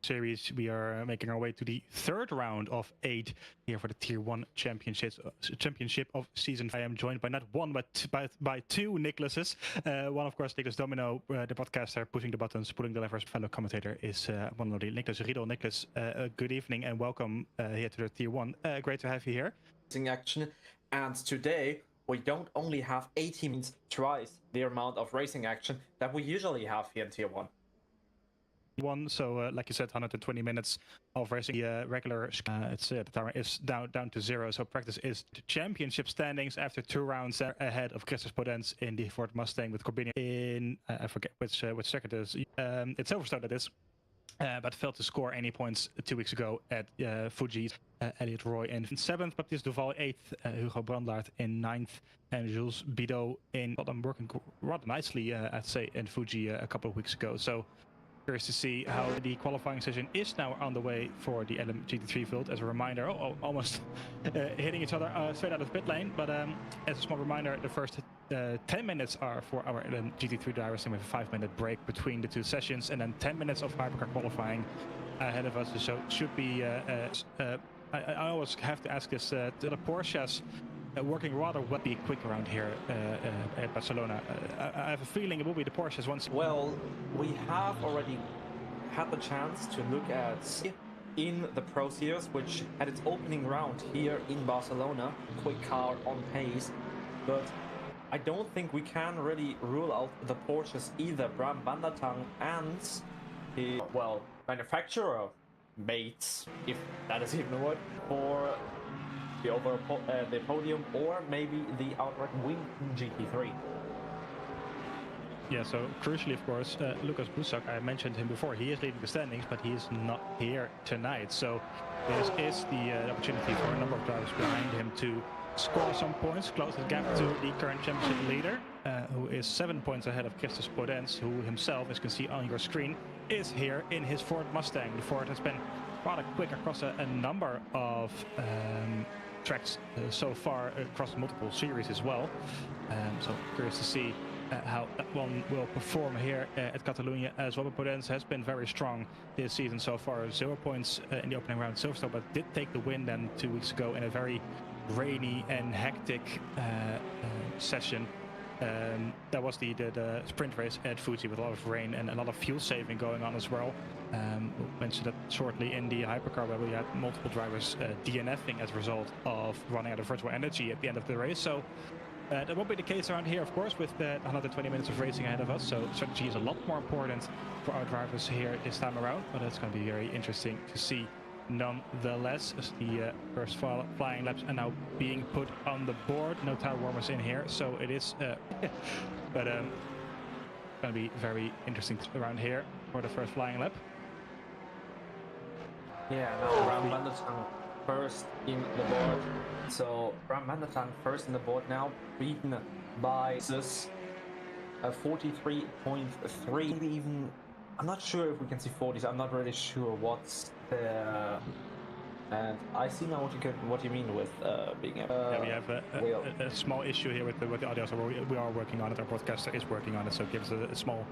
Series. We are making our way to the third round of 8 here for the Tier 1 championship of Season 5. I am joined by not one, but by two Niclases. One, of course, Niklas Domino, the podcaster, pushing the buttons, pulling the levers. Fellow commentator is one of the Niklas Riedel. Niklas, good evening and welcome here to the Tier 1. Great to have you here. Action, and today we don't only have 80 minutes, twice the amount of racing action that we usually have here in Tier 1. So like you said, 120 minutes of racing. The regular the timer is down to 0. So practice is the championship standings after 2 rounds ahead of Christoph Podens in the Ford Mustang with Corbinian in I forget which circuit it is. It's Silverstone, that is. But failed to score any points 2 weeks ago at Fuji's. Elliot Roy in 7th, Baptiste Duval 8th, Hugo Brandlaert in 9th, and Jules Bidot in. Well, I'm working rather nicely, I'd say, in Fuji a couple of weeks ago. So curious to see how the qualifying session is now on the way for the LMGT3 field. As a reminder, almost hitting each other straight out of pit lane. But as a small reminder, the first 10 minutes are for our LMGT3 drivers, and we have a 5-minute break between the 2 sessions, and then 10 minutes of hypercar qualifying ahead of us. So it should be. I always have to ask this: the Porsches working rather well, be quick around here at Barcelona. I have a feeling it will be the Porsches once. Well, we have already had the chance to look at in the Pro Series, which had its opening round here in Barcelona. Quick car on pace, but I don't think we can really rule out the Porsches either. Bram van der Tang and the, well, manufacturer mates, if that is even a word, for the podium, or maybe the outright win in GT3. Yeah, so crucially, of course, Lucas Busak, I mentioned him before, he is leading the standings, but he is not here tonight. So this is the opportunity for a number of drivers behind him to score some points, close the gap to the current championship leader, who is 7 points ahead of Christoph Podens, who himself, as you can see on your screen, is here in his Ford Mustang. The Ford has been rather quick across a number of tracks so far across multiple series as well. So curious to see how that one will perform here at Catalonia as well. Podens has been very strong this season so far. 0 points in the opening round Silverstone, but did take the win then 2 weeks ago in a very rainy and hectic session. That was the sprint race at Fuji with a lot of rain and a lot of fuel saving going on as well. We'll mention that shortly in the hypercar, where we had multiple drivers DNFing as a result of running out of virtual energy at the end of the race. So that won't be the case around here, of course, with 120 minutes of racing ahead of us. So strategy is a lot more important for our drivers here this time around, but it's going to be very interesting to see. Nonetheless, as the first flying laps are now being put on the board, no tire warmers in here, so it is but going to be very interesting around here for the first flying lap. Yeah, now Bram van der Tang first in the board. So Bram van der Tang first in the board now, beaten by this 43.3, even. I'm not sure if we can see 40s. I'm not really sure what's the. And I see now what you mean with being able. Yeah, we have a small issue here with the audio, so we are working on it. Our broadcaster is working on it, so give us a small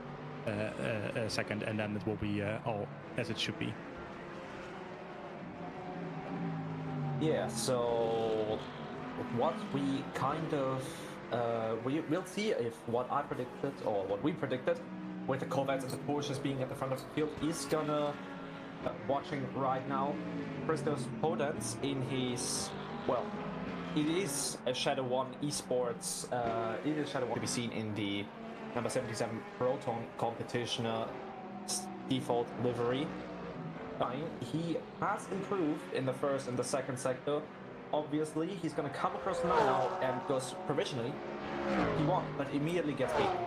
second, and then it will be all as it should be. Yeah. So what we kind of we'll see if what I predicted or what we predicted, with the Corvettes and the Porsches being at the front of the field, is gonna, watching right now, Christoph Podens in his, well, it is a Shadow 1 esports, it is Shadow 1 to be seen in the number 77 Proton competition default livery. He has improved in the first and the second sector. Obviously, he's gonna come across now and goes provisionally. He won, but immediately gets beaten.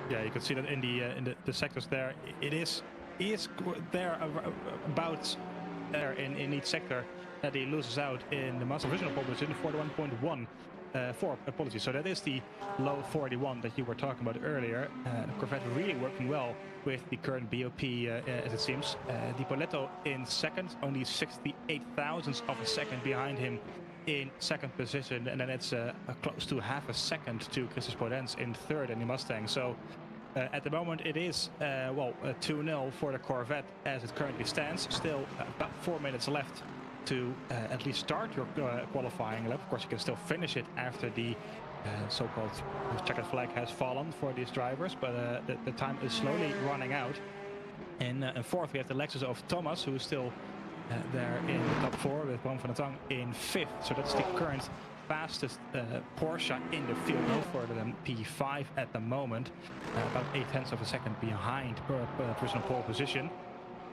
Yeah, you can see that in the sectors there. It is there about there in each sector that he loses out in the master provisional pole, which is in 41.1. 4. Apologies. So that is the low 41 that you were talking about earlier. The Corvette really working well with the current BOP, as it seems. Di Poletto in second, only 68 thousandths of a second behind him in second position, and then it's close to half a second to Christophe Podens in third in the Mustang. So at the moment it is 2-0 for the Corvette as it currently stands. Still about 4 minutes left to at least start your qualifying lap. Of course, you can still finish it after the so-called checkered flag has fallen for these drivers, but the time is slowly running out. In fourth, we have the Lexus of Thomas, who is still there in the top 4 with Bram van der Tang in 5th. So that's the current fastest Porsche in the field, no further than P5 at the moment, about 0.8 of a second behind personal pole position.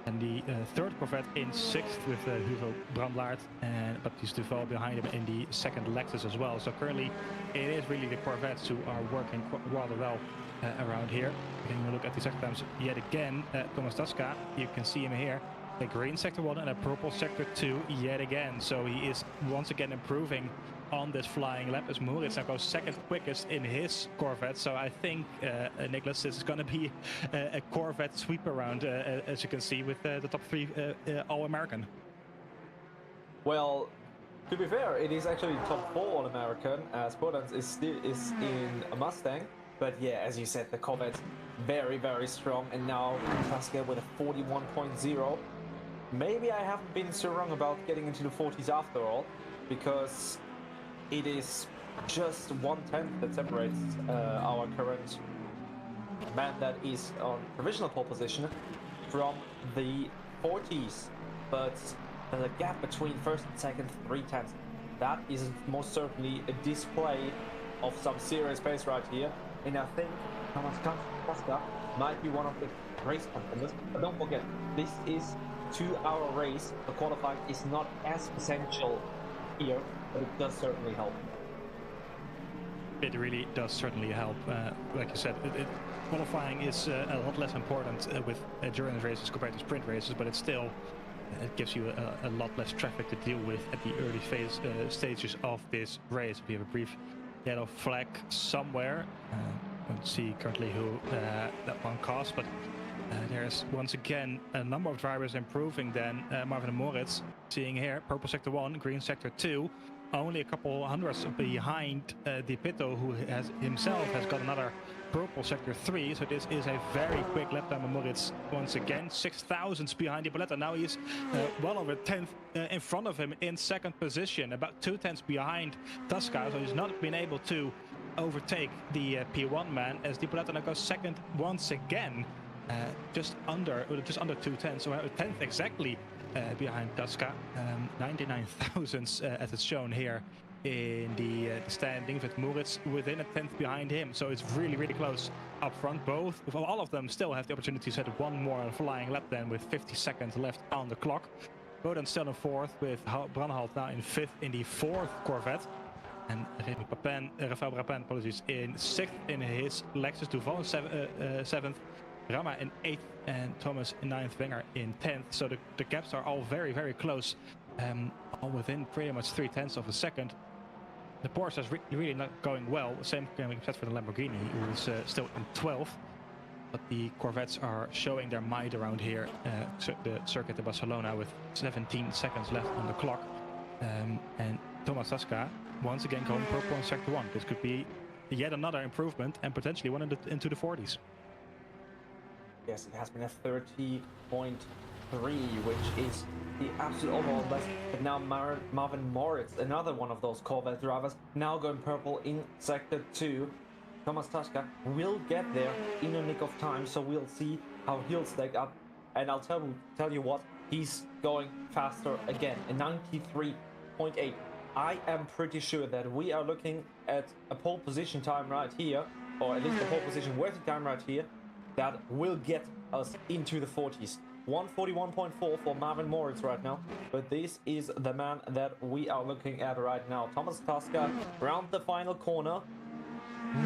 And the third Corvette in 6th with Hugo Brandlaert and Baptiste Duval behind him in the second Lexus as well. So currently it is really the Corvettes who are working rather well around here. Taking a look at the sector times yet again, Thomas Tasca, you can see him here. A green sector 1 and a purple sector 2 yet again. So he is once again improving on this flying lap as Moritz now goes second quickest in his Corvette. So I think, Niclas, this is going to be a Corvette sweep around, as you can see, with the top 3 All-American. Well, to be fair, it is actually top 4 All-American, as Podens is in a Mustang. But yeah, as you said, the Corvette's very, very strong. And now Tasca with a 41.0. Maybe I haven't been so wrong about getting into the 40s after all, because it is just 1/10 that separates our current man that is on provisional pole position from the 40s. But the gap between first and second, 0.3. That is most certainly a display of some serious pace right here. And I think Thomas Tasca might be one of the race contenders. But don't forget, this is 2-hour race. The qualifying is not as essential here, but it does certainly help. It really does certainly help. Like you said, qualifying is a lot less important with endurance races compared to sprint races, but it's still it gives you a lot less traffic to deal with at the early stages of this race. We have a brief yellow flag somewhere. Don't see currently who that one caused, but there's once again a number of drivers improving then. Marvin and Moritz, seeing here, purple sector 1, green sector 2, only a couple hundreds behind Di Pitto, who himself has got another purple sector 3. So this is a very quick lap time of Moritz once again, 6 thousandths behind Di Poletto. Now he's well over 10th in front of him in second position, about 2/10 behind Tasca, so he's not been able to overtake the P1 man, as Di Poletto now goes second once again. Just under 2/10, so a 10th exactly behind Tasca. 99 thousandths as it's shown here in the standings, with Moritz within a 10th behind him. So it's really, really close up front. All of them still have the opportunity to set one more flying lap then with 50 seconds left on the clock. Boden still in 4th, with Branhalt now in 5th in the 4th Corvette. And Rafael Brapin, apologies, in 6th in his Lexus. Duval in 7th. Rama in 8th and Thomas in 9th, Wenger in 10th. So the gaps are all very, very close, all within pretty much 0.3 of a second. The Porsche is really not going well. Same can be said for the Lamborghini, who is still in 12th. But the Corvettes are showing their might around here. The circuit of Barcelona with 17 seconds left on the clock. And Thomas Tasca once again going purple in sector 1. This could be yet another improvement and potentially one into the 40s. Yes, it has been a 30.3, which is the absolute overall best. But now Marvin Moritz, another one of those Corvette drivers, now going purple in sector 2. Thomas Tasca will get there in a nick of time, so we'll see how he'll stack up. And I'll tell you what, he's going faster again, a 93.8. I am pretty sure that we are looking at a pole position time right here, or at least a pole position worthy time right here, that will get us into the 40s. 141.4 for Marvin Moritz right now, but this is the man that we are looking at right now. Thomas Tasca round the final corner.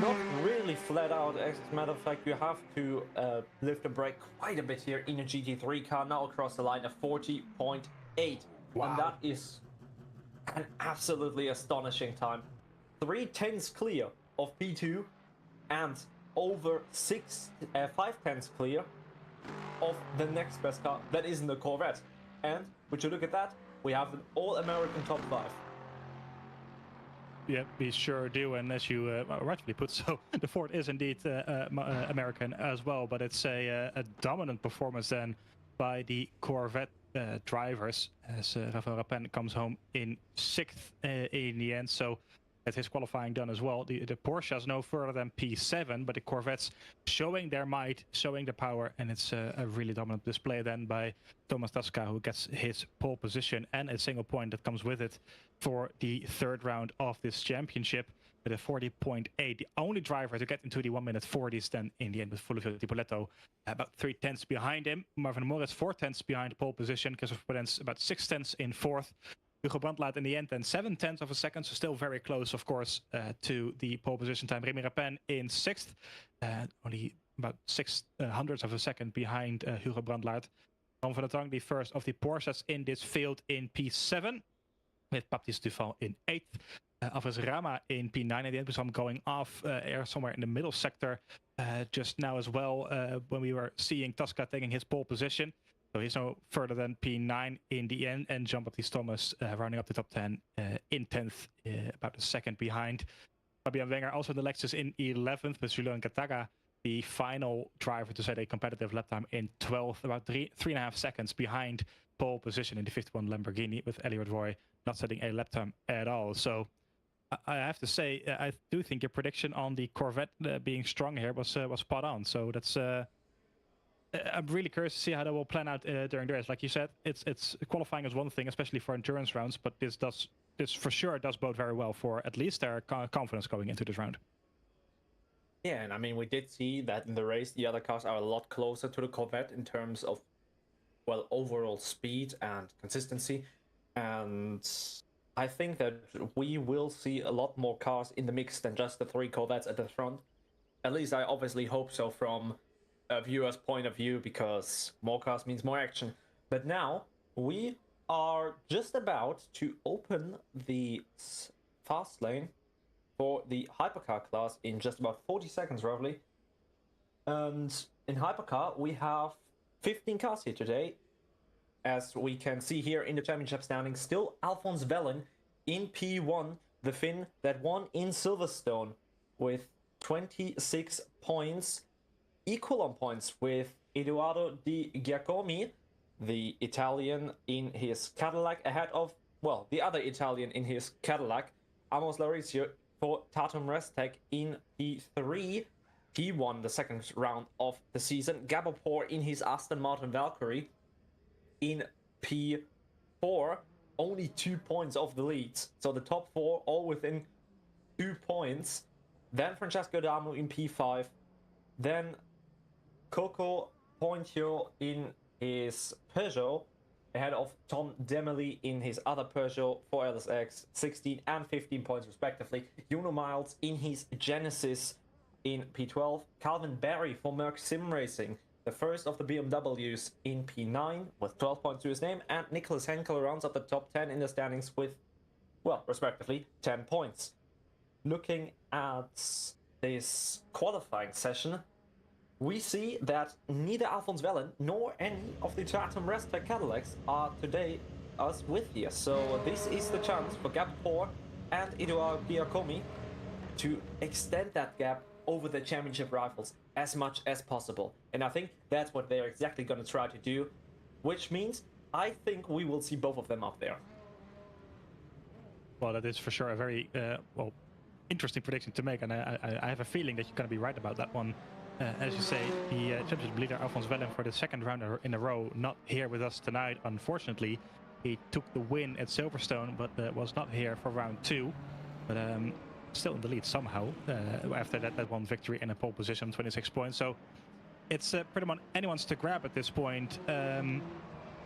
Not really flat out, as a matter of fact, you have to lift the brake quite a bit here in a GT3 car, now across the line of 40.8. Wow. And that is an absolutely astonishing time. 3/10 clear of P2 and over 5/10 clear of the next best car that isn't a Corvette. And would you look at that, we have an all-American top 5. Yeah, we sure do, and as you rightfully put, so the Ford is indeed American as well, but it's a dominant performance then by the Corvette drivers, as Rafael Rapin comes home in 6th in the end, so that's his qualifying done as well. The Porsches no further than P7, but the Corvettes showing their might, showing the power, and it's a really dominant display then by Thomas Tasca, who gets his pole position and a single point that comes with it for the 3rd round of this championship with a 40.8. The only driver to get into the 1 minute 40s then in the end with Fulvio Di Poletto about 3/10 behind him. Marvin Morris 4/10 behind pole position. Christopher Prudence about 6/10 in 4th. Hugo Brandtlaat in the end, then 7/10 of a second, so still very close, of course, to the pole position time. Rémi Rapin in 6th, only about 600ths of a second behind Hugo Brandtlaat. Ron van der Tang, the first of the Porsches in this field in P7, with Baptiste Dufal in 8th. Alvarez Rama in P9 at the end, with some going off air somewhere in the middle sector just now as well, when we were seeing Tasca taking his pole position. So he's no further than P9 in the end, and Jean-Baptiste Thomas rounding up the top 10 in 10th, about a second behind. Fabian Wenger also in the Lexus in 11th, with Julien Gataga, the final driver to set a competitive lap time in 12th, about 3.5 seconds behind pole position in the 51 Lamborghini, with Elliot Roy not setting a lap time at all. So I have to say, I do think your prediction on the Corvette being strong here was spot on. So that's... I'm really curious to see how that will plan out during the race. Like you said, it's qualifying is one thing, especially for endurance rounds, but this for sure does bode very well for at least their confidence going into this round. Yeah, and I mean, we did see that in the race, the other cars are a lot closer to the Corvette in terms of, well, overall speed and consistency. And I think that we will see a lot more cars in the mix than just the 3 Corvettes at the front. At least I obviously hope so from a viewer's point of view, because more cars means more action. But now we are just about to open the fast lane for the hypercar class in just about 40 seconds roughly. And in hypercar we have 15 cars here today. As we can see here in the championship standings, still Alphonse Vellen in P1, the Finn that won in Silverstone, with 26 points, equal on points with Edoardo Di Giacomi, the Italian in his Cadillac, ahead of, well, the other Italian in his Cadillac, Amos Lauricio for Tatum Restek in P3. He won the 2nd round of the season. Gabor in his Aston Martin Valkyrie in P4, only 2 points off the leads. So the top 4 all within 2 points. Then Francesco D'Amo in P5. Then Coco Pointio in his Peugeot, ahead of Tom Demely in his other Peugeot 4LSX, 16 and 15 points respectively. Juno Miles in his Genesis in P12. Calvin Barry for Merck Sim Racing, the first of the BMWs, in P9 with 12 points to his name. And Nicholas Henkel rounds up the top 10 in the standings with, well, respectively 10 points. Looking at this qualifying session, we see that neither Alphonse Vellen nor any of the Tatum Restek Cadillacs are today us with here. So this is the chance for Gabor and Edoardo Giacomi to extend that gap over the championship rivals as much as possible. And I think that's what they're exactly going to try to do, which means I think we will see both of them up there. Well, that is for sure a very interesting prediction to make, and I have a feeling that you're going to be right about that one. As you say, the championship leader Alphonse Vellen for the 2nd round in a row, not here with us tonight, unfortunately. He took the win at Silverstone, but was not here for round 2. But still in the lead somehow after that one victory and a pole position, 26 points. So it's pretty much anyone's to grab at this point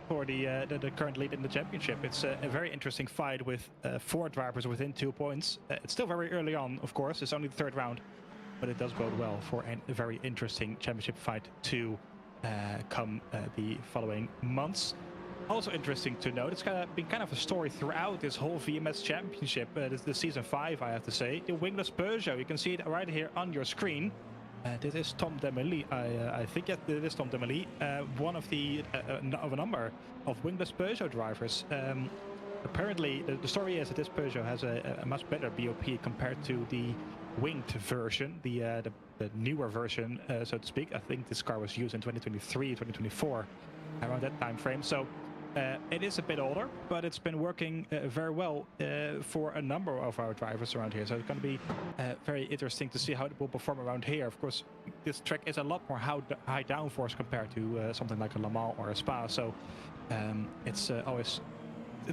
for the current lead in the championship. It's a very interesting fight with 4 drivers within 2 points. It's still very early on, of course. It's only the 3rd round. But it does bode well for a very interesting championship fight to come the following months. Also interesting to note, it's been kind of a story throughout this whole VMS Championship, this is season 5, I have to say. The wingless Peugeot, you can see it right here on your screen. This is Tom Demely, I think it is Tom Demely, one of a number of wingless Peugeot drivers. Apparently, the story is that this Peugeot has a much better BOP compared to the winged version, the newer version, so to speak. I think this car was used in 2023, 2024, around that time frame. So it is a bit older, but it's been working very well for a number of our drivers around here. So it's going to be very interesting to see how it will perform around here. Of course, this track is a lot more high downforce compared to something like a Le Mans or a Spa. So it's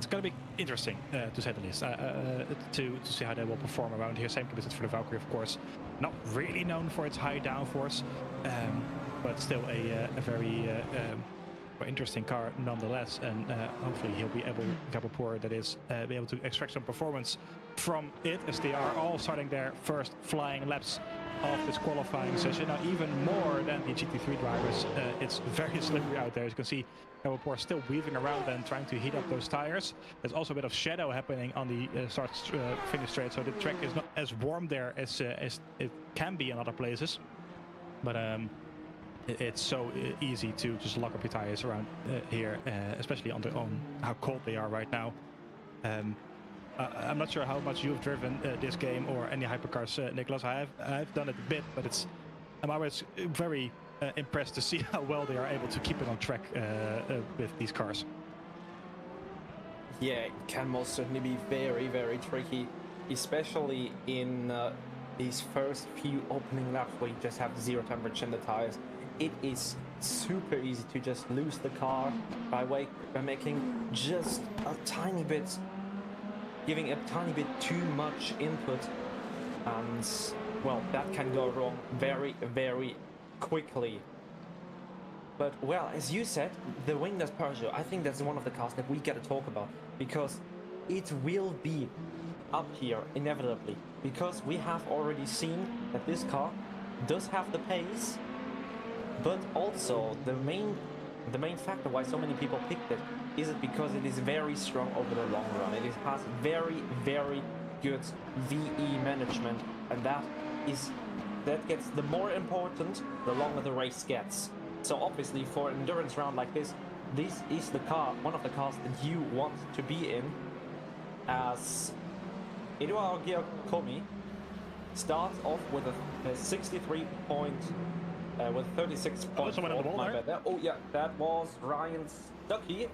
going to be interesting, to say the least, to see how they will perform around here. Same goes for the Valkyrie, of course. Not really known for its high downforce, but still a very interesting car nonetheless. And hopefully he'll be able, Gabapur, that is, be able to extract some performance from it, as they are all starting their first flying laps of this qualifying session. Now, even more than the GT3 drivers, it's very slippery out there. As you can see, Gabapur still weaving around and trying to heat up those tires. There's also a bit of shadow happening on the start-finish straight, so the track is not as warm there as it can be in other places. But it's so easy to just lock up your tires around here, especially on how cold they are right now. I'm not sure how much you've driven this game or any hypercars, Niclas. I've done it a bit, but I'm always very impressed to see how well they are able to keep it on track with these cars. Yeah, it can most certainly be very, very tricky, especially in these first few opening laps where you just have zero temperature in the tires. It is super easy to just lose the car by making just a tiny bit, giving a tiny bit too much input, and well, that can go wrong very, very quickly. But well, as you said, the wingless Peugeot, I think that's one of the cars that we gotta talk about, because it will be up here inevitably, because we have already seen that this car does have the pace, but also the main factor why so many people picked it is because it is very strong over the long run. It has very, very good VE management, and that gets the more important the longer the race gets. So obviously for an endurance round like this is the car, one of the cars that you want to be in, as Eduardo Giacomi starts off with a 63 point, with 36 points. Oh yeah, that was Ryan Stuckey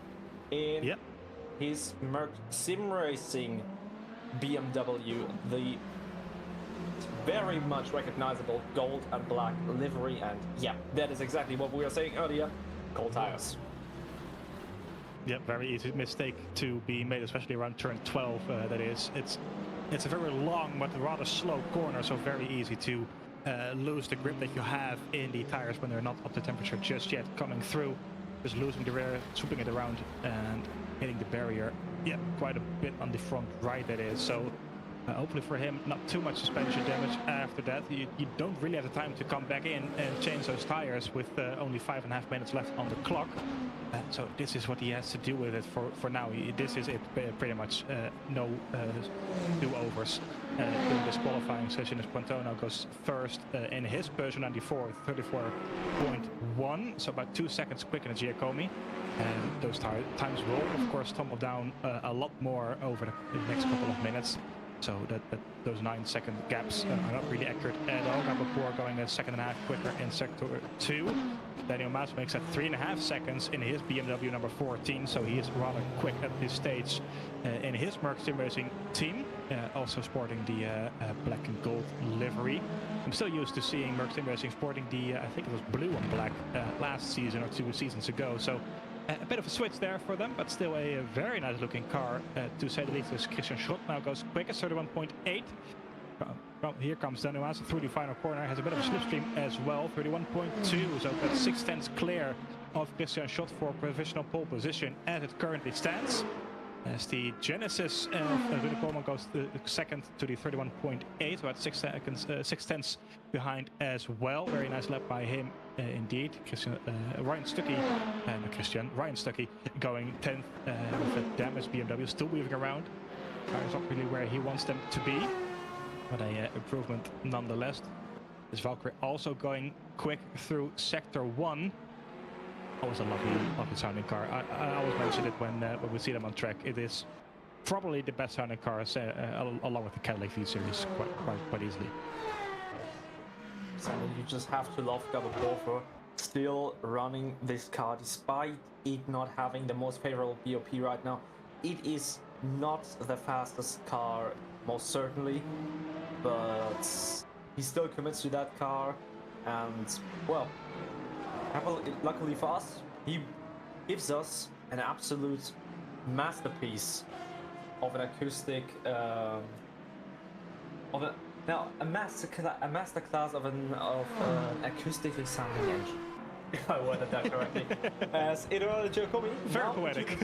in his Merc Sim Racing BMW, the very much recognizable gold and black livery, and yeah, that is exactly what we were saying earlier, cold tires. Yeah, very easy mistake to be made, especially around turn 12, that is. It's a very long but rather slow corner, so very easy to lose the grip that you have in the tires when they're not up to temperature just yet, coming through, just losing the rear, swooping it around and hitting the barrier. Yeah, quite a bit on the front right, that is. So hopefully for him, not too much suspension damage after that. You don't really have the time to come back in and change those tires with only 5.5 minutes left on the clock. So this is what he has to do with it for now. This is it, pretty much. No do-overs during this qualifying session, as Pantona goes first in his Peugeot 94, 34.1, so about 2 seconds quicker than Giacomi. And those times will, of course, tumble down a lot more over the next couple of minutes. So those 9-second gaps are not really accurate at all. Gabapur going a second and a half quicker in sector 2. Daniel Maas makes that 3.5 seconds in his BMW number 14, so he is rather quick at this stage in his Merc Sim Racing team, also sporting the black and gold livery. I'm still used to seeing Merc Sim Racing sporting the, I think it was blue and black last season or 2 seasons ago. So a bit of a switch there for them, but still a very nice looking car, to say the least. As Christian Schott now goes quickest, 31.8. Well, here comes Daniel Maas through the final corner, has a bit of a slipstream as well, 31.2, so that's 6 tenths clear of Christian Schott for provisional pole position as it currently stands. As the Genesis of Riedel Kolman goes second to the 31.8, about 6 tenths behind as well. Very nice lap by him indeed. Ryan Stuckey going 10th with a damaged BMW, still moving around. Car's not really where he wants them to be, but a improvement nonetheless. This Valkyrie also going quick through sector 1. Always a lovely sounding car. I always mention it when we see them on track. It is probably the best sounding car, along with the Cadillac V Series, quite easily. So you just have to love Gabor for still running this car despite it not having the most favorable BOP right now. It is not the fastest car, most certainly, but he still commits to that car, and well, luckily for us, he gives us an absolute masterpiece of an acoustic, a masterclass of an acoustically sounding engine. If I worded that correctly. As Eduardo Giacomi, very poetic.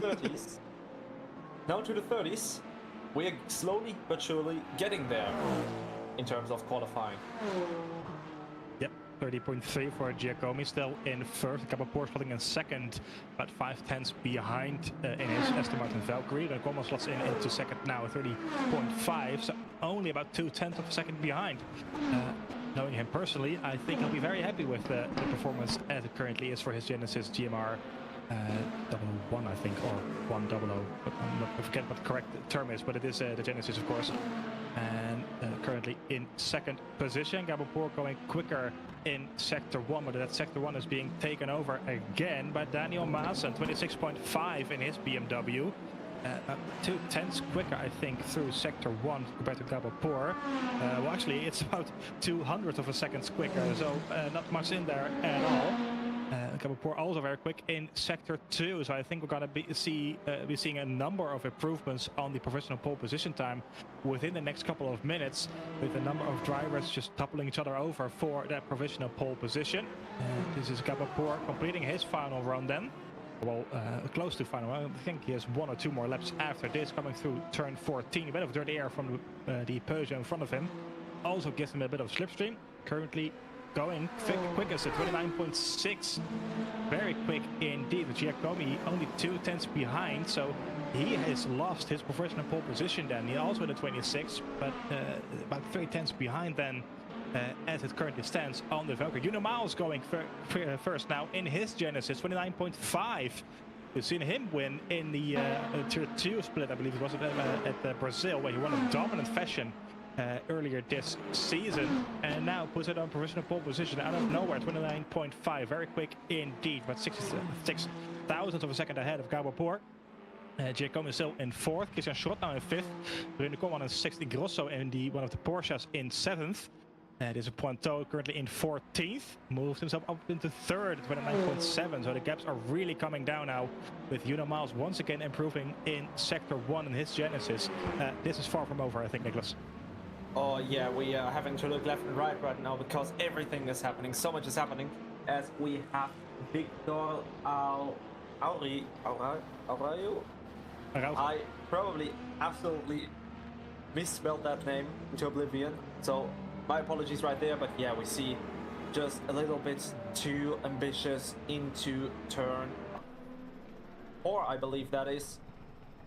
Now to the 30s, we're slowly but surely getting there in terms of qualifying. 30.3 for Giacomi, still in first. Gabor spotting in second, about 5 tenths behind in his Aston Martin Valkyrie. Then Kolman slots into second now, 30.5, so only about 2 tenths of a second behind. Knowing him personally, I think he'll be very happy with the performance as it currently is for his Genesis GMR 001, I think, or 100. But I forget what the correct term is, but it is the Genesis, of course. And currently in second position. Gabor going quicker in sector 1, but that sector 1 is being taken over again by Daniel Maassen, 26.5 in his BMW. 2 tenths quicker, I think, through sector 1 compared to Gabor. Well, actually, it's about 200th of a second quicker, so not much in there at all. Gabor also very quick in sector 2, so I think we're going to be seeing a number of improvements on the professional pole position time within the next couple of minutes, with a number of drivers just toppling each other over for that provisional pole position. This is Gabor completing his final run then. Well, close to final. I think he has 1 or 2 more laps after this, coming through turn 14. A bit of dirty air from the Peugeot in front of him also gives him a bit of slipstream. Currently going quickest at 29.6. Very quick indeed. Giacomi only 2 tenths behind, so he has lost his professional pole position then. He also in the 26, but about 3 tenths behind then. As it currently stands on the Valkyrie. Juno Miles going first now in his Genesis, 29.5. We've seen him win in the Tier 2 split, I believe it was at Brazil, where he won in dominant fashion earlier this season, and now puts it on provisional pole position out of nowhere, 29.5. Very quick indeed, but 66 thousandths of a second ahead of Gabor. Giacomi still in 4th, Christian Schrott now in 5th, Riedel Kolman in 6th, Grosso in one of the Porsches in 7th. There's a Pointeau currently in 14th, moved himself up into 3rd, 29.7, so the gaps are really coming down now, with Juno Miles once again improving in sector 1 in his Genesis. This is far from over, I think, Niclas. Oh yeah, we are having to look left and right now because everything is happening, so much is happening, as we have Victor Araujo. I probably absolutely misspelled that name into oblivion, so my apologies right there, but yeah, we see just a little bit too ambitious into turn 4, I believe that is.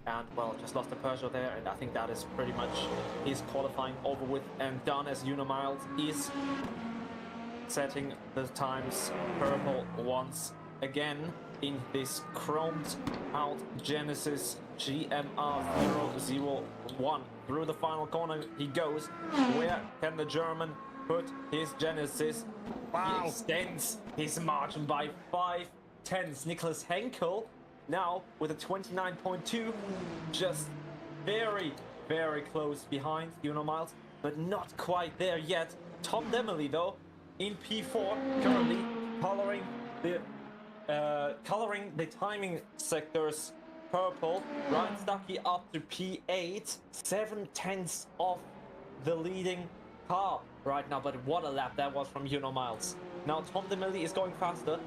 And well, just lost the Peugeot there, and I think that is pretty much his qualifying over with and done, as Juno Miles is setting the times purple once again in this chromed out Genesis GMR 001. Through the final corner he goes. Where can the German put his Genesis? Wow. He extends his margin by 5 tenths. Niklas Henkel now with a 29.2, just very, very close behind Juno Miles, but not quite there yet. Tom Demely though in P4, currently coloring the timing sectors purple. Ryan Stuckey up to P8, 7 tenths off the leading car right now, but what a lap that was from Juno Miles. Now Tom Demely is going faster,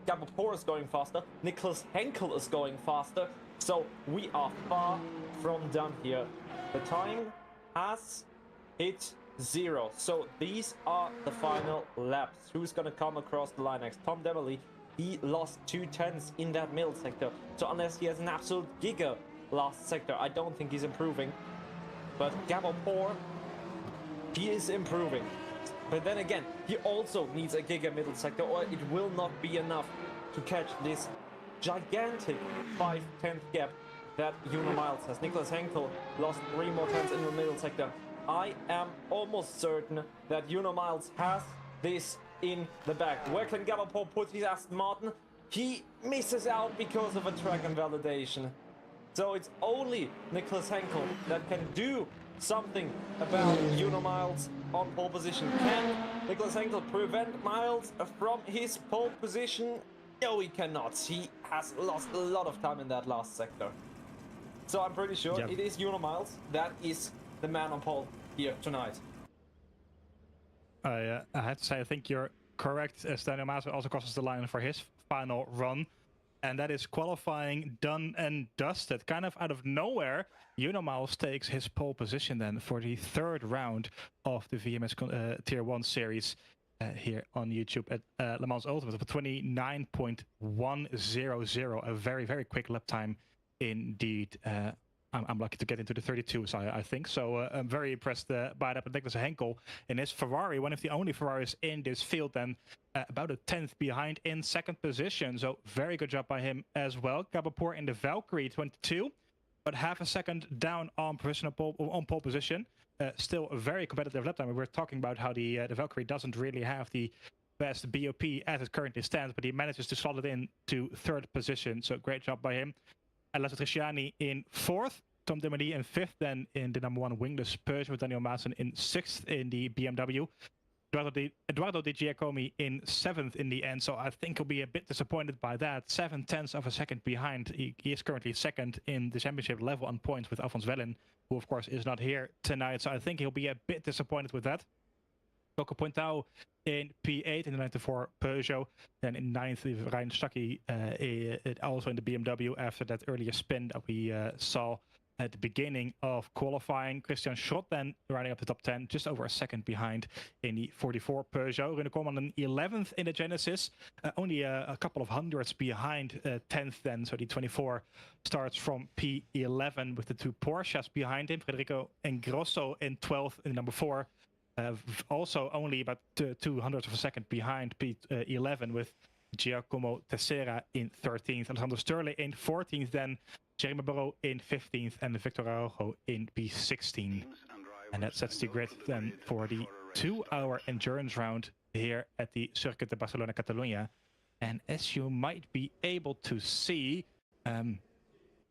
Gabor is going faster, Niklas Henkel is going faster, So we are far from done here. The time has hit 0. So these are the final laps. Who's gonna come across the line next? Tom Deverly, he lost 2/10 in that middle sector. So unless he has an absolute giga last sector, I don't think he's improving. But Gabor, he is improving. But then again, he also needs a giga middle sector, or it will not be enough to catch this gigantic 5/10 gap that Juno Miles has. Niklas Henkel lost 3 more tenths in the middle sector. I am almost certain that Juno Miles has this in the bag. Where can Gabor put his Aston Martin? He misses out because of a track invalidation. So it's only Niklas Henkel that can do something about Juno Miles on pole position. Can Niklas Henkel prevent Miles from his pole position? No, he cannot. He has lost a lot of time in that last sector. So I'm pretty sure it is Juno Miles that is the man on pole here tonight. I have to say, I think you're correct. Daniel Maas also crosses the line for his final run. And that is qualifying done and dusted. Kind of out of nowhere, Juno Miles takes his pole position then for the 3rd round of the VMS Tier 1 series here on YouTube at Le Mans Ultimate for 29.100. A very, very quick lap time indeed. I'm lucky to get into the 32s, I think. So I'm very impressed by that. But Niklas Henkel in his Ferrari, one of the only Ferraris in this field, then about a 10th behind in 2nd position. So very good job by him as well. Gabor in the Valkyrie 22, but half a second down on pole position. Still a very competitive lap time. We're talking about how the Valkyrie doesn't really have the best BOP as it currently stands, but he manages to slot it in to 3rd position. So great job by him. Lasse Trisciani in 4th, Tom Dimedy in 5th, then in the number 1 wingless Peugeot with Daniel Maassen in 6th in the BMW. Eduardo Di Giacomi in 7th in the end, so I think he'll be a bit disappointed by that. 7/10 of a second behind. He is currently 2nd in the championship level on points with Alphonse Wellen, who of course is not here tonight, so I think he'll be a bit disappointed with that. Coco Pointao in P8 in the 94 Peugeot. Then in 9th, Ryan Stuckey also in the BMW after that earlier spin that we saw at the beginning of qualifying. Christian Schrott then running up the top 10, just over a second behind in the 44 Peugeot. Rune Kolman in 11th in the Genesis, only a couple of hundreds behind 10th then. So the 24 starts from P11 with the 2 Porsches behind him. Federico Ingrosso in 12th in number 4. Also only about 200 of a second behind P11 with Giacomo Tessera in 13th. Alessandro Sterle in 14th then. Jeremy Barrault in 15th and Victor Araujo in P16. And that sets the grid then for the 2-hour endurance round here at the Circuit de Barcelona, Catalunya. And as you might be able to see, it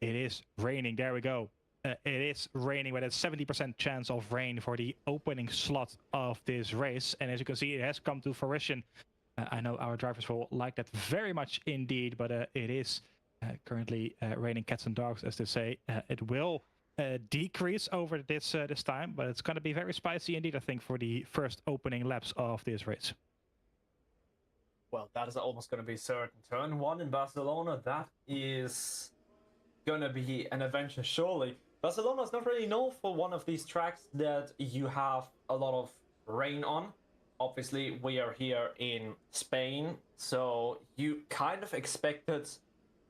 is raining. There we go. It is raining with a 70% chance of rain for the opening slot of this race. And as you can see, it has come to fruition. I know our drivers will like that very much indeed, but it is currently raining cats and dogs, as they say. It will decrease over this time, but it's going to be very spicy indeed, I think, for the first opening laps of this race. Well, that is almost going to be certain. Turn 1 in Barcelona, that is going to be an adventure, surely. Barcelona is not really known for one of these tracks that you have a lot of rain on. Obviously, we are here in Spain, so you kind of expected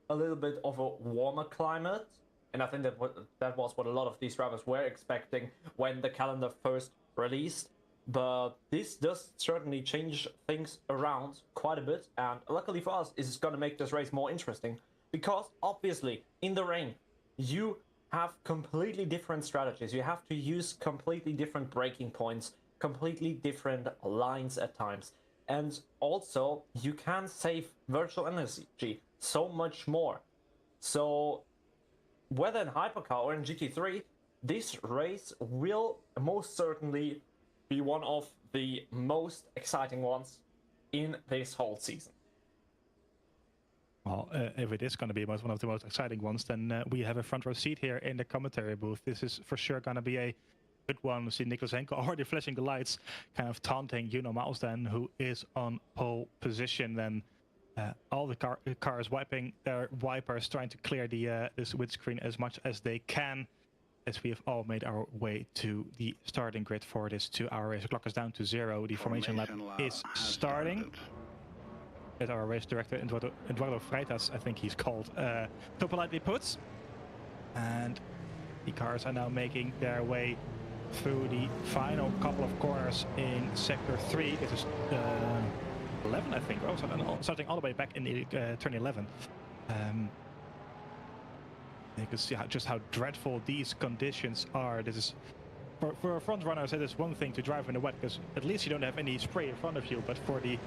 a little bit of a warmer climate. And I think that was what a lot of these drivers were expecting when the calendar first released. But this does certainly change things around quite a bit. And luckily for us, it's going to make this race more interesting. Because obviously, in the rain, you have completely different strategies. You have to use completely different braking points, completely different lines at times. And also, you can save virtual energy so much more. So, whether in Hypercar or in GT3, this race will most certainly be one of the most exciting ones in this whole season. Well, if it is going to be one of the most exciting ones, then we have a front row seat here in the commentary booth. This is for sure going to be a good one. We see Niklas Henkel already flashing the lights, kind of taunting Juno Miles then, who is on pole position then. All the cars wiping their wipers, trying to clear this windscreen as much as they can, as we have all made our way to the starting grid for this 2-hour race. The clock is down to 0. The formation lap is starting. As our race director, Eduardo Freitas, I think he's called, so politely puts. And the cars are now making their way through the final couple of corners in Sector 3. This is 11, I think, starting all the way back in the turn 11. You can see just how dreadful these conditions are. This is for front runners. It is one thing to drive in the wet because at least you don't have any spray in front of you. But for the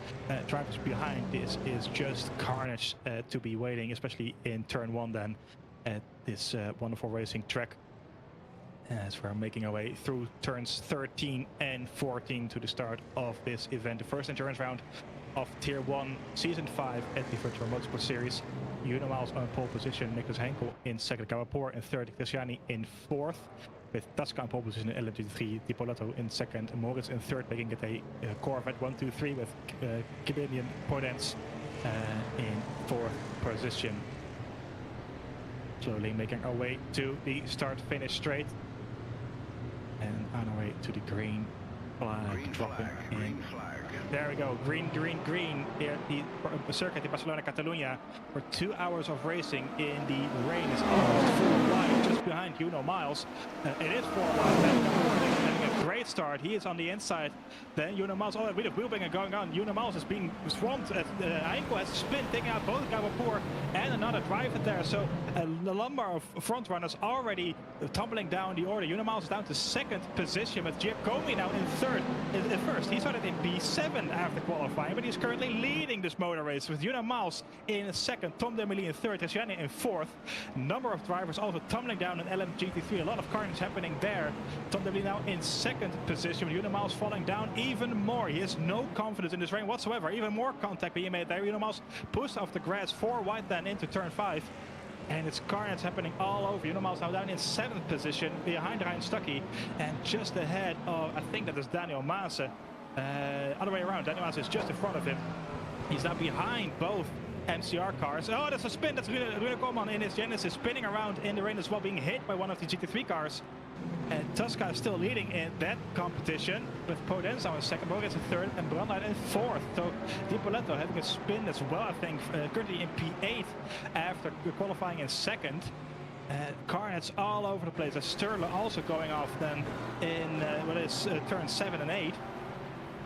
drivers behind, this is just carnage to be waiting, especially in turn 1. Then at this wonderful racing track. As we're making our way through turns 13 and 14 to the start of this event, the first endurance round of Tier 1 Season 5 at the Virtual Motorsport Series. Miles on pole position, Niklas Henkel in second, Gabapor in third, Cristiani in fourth, with Tasca on pole position in LMG3, Di Poletto in second, Moritz in third, making it a Corvette 1-2-3 with Canadian Podence in fourth position. Slowly making our way to the start-finish straight. And on our way to the green flag, dropping in. There we go, green, green, green here at the circuit in Barcelona, Catalunya, for 2 hours of racing in the rain. Is almost 4 wide, just behind Miles. It is 4 wide. Having a great start. He is on the inside. Then Miles, all that bit of wheelbanging going on. Miles is being swamped. Henkel has a spin, taking out both Gabapor and another driver there. So a number of front runners already tumbling down the order. Miles is down to second position, with Giacomi now in third. At first, he started in P7 after qualifying, but he's currently leading this motor race with Miles in second, Tom Demely in third, Cristiani in fourth. Number of drivers also tumbling down in LMGT3. A lot of carnage happening there. Tom Demely now in second position, with Miles falling down even more. He has no confidence in this rain whatsoever. Even more contact being made there. Miles pushed off the grass 4 wide then into turn 5. And it's carnage happening all over. Miles now down in 7th position behind Ryan Stuckey, and just ahead of, I think that is Daniel Maase. Other way around, Daniel Maase is just in front of him. He's now behind both MCR cars. Oh, that's a spin. That's Riedel Kolman in his Genesis, spinning around in the rain as well, being hit by one of the GT3 cars. And Tasca is still leading in that competition, with Podence now in second, Moritz in third, and Brandlein in fourth. So Di Poletto having a spin as well, I think, currently in P8 after qualifying in second. Carnage all over the place. Sturla also going off then in turn 7 and 8.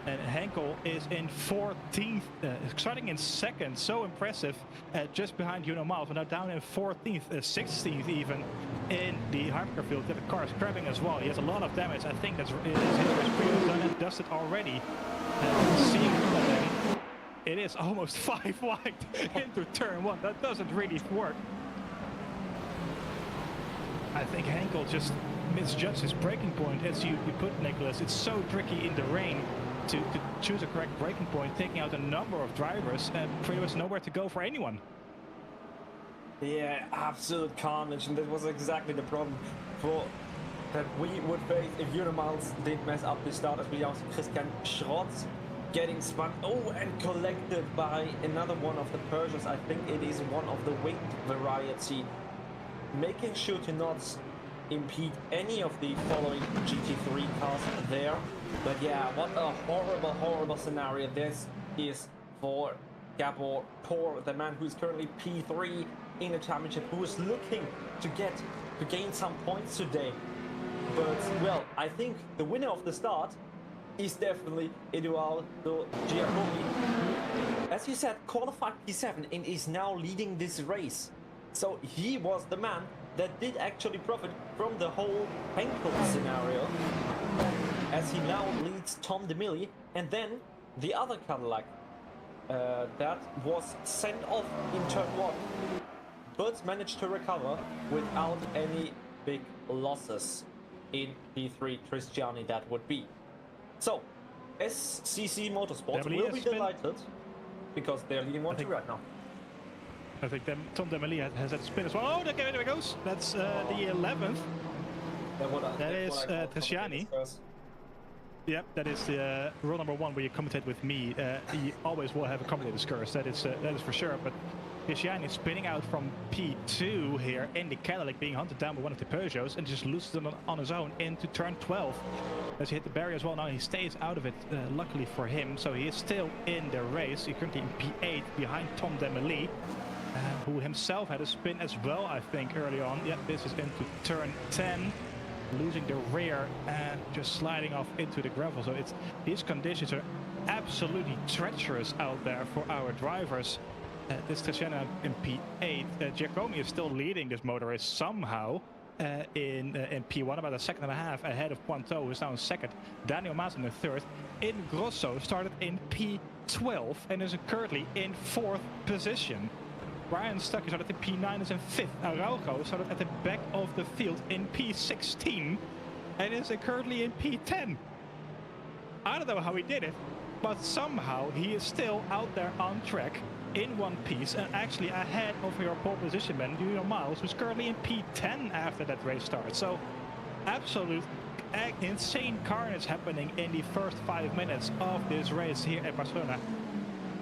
And Henkel is in 14th, starting in second. So impressive, just behind Miles. We're now down in 14th, 16th even in the hypercar field. The car is crabbing as well. He has a lot of damage. I think that's pretty done and dusted already. It is almost 5 wide into turn 1. That doesn't really work. I think Henkel just misjudged his braking point, as you put, Niclas. It's so tricky in the rain to choose a correct braking point, taking out a number of drivers, and pretty much nowhere to go for anyone. Yeah, absolute carnage, and that was exactly the problem that we would face if Miles did mess up the start, as we also Christian Schrotz getting spun. Oh, and collected by another one of the Peugeots. I think it is one of the winged variety, making sure to not impede any of the following GT3 cars there. But yeah, what a horrible, horrible scenario this is for Gabapor, the man who is currently P3 in the championship, who is looking to gain some points today. But well, I think the winner of the start is definitely Eduardo Giacomi, who, as you said, qualified P7 and is now leading this race. So he was the man that did actually profit from the whole Henkel scenario, as he now leads Tom Demely, and then the other Cadillac that was sent off in turn 1, but managed to recover without any big losses in P3 Cristiani, that would be. So, SCC Motorsport will be delighted, because they're leading 1-2 right now. I think Tom Demely has that spin as well. Oh, there he goes. That's the 11th. That is Cristiani. Yep, that is rule number 1 where you commentate with me. You always will have a commentator's curse, that is for sure. But Christian is spinning out from P2 here in the Cadillac, being hunted down by one of the Peugeots, and just loses them on his own into turn 12. As he hit the barrier as well, now he stays out of it, luckily for him. So he is still in the race. He's currently in P8 behind Tom Demely, who himself had a spin as well, I think, early on. Yeah, this is into turn 10. Losing the rear and just sliding off into the gravel. So these conditions are absolutely treacherous out there for our drivers. This Christian in P8. Giacomi is still leading this motor race somehow in P1, about a second and a half ahead of Pointeau, who is now in second. Daniel Maas in the third. Ingrosso started in P12 and is currently in 4th position. Brian Stuckey started in P9, is in 5th. Araujo started at the back of the field in P16 and is currently in P10. I don't know how he did it, but somehow he is still out there on track in one piece and actually ahead of your pole position man, Julio Miles, who's currently in P10 after that race starts. So absolute insane carnage happening in the first 5 minutes of this race here at Barcelona.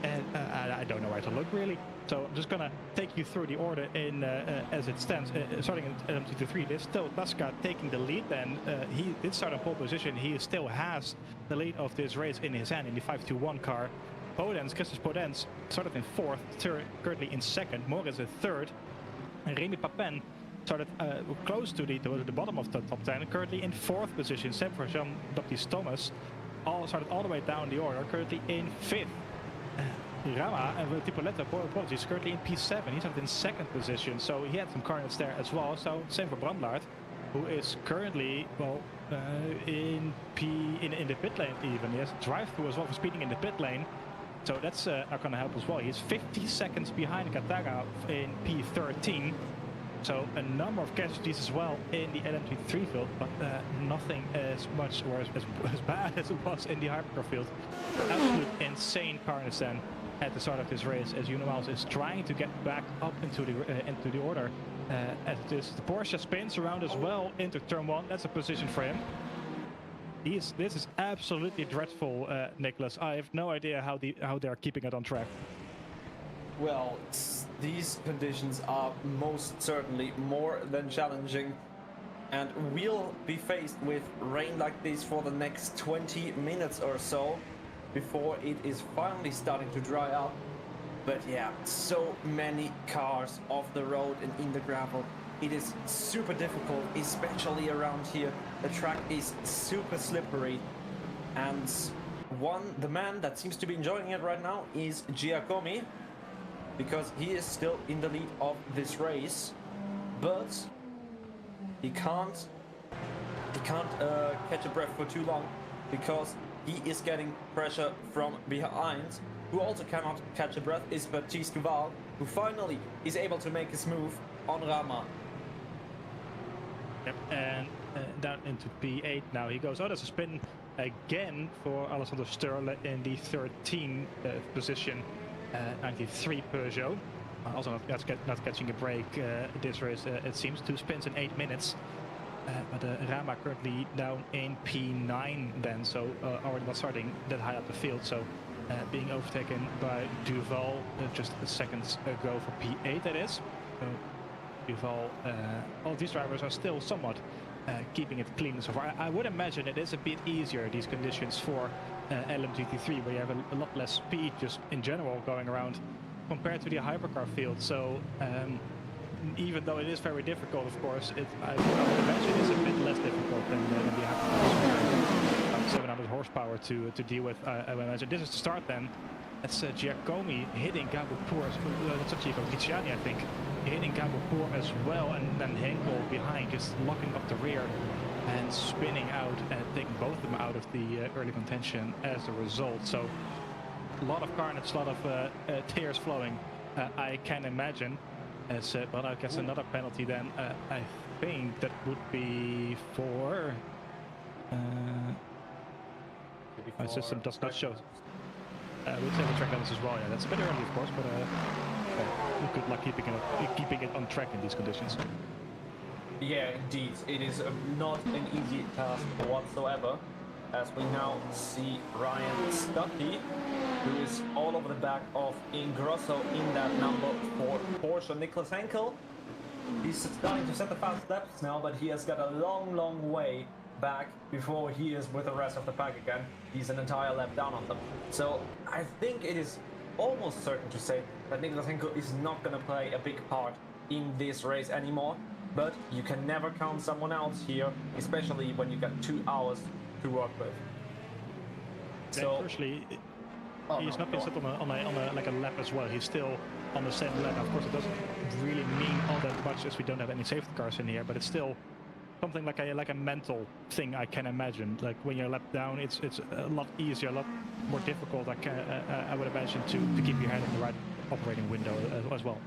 And I don't know where to look really. So I'm just gonna take you through the order in as it stands. Starting in LMP3, there's still Tasca taking the lead. Then he did start on pole position. He still has the lead of this race in his hand in the 521 car. Christus Podens started in 4th, currently in 2nd. Moritz in 3rd, and Remy Papin started close to the bottom of the top 10, currently in 4th position. Same for Jean-Baptiste Thomas, started all the way down the order, currently in 5th. Rama and Tipoletta, apologies, currently in P7. He's in 2nd position, so he had some carnage there as well. So same for Brandlaert, who is currently in the pit lane even. He has drive-through as well for speeding in the pit lane. So that's not going to help as well. He's 50 seconds behind Kataga in P13. So a number of casualties as well in the LMP3 field, but nothing as much or as bad as it was in the hypercar field. Absolute insane carnage then at the start of this race, as Miles is trying to get back up into the order. As the Porsche spins around as well into turn 1. That's a position for him. This is absolutely dreadful, Niclas. I have no idea how they're keeping it on track. Well, these conditions are most certainly more than challenging, and we'll be faced with rain like this for the next 20 minutes or so before it is finally starting to dry up. But yeah, so many cars off the road and in the gravel. It is super difficult, especially around here. The track is super slippery, and the man that seems to be enjoying it right now is Giacomi, because he is still in the lead of this race, but he can't catch a breath for too long, because he is getting pressure from behind. Who also cannot catch a breath is Baptiste Duval, who finally is able to make his move on Rama. Yep, and down into P8 now he goes. Oh, there's a spin again for Alessandro Sterle in the 13th position. 93 Peugeot. Also not catching a break this race, it seems. 2 spins in 8 minutes. But Rama currently down in P9 then, so already not starting that high up the field. So being overtaken by Duval just seconds ago for P8, that is. So Duval, all these drivers are still somewhat keeping it clean so far. I would imagine it is a bit easier, these conditions, for LMGT3, where you have a lot less speed just in general going around compared to the hypercar field. So even though it is very difficult, of course, I would imagine it's a bit less difficult than the hypercar. About 700 horsepower to deal with, I would imagine. This is the start then. That's Giacomi hitting Gabopour, that's not Giacomi, Ricciani, I think, hitting Gabopour as well, and then Henkel behind, just locking up the rear and spinning out and taking both of them out of the early contention as a result. So a lot of carnage, a lot of tears flowing, I can imagine. But I guess another penalty then, I think that would be for... my system does not show. We'll take the track levels as well. Yeah, that's a bit early, of course, but good luck keeping it on track in these conditions. Yeah, indeed. It is not an easy task whatsoever. as we now see Ryan Stuckey, who is all over the back of Ingrosso in that number 4 Porsche. Niklas Henkel, he's starting to set the fast laps now, but he has got a long way back before he is with the rest of the pack again. He's an entire lap down on them. So I think it is almost certain to say that Niklas Henkel is not going to play a big part in this race anymore, but you can never count someone else here, especially when you got 2 hours to work with. So firstly, he's not been set on a like a lap as well. He's still on the same lap. Of course, it doesn't really mean all that much as we don't have any safety cars in here, but it's still something like a mental thing, I can imagine. Like when you're lap down, it's a lot easier, a lot more difficult. I would imagine to keep your head in the right operating window as well.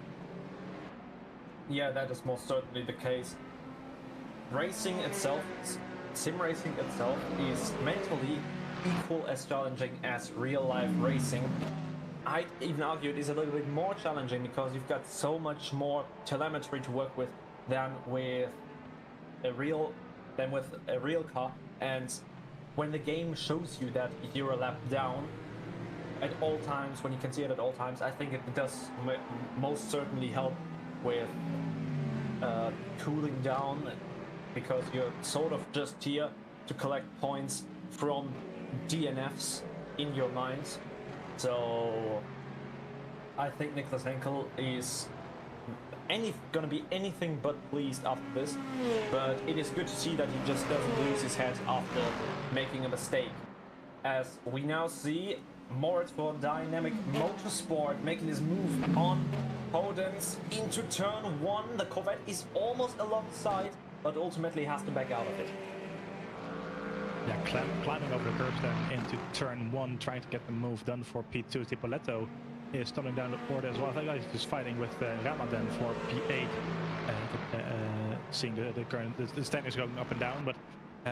Yeah, that is most certainly the case. Racing itself, sim racing itself, is mentally equal as challenging as real life racing. I'd even argue it is a little bit more challenging because you've got so much more telemetry to work with than with a real car, and when the game shows you that you're a lap down at all times, when you can see it at all times, I think it does most certainly help with cooling down, because you're sort of just here to collect points from DNFs in your mind. So I think Niklas Henkel is gonna be anything but pleased after this, but it is good to see that he just doesn't lose his head after making a mistake. As we now see Moritz for Dynamic Motorsport making his move on Hodens into turn 1. The Corvette is almost alongside, but ultimately has to back out of it. Yeah, climbing over the curbs then into turn 1, trying to get the move done for P2. Tipoletto is tumbling down the order as well. I think he's just fighting with Ramadan for P8. Seeing the standings going up and down, but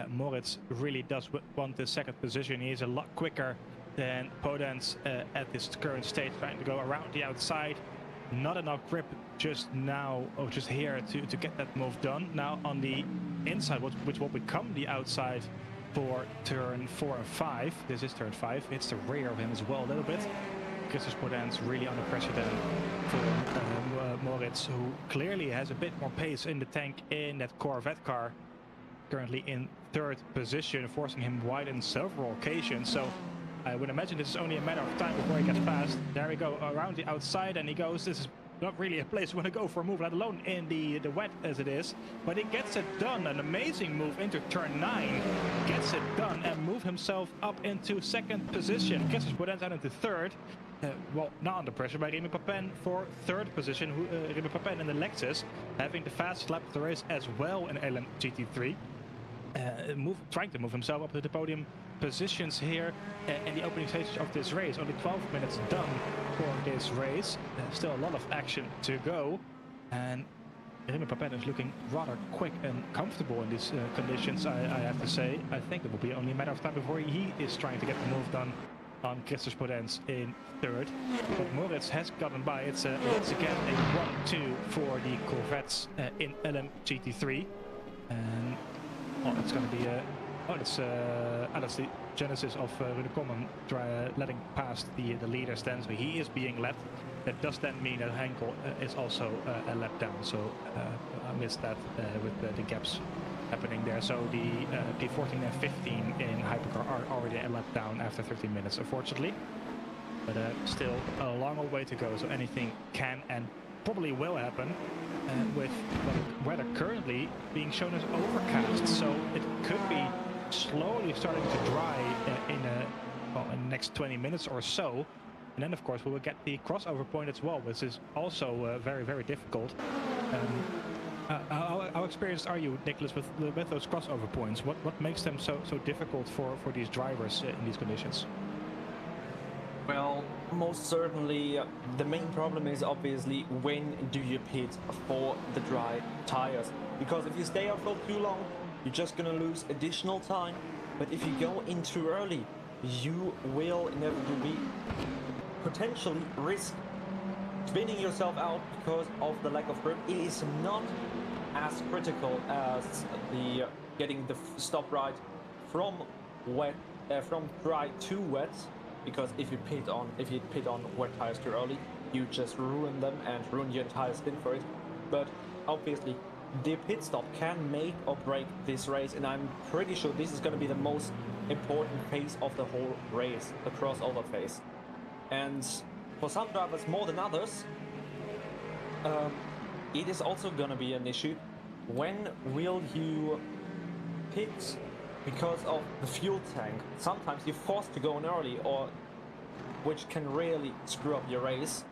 Moritz really does want the second position. He is a lot quicker than Podence at this current stage, trying to go around the outside. Not enough grip just now, or just here, to get that move done. Now on the inside, which will become the outside for turn 4 and 5. This is turn 5. It's the rear of him as well a little bit. Christoph Podence really under pressure then for Moritz, who clearly has a bit more pace in the tank in that Corvette car. Currently in 3rd position, forcing him wide on several occasions. So I would imagine this is only a matter of time before he gets past. There we go, around the outside, and he goes. This is not really a place you want to go for a move, let alone in the wet as it is. But he gets it done. An amazing move into turn 9. Gets it done and move himself up into 2nd position. Christoph Podence out into 3rd. Well, not under pressure by Remy Papin for 3rd position. Remy Papin in the Lexus, having the fastest lap of the race as well in LM GT3. Trying to move himself up to the podium positions here in the opening stage of this race. Only 12 minutes done for this race. Still a lot of action to go, and Remy Papin is looking rather quick and comfortable in these conditions, I have to say. I think it will be only a matter of time before he is trying to get the move done on Christoph Podence in 3rd. But Moritz has gotten by. It's once again a 1-2 for the Corvettes in LM GT3. And oh, it's going to be that's the genesis of Kolman letting past the leaders then, so he is being led. That does then mean that Henkel is also a lap down, so I missed that with the gaps happening there. So the 14 and 15 in Hypercar are already a lap down after 13 minutes, unfortunately. But still a long way to go, so anything can and probably will happen. With weather currently being shown as overcast, so it could be slowly starting to dry in the next 20 minutes or so. And then of course we will get the crossover point as well, which is also very difficult. How experienced are you, Niclas, with those crossover points? What makes them so difficult for these drivers in these conditions? Well, most certainly the main problem is obviously when do you pit for the dry tires, because if you stay out for too long you're just gonna lose additional time, but if you go in too early you will inevitably potentially risk spinning yourself out because of the lack of grip. It is not as critical as the getting the stop right from wet, from dry to wet, because if you pit on wet tires too early, you just ruin them and ruin your entire stint for it. But obviously, the pit stop can make or break this race, and I'm pretty sure this is going to be the most important phase of the whole race, the crossover phase. And for some drivers more than others, it is also going to be an issue. When will you pit because of the fuel tank? Sometimes you're forced to go in early, or which can really screw up your race.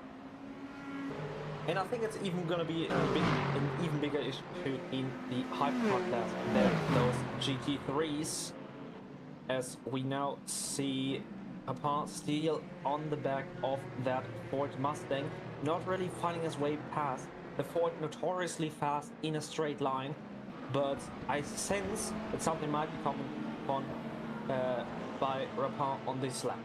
And I think it's even going to be an even bigger issue in the hypercar class than those GT3s, as we now see a part still on the back of that Ford Mustang, not really finding his way past the Ford, notoriously fast in a straight line. But I sense that something might be coming on by Rapin on this lap.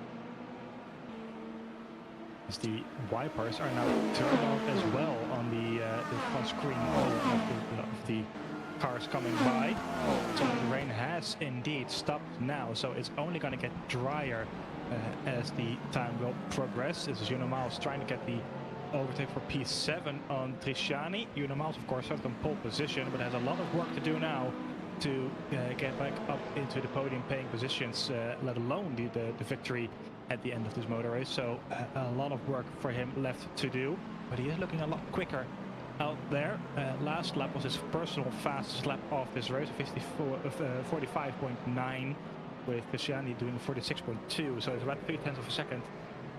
As the wipers are now turned on as well on the front screen of the cars coming by. So the rain has indeed stopped now, so it's only going to get drier as the time will progress. This is Miles trying to get the overtake for P7 on Trisciani. Miles, of course, started on pole position, but has a lot of work to do now to get back up into the podium paying positions, let alone the victory at the end of this motor race. So a lot of work for him left to do, but he is looking a lot quicker out there. Last lap was his personal fastest lap of this race, 45.9, with Trisciani doing 46.2, so it's about 0.3 of a second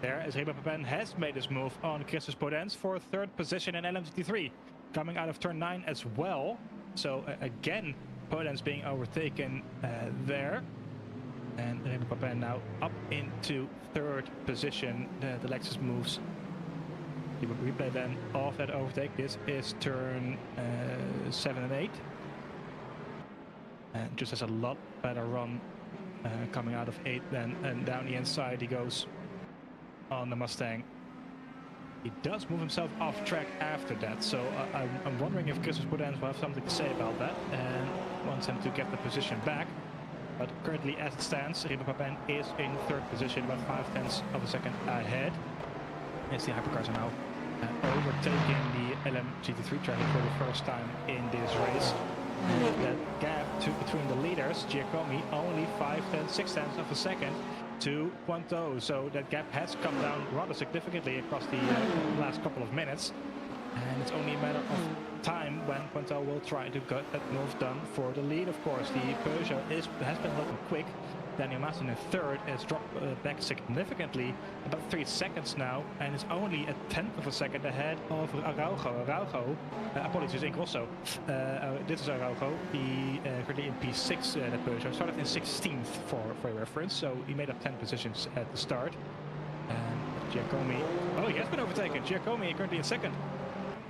there, as Riedel has made his move on Christus Podence for third position in LMGT3, coming out of turn 9 as well. So again, Podence being overtaken there. And Riedel now up into third position. The Lexus moves. The replay then of that overtake. This is turn 7 and 8. And just has a lot better run coming out of 8 then. And down the inside he goes on the Mustang. He does move himself off track after that. So I'm wondering if Christus Podence will have something to say about that and wants him to get the position back. But currently, as it stands, Riedel is in third position, about 0.5 of a second ahead. As the hypercars are now overtaking the LMGT3 traffic for the first time in this race. That gap between the leaders, Giacomi, only 0.6 of a second to Pointeau. So that gap has come down rather significantly across the last couple of minutes. And it's only a matter of time when Pointeau will try to get that move done for the lead. Of course, the Peugeot has been looking quick. Daniel Maassen in third has dropped back significantly, about 3 seconds now, and is only a 1/10 of a second ahead of Araujo. Apologies, Ingrosso. This is Araujo. He currently in P6, the Peugeot. Started in 16th for reference, so he made up 10 positions at the start. And Giacomi, oh, he has been overtaken. Giacomi currently in second.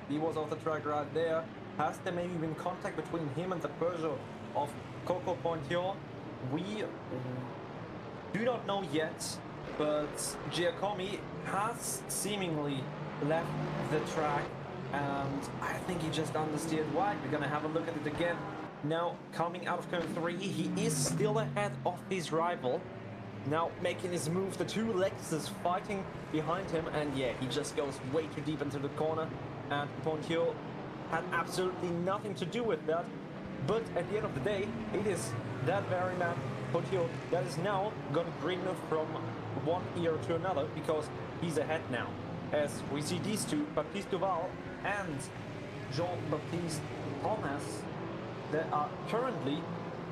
He was off the track right there. Has there maybe been contact between him and the Peugeot of Coco Pointeau? We do not know yet, but Giacomi has seemingly left the track, and I think he just understeered wide. We're gonna have a look at it again. Now, coming out of turn 3, he is still ahead of his rival. Now making his move, the two Lexus fighting behind him, and yeah, he just goes way too deep into the corner. And Pointeau had absolutely nothing to do with that. But at the end of the day, it is that very man, Pointeau, that is now gonna grin from one ear to another, because he's ahead now. As we see these two, Baptiste Duval and Jean-Baptiste Thomas, that are currently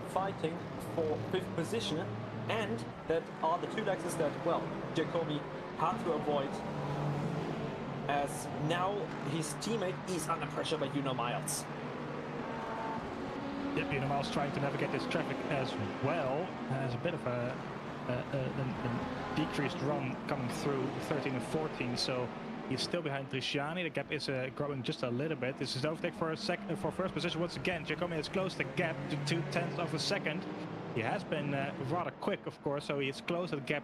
fighting for 5th position, and that are the two Lexus that, well, Giacomi had to avoid, as now his teammate is under pressure by Miles. Yep, Miles trying to navigate this traffic as well. Has a bit of a decreased run coming through 13 and 14, so he's still behind Trisciani. The gap is growing just a little bit. This is the overtake for first position once again. Giacomi has closed the gap to 0.2 of a second. He has been rather quick, of course, so he's closed the gap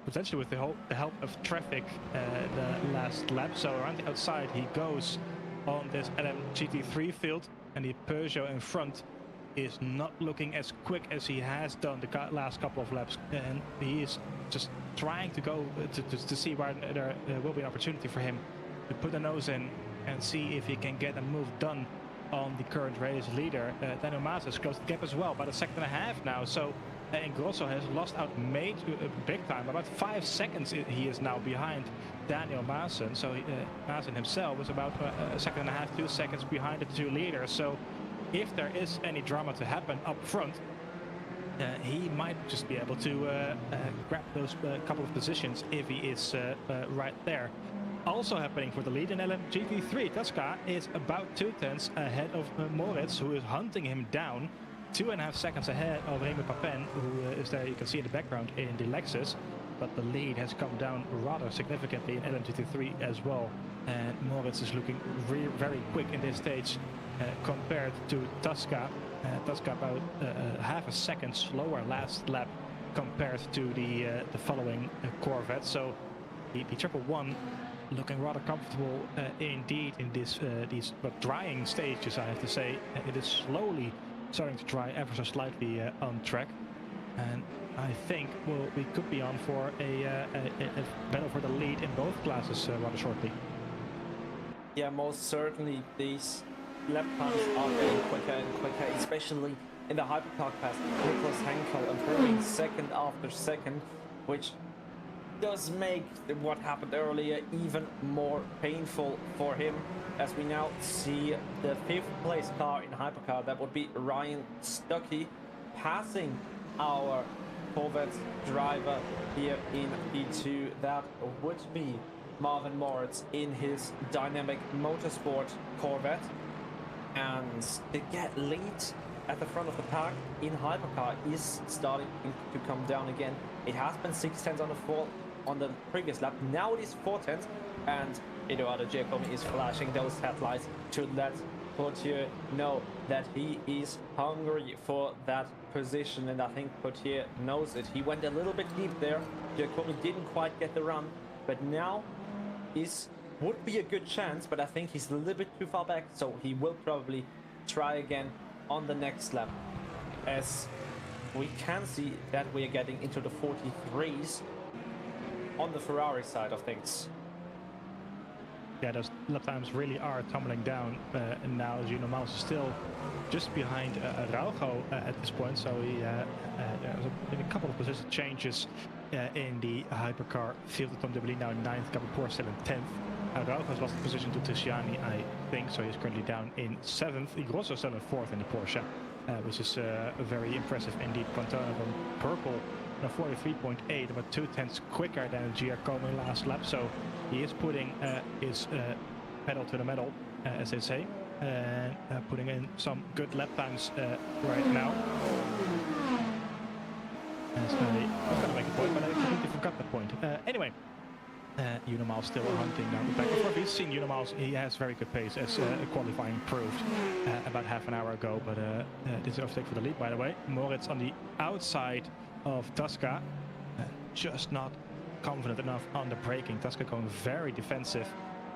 potentially with the help of traffic the last lap. So around the outside he goes on this LMGT3 field, and the Peugeot in front is not looking as quick as he has done the last couple of laps, and he is just trying to go to see where there will be an opportunity for him to put a nose in and see if he can get a move done on the current race leader. Daniel Maas has closed the gap as well, about a second and a half now. So Grosso has lost out big time. About 5 seconds he is now behind Daniel Maassen. So Maassen himself was about a second and a half, 2 seconds behind the two leaders. So if there is any drama to happen up front, he might just be able to grab those couple of positions if he is right there. Also happening for the lead in LMGP3, Tasca is about 2/10 ahead of Moritz, who is hunting him down. 2.5 seconds ahead of Remy Papin, who is there, you can see in the background in the Lexus. But the lead has come down rather significantly in LMGP3 as well. And Moritz is looking very quick in this stage compared to Tasca. Tasca about half a second slower last lap compared to the following Corvette. So the 111 looking rather comfortable indeed in these drying stages, I have to say. It is slowly starting to dry ever so slightly on track, and I think we could be on for a battle for the lead in both classes rather shortly. Yeah, most certainly these lap times are getting quicker and quicker, especially in the hypercar class. Niklas Henkel improving second after second, which does make what happened earlier even more painful for him, as we now see the 5th place car in hypercar, that would be Ryan Stuckey, passing our Corvette driver here in P2. That would be Marvin Moritz in his dynamic motorsport Corvette, and the lead at the front of the pack in hypercar is starting to come down again. It has been 6/10 on the previous lap. Now it is 4/10, and Eduardo Giacomi is flashing those headlights to let Potier know that he is hungry for that position, and I think Potier knows it. He went a little bit deep there. Giacomi didn't quite get the run, but now would be a good chance, but I think he's a little bit too far back, so he will probably try again on the next lap, as we can see that we are getting into the 43s on the Ferrari side of things. Yeah, those lap times really are tumbling down now. Gino Maus is still just behind Araujo at this point, so there's been a couple of position changes in the hypercar field. Tom Debelin now in 9th, Gabor Poor still in 10th. Araujo has lost the position to Tiziani, I think, so he's currently down in 7th. Grosso still in 4th in the Porsche, which is very impressive indeed. Pantone from purple, 43.8, about 2/10 quicker than Giacomi last lap, so he is putting his pedal to the metal, as they say, and putting in some good lap times right now. I was going to make a point, but I completely forgot that point. Anyway, Unimals still hunting down the back. Of course, we've seen Unimals, he has very good pace, as qualifying proved about half an hour ago, but this is overtake for the lead, by the way. Moritz on the outside of Tasca, just not confident enough on the braking. Tasca going very defensive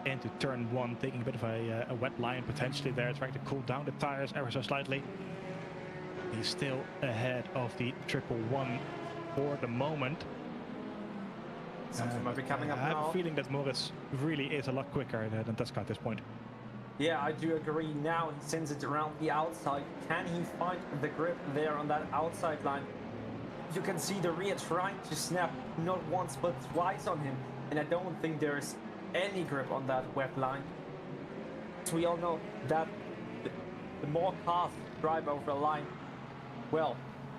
into turn 1, taking a bit of a wet line potentially there, trying to cool down the tires ever so slightly. He's still ahead of the 111 for the moment. Something might be coming up now. I have a feeling that Moritz really is a lot quicker than Tasca at this point. Yeah, I do agree. Now he sends it around the outside. Can he find the grip there on that outside line? You can see the rear trying to snap not once but twice on him, and I don't think there is any grip on that wet line. So we all know that the more cars drive over a line, well,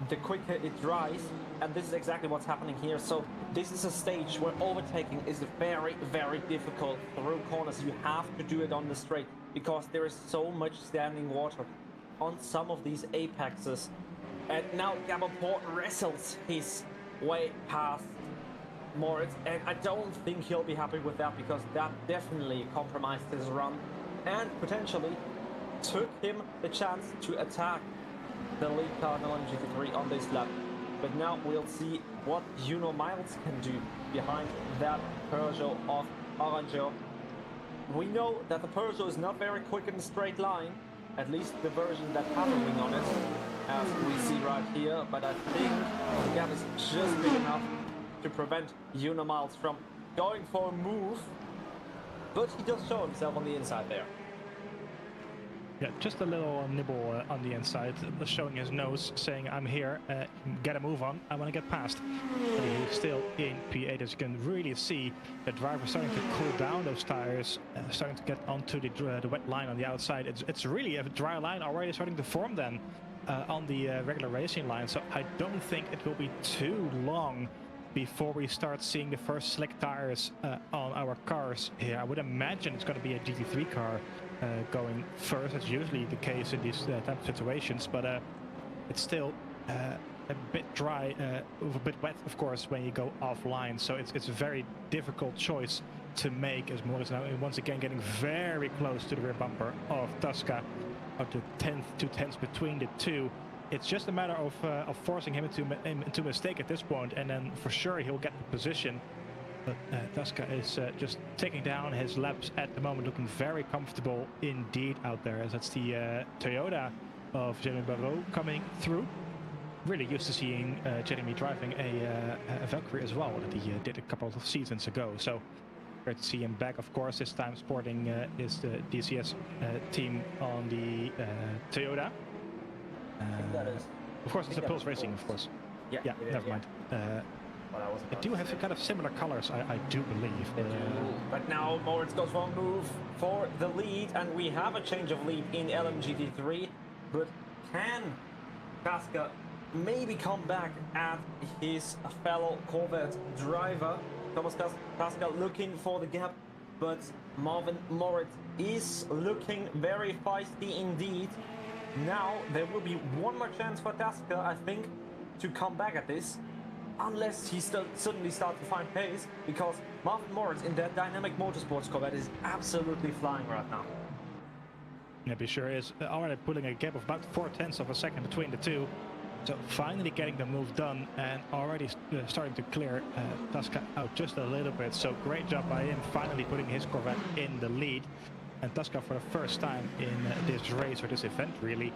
the quicker it dries, and this is exactly what's happening here. So this is a stage where overtaking is very, very difficult through corners. You have to do it on the straight because there is so much standing water on some of these apexes. And now Gabaport wrestles his way past Moritz, and I don't think he'll be happy with that, because that definitely compromised his run and potentially took him the chance to attack the lead car in LMGP3 on this lap. But now we'll see what Juno Miles can do behind that Peugeot of Aranjo. We know that the Peugeot is not very quick in a straight line, at least the version that has a wing on it, as we see right here, but I think the gap is just big enough to prevent Miles from going for a move, but he does show himself on the inside there. Yeah, just a little nibble on the inside, showing his nose, saying, I'm here, get a move on, I want to get past. But he's still in P8, as you can really see the driver starting to cool down those tires, starting to get onto the wet line on the outside. It's really a dry line already starting to form then on the regular racing line, so I don't think it will be too long before we start seeing the first slick tires on our cars here. I would imagine it's going to be a GT3 car going first. That's usually the case in these type of situations, but it's still a bit dry, a bit wet, of course, when you go offline. So it's a very difficult choice to make, as Morris now once again getting very close to the rear bumper of Tasca, of the 10th, 2 tenths between the two. It's just a matter of forcing him into a mistake at this point, and then for sure he'll get the position. But Tasca is just taking down his laps at the moment, looking very comfortable indeed out there, as that's the Toyota of Jeremy Barrault coming through. Really used to seeing Jeremy driving a Valkyrie as well, that he did a couple of seasons ago. So great to see him back, of course, this time sporting his DCS team on the Toyota. Of course, it's a Pulse Racing, of course. Yeah, never mind. They do have kind of similar colors, I do believe. But now Moritz goes for a move for the lead, and we have a change of lead in LMGT3. But can Tasca maybe come back at his fellow Corvette driver? Thomas Tasca looking for the gap, but Marvin Moritz is looking very feisty indeed. Now there will be one more chance for Tasca, I think, to come back at this, unless he suddenly starts to find pace, because Marvin Moritz in that dynamic motorsports Corvette is absolutely flying right now. Yeah, be sure is already putting a gap of about 0.4 of a second between the two. So finally getting the move done and already starting to clear Tasca out just a little bit. So great job by him, finally putting his Corvette in the lead. And Tasca for the first time in this race, or this event really,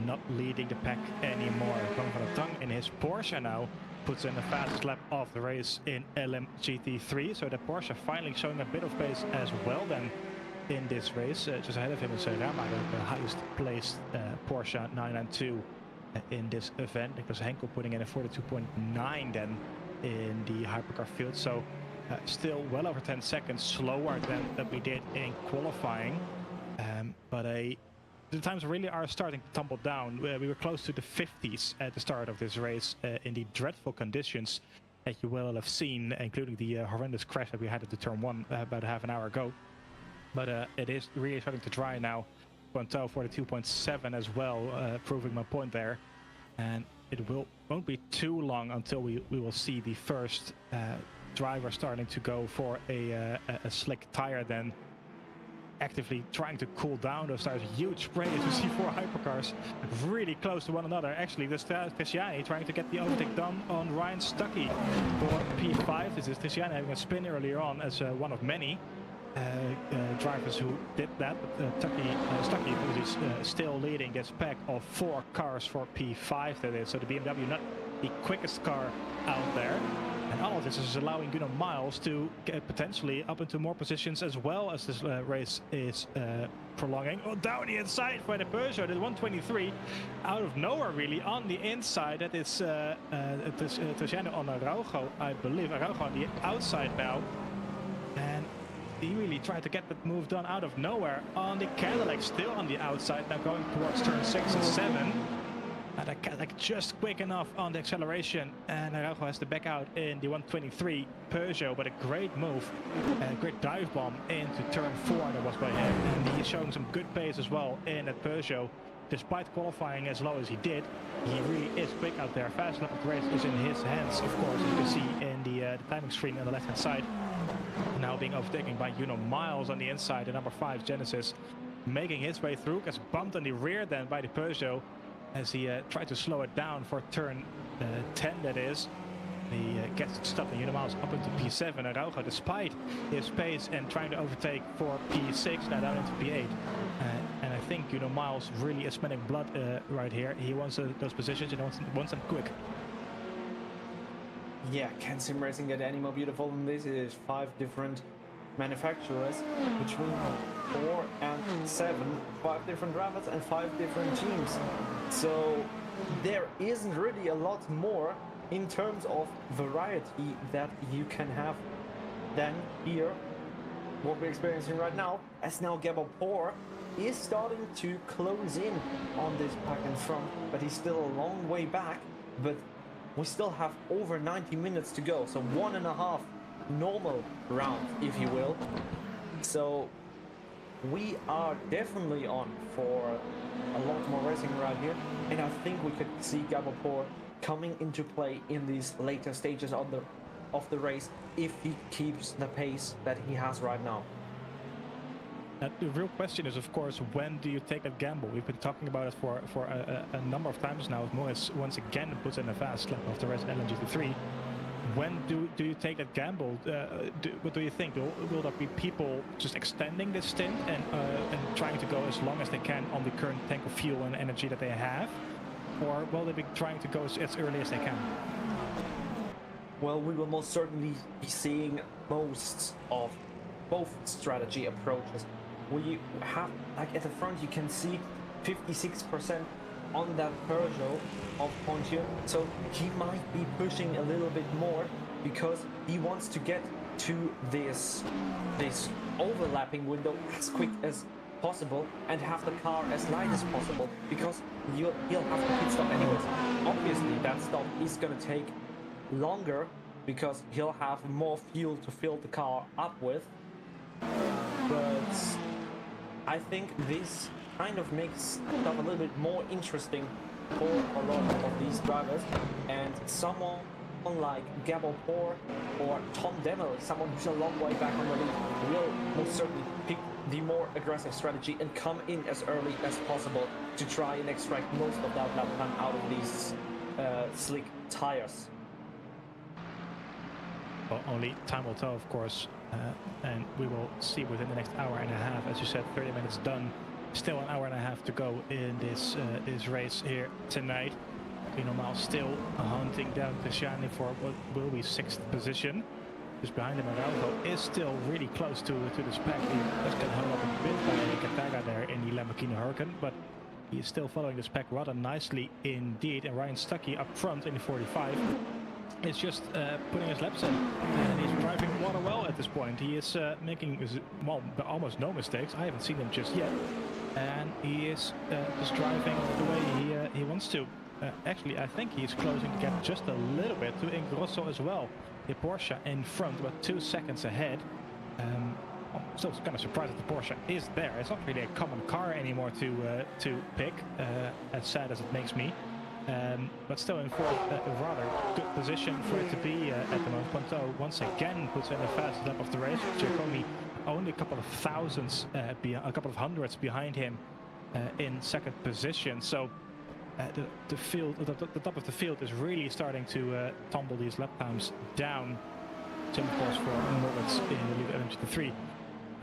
not leading the pack anymore. Kolman van der Tang in his Porsche now puts in the fastest lap of the race in LMGT3. So the Porsche finally showing a bit of pace as well then in this race. Just ahead of him is Ramager, the highest placed Porsche 992 in this event. Niklas Henkel putting in a 42.9 then in the hypercar field. So still well over 10 seconds slower than that we did in qualifying. But the times really are starting to tumble down. We were close to the 50s at the start of this race in the dreadful conditions that you will have seen, including the horrendous crash that we had at the turn 1 about half an hour ago. But it is really starting to dry now. 42.7 as well, proving my point there. And it won't be too long until we will see the first driver starting to go for a slick tire, then actively trying to cool down those tires. Huge spray as you see 4 hypercars really close to one another. Actually, this Tessiani trying to get the overtake done on Ryan Stuckey for P5. This is Tessiani having a spin earlier on as one of many drivers who did that. Stuckey is still leading this pack of 4 cars for P5 that is. So the BMW not the quickest car out there. And all of this is allowing Miles to get potentially up into more positions as well as this race is prolonging. Oh, down the inside for the Peugeot, the 123, out of nowhere really on the inside. That is Tessiano on Araujo, I believe. Araujo on the outside now. And he really tried to get that move done out of nowhere on the Cadillac, still on the outside, now going towards turn 6 and 7. And the Cadillac just quick enough on the acceleration, and Araujo has to back out in the 123 Peugeot, but a great move, a great dive bomb into turn 4 that was by him, and he's showing some good pace as well in that Peugeot. Despite qualifying as low as he did, he really is quick out there. Fast lap of race is in his hands, of course, as you can see in the timing screen on the left-hand side. Now being overtaken by Miles on the inside, the number 5 Genesis, making his way through, gets bumped on the rear then by the Peugeot, as he tried to slow it down for turn 10 that is. He gets stopped, and Miles up into P7. And Araujo, despite his pace and trying to overtake for P6, now down into P8. And I think Miles really is smelling blood right here. He wants those positions and wants them quick. Yeah, can't sim racing get any more beautiful than this. It is 5 different manufacturers between 4 and 7, 5 different drivers and 5 different teams. So there isn't really a lot more in terms of variety that you can have than here. What we're experiencing right now, as now Gabor is starting to close in on this pack in front, but he's still a long way back. But we still have over 90 minutes to go, so 1.5 normal rounds, if you will. So we are definitely on for a lot more racing right here, and I think we could see Gabor coming into play in these later stages of the race if he keeps the pace that he has right now. The real question is, of course, when do you take that gamble? We've been talking about it for a number of times now. Morris once again puts in a fast lap of the rest LNGT3. When do you take that gamble? What do you think? Will there be people just extending this stint and trying to go as long as they can on the current tank of fuel and energy that they have? Or will they be trying to go as early as they can? Well, we will most certainly be seeing most of both strategy approaches. We have, like at the front, you can see 56% on that Peugeot of Pontier, so he might be pushing a little bit more because he wants to get to this overlapping window as quick as possible and have the car as light as possible, because he'll have to pit stop anyways. Obviously that stop is going to take longer because he'll have more fuel to fill the car up with, but I think this kind of makes stuff a little bit more interesting for a lot of these drivers, and someone like Gabor or Tom Demmel, someone who's a long way back on the lead, will most certainly pick the more aggressive strategy and come in as early as possible to try and extract most of that lap time out of these slick tires. Well, only time will tell, of course, and we will see within the next hour and a half. As you said, 30 minutes done. Still an hour and a half to go in this race here tonight. Miles still hunting down Cristiani for what will be 6th position. Just behind him, Araujo is still really close to this pack. He does get hung up a bit by Kataga there in the Lamborghini Huracan, but he is still following this pack rather nicely indeed. And Ryan Stuckey up front in the 45 is just putting his laps in, and he's driving rather well at this point. He is making almost no mistakes. I haven't seen him just yet, and he is just driving the way he wants to. Actually, I think he's closing the gap just a little bit to Ingrosso as well. The Porsche in front, about 2 seconds ahead. I'm still kind of surprised that the Porsche is there. It's not really a common car anymore to pick, as sad as it makes me. But still in fourth, a rather good position for it to be at the moment. Ponto once again puts in a fast lap of the race. Giacomi only a couple of thousandths, a couple of hundreds behind him in second position. So the field, the top of the field is really starting to tumble these lap times down. Same of course for Moritz in the lead LMGT3.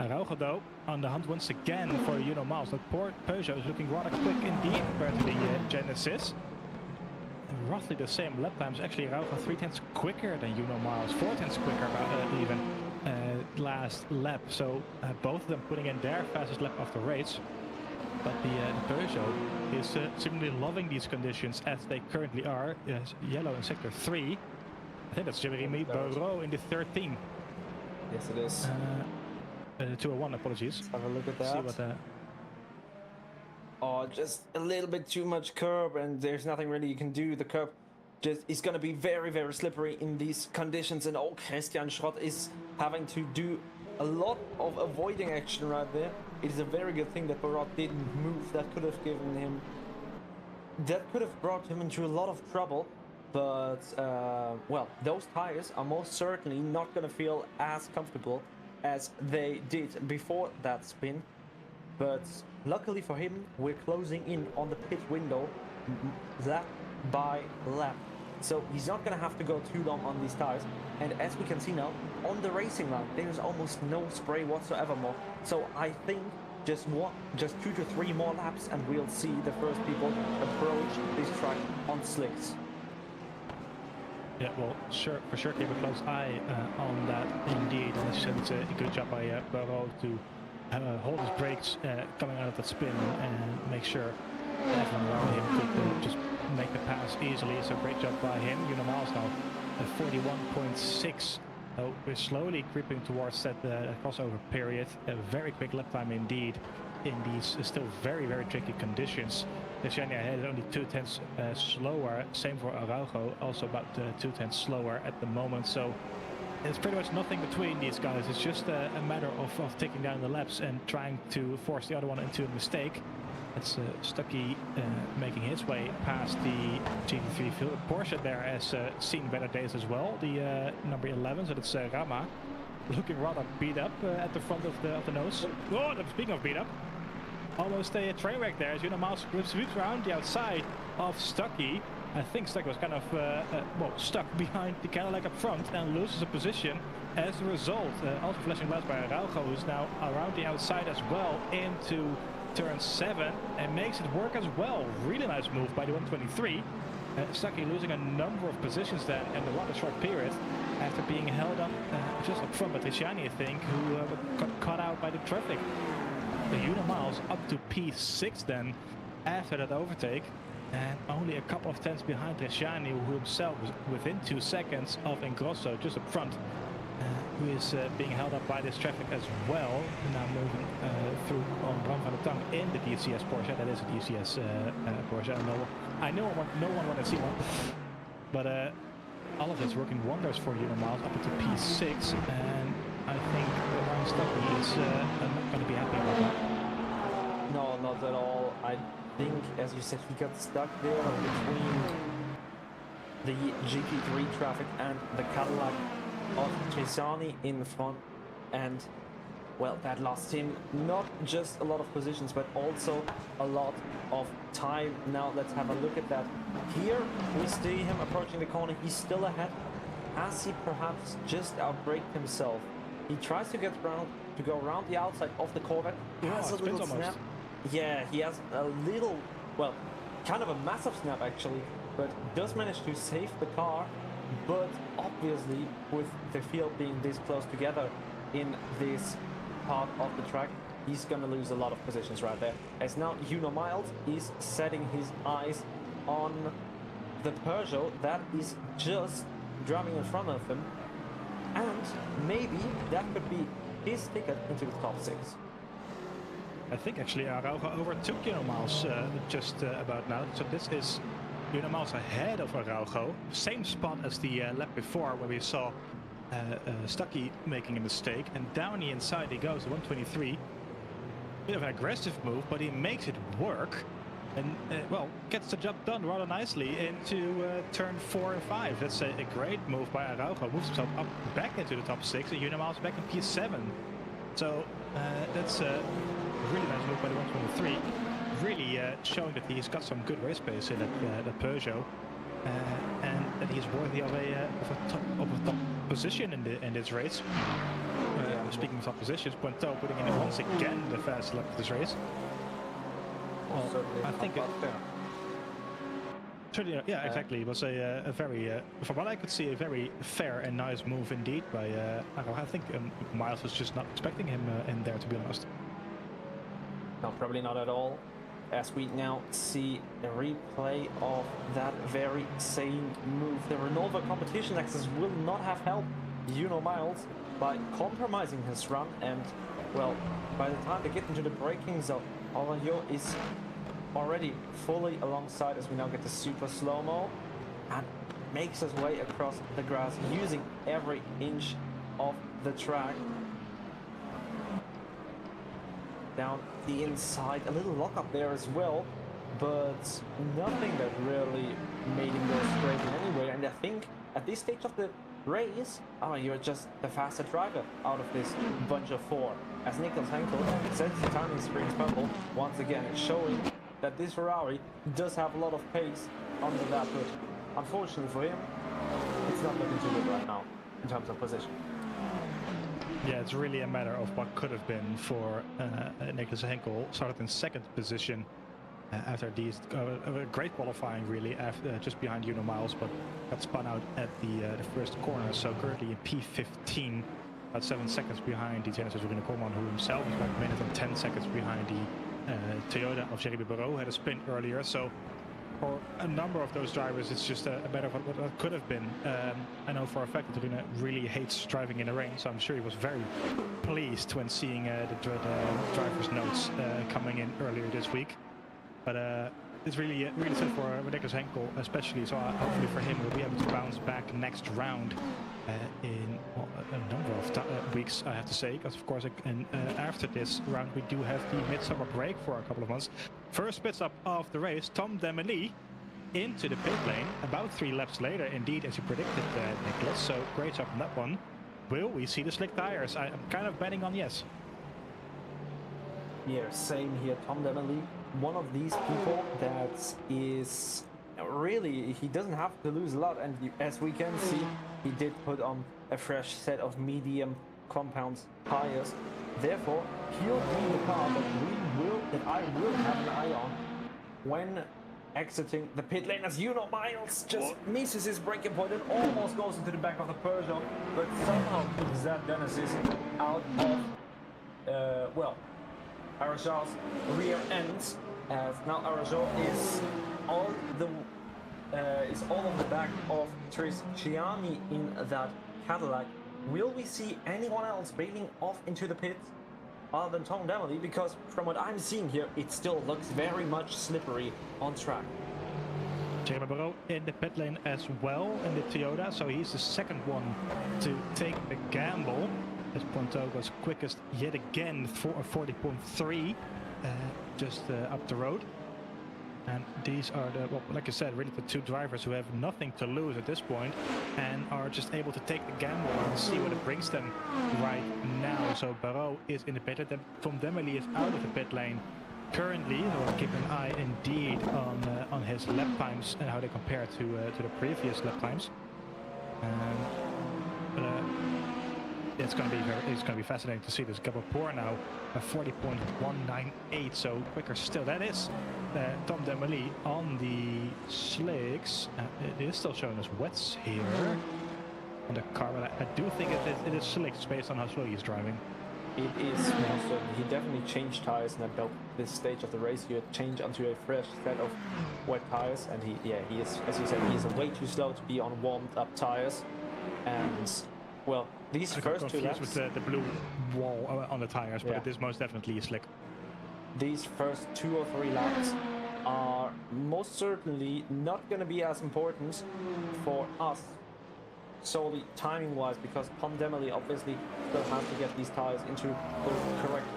Araujo though on the hunt once again for Miles. That poor Peugeot is looking rather quick indeed compared to the Genesis. Roughly the same lap times. Actually, Araujo 3/10 quicker than Miles, 4/10 quicker even last lap. So both of them putting in their fastest lap of the race. But the Peugeot is seemingly loving these conditions as they currently are. Yellow in sector 3. I think that's Jeremy Barreau in the 13. Yes, it is. 201, apologies. Let's have a look at that. See what Oh, just a little bit too much curb, and there's nothing really you can do. The curb just is going to be very, very slippery in these conditions, and Christian Schrott is having to do a lot of avoiding action right there. It is a very good thing that Barot didn't move. That could have given him... That could have brought him into a lot of trouble, but, well, those tires are most certainly not going to feel as comfortable as they did before that spin. But luckily for him, we're closing in on the pit window lap by lap. so he's not going to have to go too long on these tires. And as we can see now, on the racing line, there's almost no spray whatsoever more. So I think just 2 to 3 more laps, and we'll see the first people approach this track on slicks. Yeah, well, for sure, keep a close eye on that indeed. And as you said, it's a good job by Barrow to hold his brakes coming out of that spin and make sure everyone around him could just make the pass easily. So great job by him. Miles now at 41.6. So we're slowly creeping towards that crossover period. A very quick lap time indeed in these still very, very tricky conditions. Ricciani ahead only 2/10 slower. Same for Araujo, also about 2/10 slower at the moment. So it's pretty much nothing between these guys. It's just a matter of taking down the laps and trying to force the other one into a mistake. It's Stucky making his way past the GT3 field. Porsche there has seen better days as well. The number 11, so that's Rama, looking rather beat up at the front of the nose. Oh, speaking of beat up, almost a train wreck there as Miles sweeps around the outside of Stucky. I think Stucky was kind of stuck behind the Cadillac up front and loses a position as a result. Also flashing lights by Araujo, who's now around the outside as well into turn 7 and makes it work as well. Really nice move by the 123. Stucky losing a number of positions then in the rather short period after being held up just up front by Ricciani, I think, who got caught out by the traffic. The Miles up to P6 then after that overtake, and only a couple of tenths behind Ricciani, who himself was within 2 seconds of Ingrosso just up front, who is being held up by this traffic as well. Now moving through on Bram van der Tang in the DCS Porsche. That is a DCS Porsche. I know no one wanted to see one, but all of it's working wonders for Miles up to P6, and I think Ryan Stucky is not going to be happy about that. No, not at all. I think, as you said, he got stuck there between the GP3 traffic and the Cadillac of Trisani in front, and well, that lost him not just a lot of positions but also a lot of time. Now let's have a look at that. Here we see him approaching the corner. He's still ahead. Has he perhaps just outbraked himself? He tries to get around, to go around the outside of the Corvette. Has a little snap. Yeah, he has a little, well, kind of a massive snap actually, but does manage to save the car. But obviously, with the field being this close together in this part of the track, he's going to lose a lot of positions right there. As now Miles is setting his eyes on the Peugeot that is just driving in front of him. And maybe that could be his ticket into the top 6. I think actually Araujo overtook Miles just about now. So this is Miles ahead of Araujo. Same spot as the lap before where we saw Stucky making a mistake. And down the inside he goes, the 123. Bit of an aggressive move, but he makes it work. And, well, gets the job done rather nicely into turn 4 and 5. That's a great move by Araujo. Moves himself up back into the top 6. And Miles back in P7. So that's a really nice move by the 123. Really showing that he's got some good race pace in that Peugeot. And that he's worthy of a top position in this race. Speaking of top positions, Pointeau putting in once again the fastest lap of this race. Well, I think yeah, exactly. It was a very, from what I could see, a very fair and nice move indeed by I think Miles was just not expecting him in there, to be honest. No, probably not at all. As we now see a replay of that very same move. The Renova competition access will not have helped Miles by compromising his run, and well, by the time they get into the braking zone, Aurelio is already fully alongside as we now get the super slow-mo and makes his way across the grass using every inch of the track. Down the inside, a little lock up there as well, but nothing that really made him go straight in anyway. And I think at this stage of the race, you're just the faster driver out of this bunch of 4. As Niklas Henkel sets the timing screens purple once again, it's showing that this Ferrari does have a lot of pace under that hood. unfortunately for him, it's not looking too good right now in terms of position. Yeah, it's really a matter of what could have been for Niklas Henkel. Started in second position after these great qualifying, really, after just behind Miles, but got spun out at the first corner. So currently in P15, about 7 seconds behind the Genesis Rune Kolman, who himself is about a minute and 10 seconds behind the Toyota of Jeremy Barrault, had a sprint earlier. So for a number of those drivers, it's just a matter of what could have been. I know for a fact that Rune really hates driving in the rain, so I'm sure he was very pleased when seeing the driver's notes coming in earlier this week. But it's really sad for Niklas Henkel, especially. So hopefully for him, we'll be able to bounce back next round in a number of weeks, I have to say. Because of course, after this round, we do have the midsummer break for a couple of months. First pit stop of the race, Tom Demely into the pit lane about 3 laps later, indeed, as you predicted, Niclas. So great job on that one. Will we see the slick tires? I'm kind of betting on yes. Yeah, same here. Tom Demely, one of these people that is really, he doesn't have to lose a lot, and as we can see, he did put on a fresh set of medium compound tires. Therefore, he'll be the car that I will have an eye on when exiting the pit lane, as Miles just misses his braking point and almost goes into the back of the Peugeot, but somehow puts that Genesis out of Arajo's rear ends, as now Arajo is all on the back of Tris Chiani in that Cadillac. Will we see anyone else bailing off into the pit other than Tom Demely? Because from what I'm seeing here, it still looks very much slippery on track. Jeremy Barrault in the pit lane as well in the Toyota, so he's the second one to take the gamble. As Ponto goes quickest yet again for 40.3 just up the road. And these are the, well, like I said, really the two drivers who have nothing to lose at this point and are just able to take the gamble and see what it brings them right now. So Barrault is in the pit lane, Tom Demely is out of the pit lane currently. We'll keep an eye indeed on his lap times and how they compare to the previous lap times. It's going to be fascinating to see this Gabapur now, a 40.198, so quicker still. That is Tom Demely on the slicks. It is still showing us wets here on the car, but I do think it is slicks based on how slow he's driving. It is also, he definitely changed tires, and at this stage of the race, he had changed onto a fresh set of wet tires, and he is, as you said, he is way too slow to be on warmed up tires, and well, these first 2 laps with the blue wall on the tires, but it is most definitely slick. These first 2 or 3 laps are most certainly not going to be as important for us solely timing-wise, because Tom Demely obviously still has to get these tires into the correct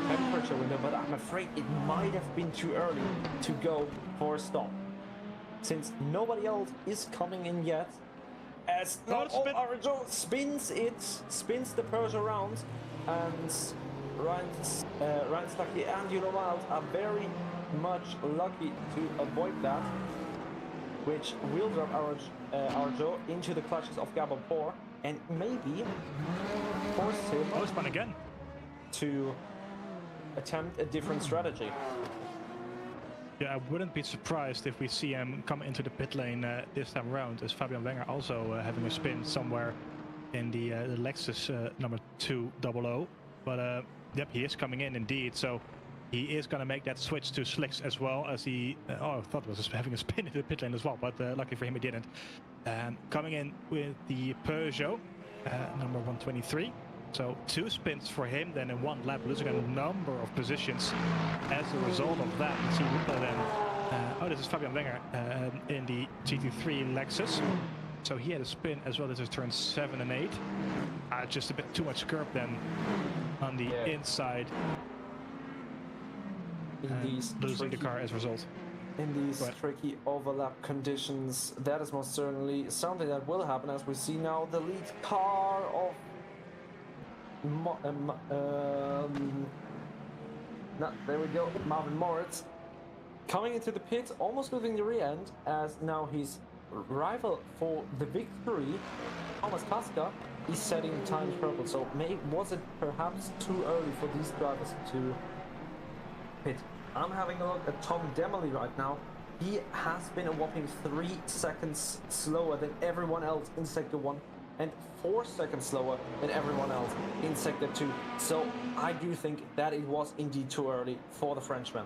temperature window, but I'm afraid it might have been too early to go for a stop, since nobody else is coming in yet. As Arajo spins the Peugeot around, and Ryan Stuckey and Miles are very much lucky to avoid that, which will drop Arajo into the clutches of Gabapur and maybe force him again to attempt a different strategy. Yeah, I wouldn't be surprised if we see him come into the pit lane this time around, as Fabian Wenger also having a spin somewhere in the Lexus number 200. But yep, he is coming in indeed, so he is going to make that switch to slicks as well, as he, I thought was having a spin into the pit lane as well, but luckily for him he didn't. Coming in with the Peugeot number 123. So 2 spins for him, then in 1 lap, losing a number of positions as a result of that. You see Riedel then, this is Fabian Wenger in the GT3 Lexus. So he had a spin as well. This is turns 7 and 8. Just a bit too much curb then on the inside. Losing the car as a result. In these tricky overlap conditions, that is most certainly something that will happen, as we see now the lead car of there we go, Marvin Moritz coming into the pit, almost moving the rear end, as now he's rival for the victory, Thomas Kaska, is setting times purple. So was it perhaps too early for these drivers to pit? I'm having a look at Tom Demely right now. He has been a whopping 3 seconds slower than everyone else in Sector 1 and 4 seconds slower than everyone else in Sector 2. So I do think that it was indeed too early for the Frenchman.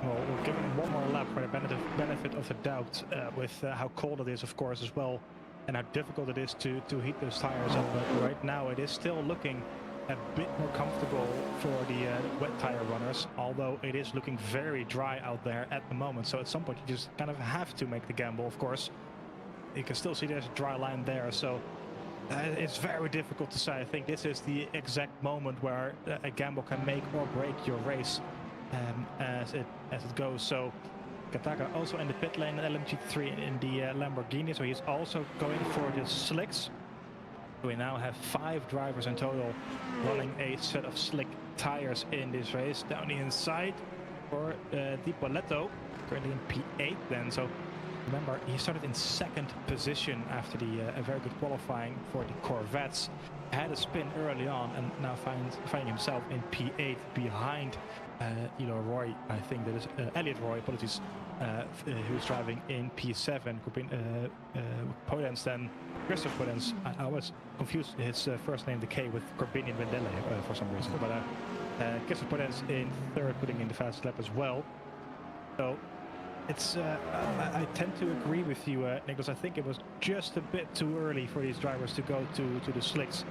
Well, we'll give him one more lap for the benefit of the doubt with how cold it is, of course, as well, and how difficult it is to heat those tires up. But right now it is still looking a bit more comfortable for the wet tire runners, although it is looking very dry out there at the moment. So at some point you just kind of have to make the gamble, of course. You can still see there's a dry line there, so it's very difficult to say. I think this is the exact moment where a gamble can make or break your race as it goes. So Kataka also in the pit lane, LMG3 in the Lamborghini, so he's also going for the slicks. We now have 5 drivers in total running a set of slick tires in this race. Down the inside for Di Poletto, currently in P8 then. So remember, he started in 2nd position after the a very good qualifying for the Corvettes. Had a spin early on and now finding himself in P8 behind Roy, I think that is Elliot Roy, apologies, who's driving in P7. Podence then, Christoph Podence. I was confused his first name, the K, with Corbinian and Vendelle for some reason. But Christoph Podence in 3rd, putting in the fast lap as well. So it's I tend to agree with you, Niclas. I think it was just a bit too early for these drivers to go to the slicks,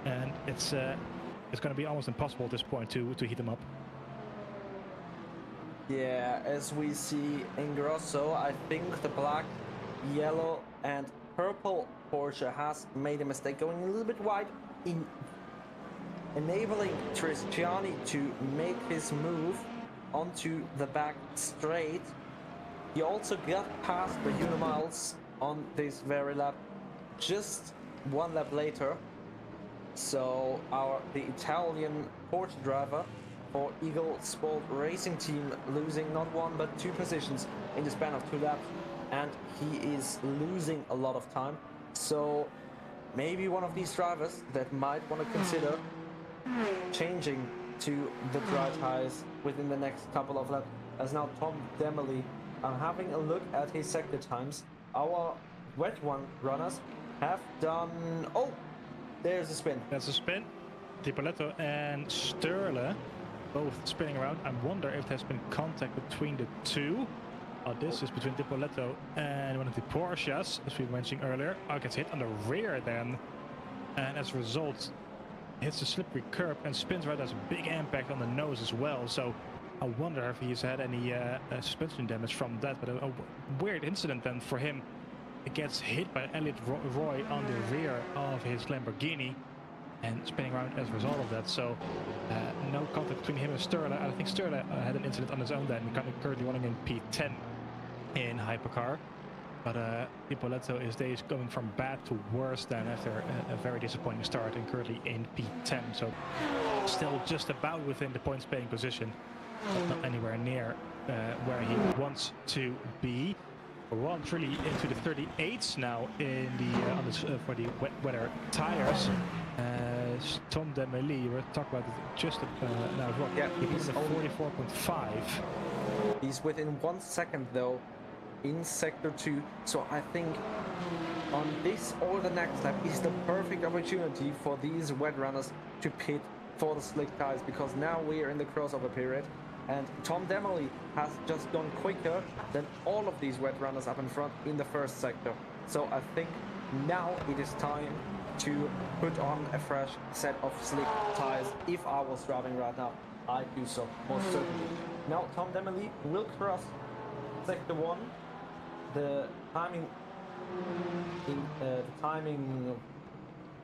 and it's going to be almost impossible at this point to heat them up. Yeah, as we see in Grosso, I think the black, yellow and purple Porsche has made a mistake going a little bit wide in enabling Tristiani to make his move onto the back straight. He also got past the Unimiles on this very lap, just 1 lap later. So the Italian Porsche driver for Eagle Sport Racing Team losing not 1 but 2 positions in the span of 2 laps, and he is losing a lot of time. So maybe one of these drivers that might want to consider changing to the dry tires within the next couple of laps. As now Tom Demely, I'm having a look at his sector times. Our wet one runners have done... Oh, there's a spin. That's a spin. Di Poletto and Sturle both spinning around. I wonder if there's been contact between the two. This is between Di Poletto and one of the Porsches, as we mentioned earlier. Gets hit on the rear then, and as a result hits the slippery curb and spins right. Has a big impact on the nose as well. So I wonder if he's had any suspension damage from that. But a weird incident then for him. It gets hit by Elliot Roy on the rear of his Lamborghini and spinning around as a result of that. So no contact between him and Sturle. I think Sturle had an incident on his own then, currently running in P10 in Hypercar. But Di Poletto is going from bad to worse then after a very disappointing start and currently in P10. So still just about within the points paying position, but not anywhere near where he wants to be. We're on really into the 38s now in the for the wet weather tires. Tom Demely, we'll talk about it just now as well. Yeah, he's at 44.5. He's within 1 second though in sector 2. So I think on this or the next lap is the perfect opportunity for these wet runners to pit for the slick tires, because now we are in the crossover period. And Tom Demely has just gone quicker than all of these wet runners up in front in the first sector. So I think now it is time to put on a fresh set of slick tires. If I was driving right now, I'd do so, most certainly. Now Tom Demely will cross sector 1. The timing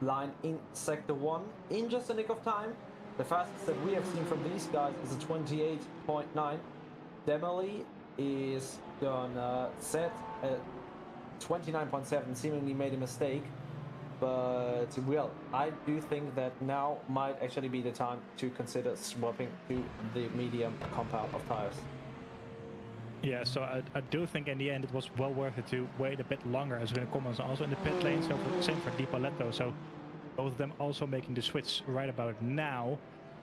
line in sector 1 in just a nick of time. The fastest that we have seen from these guys is a 28.9. Demely is gonna set at 29.7, seemingly made a mistake. But, well, I do think that now might actually be the time to consider swapping to the medium compound of tires. Yeah, so I do think in the end it was well worth it to wait a bit longer, as Kolman was also in the pit lane, so same for Di Paletto. So both of them also making the switch right about now.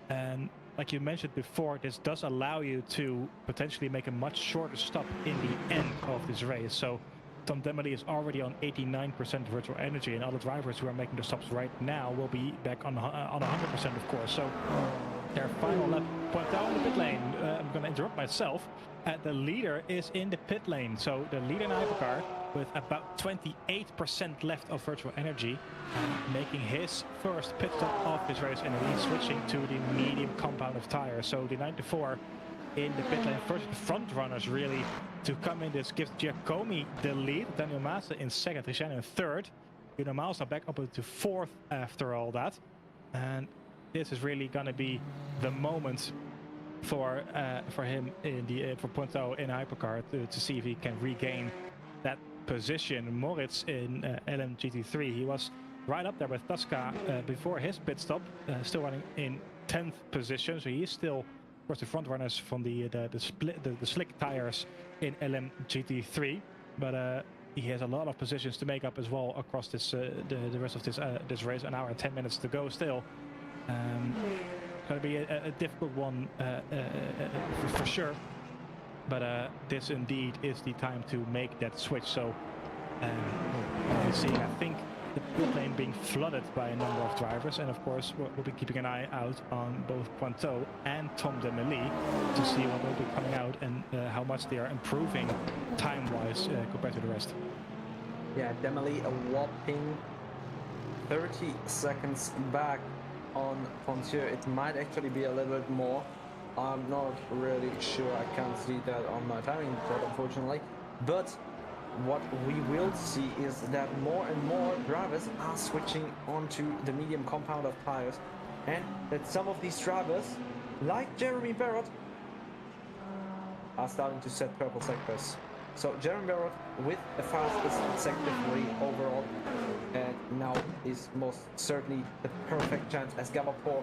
And like you mentioned before, this does allow you to potentially make a much shorter stop in the end of this race. So Tom Demely is already on 89% virtual energy, and all the drivers who are making the stops right now will be back on 100%, of course. So their final lap went down the pit lane. I'm going to interrupt myself. The leader is in the pit lane. So the leader in hypercar with about 28% left of virtual energy, making his first pit stop of this race, and he's switching to the medium compound of tires. So the 94 in the pit lane, first the front runners really to come in. This gives Giacomi the lead, Daniel Massa in second, Richard in third. Massa back up to fourth after all that. And this is really going to be the moment for him in the for Ponto in hypercar to see if he can regain that position. Moritz in LMGT3, he was right up there with Tasca before his pit stop, still running in 10th position, so he is still, of course, the front runners from the slick tires in LMGT3, but he has a lot of positions to make up as well across this the rest of this race. An hour and 10 minutes to go still. Going to be a difficult one for sure, but this indeed is the time to make that switch. So we'll see. I think the pit lane being flooded by a number of drivers, and of course we'll be keeping an eye out on both Pointeau and Tom Demely to see what will be coming out and how much they are improving time-wise compared to the rest. Yeah, Demely a whopping 30 seconds back on Pontier. It might actually be a little bit more. I'm not really sure. I can't see that on my timing report, unfortunately. But what we will see is that more and more drivers are switching onto the medium compound of tires, and that some of these drivers, like Jeremy Barrett, are starting to set purple sectors. So Jeremy Barrett with the fastest sector 3 overall, and now is most certainly the perfect chance as Gavapor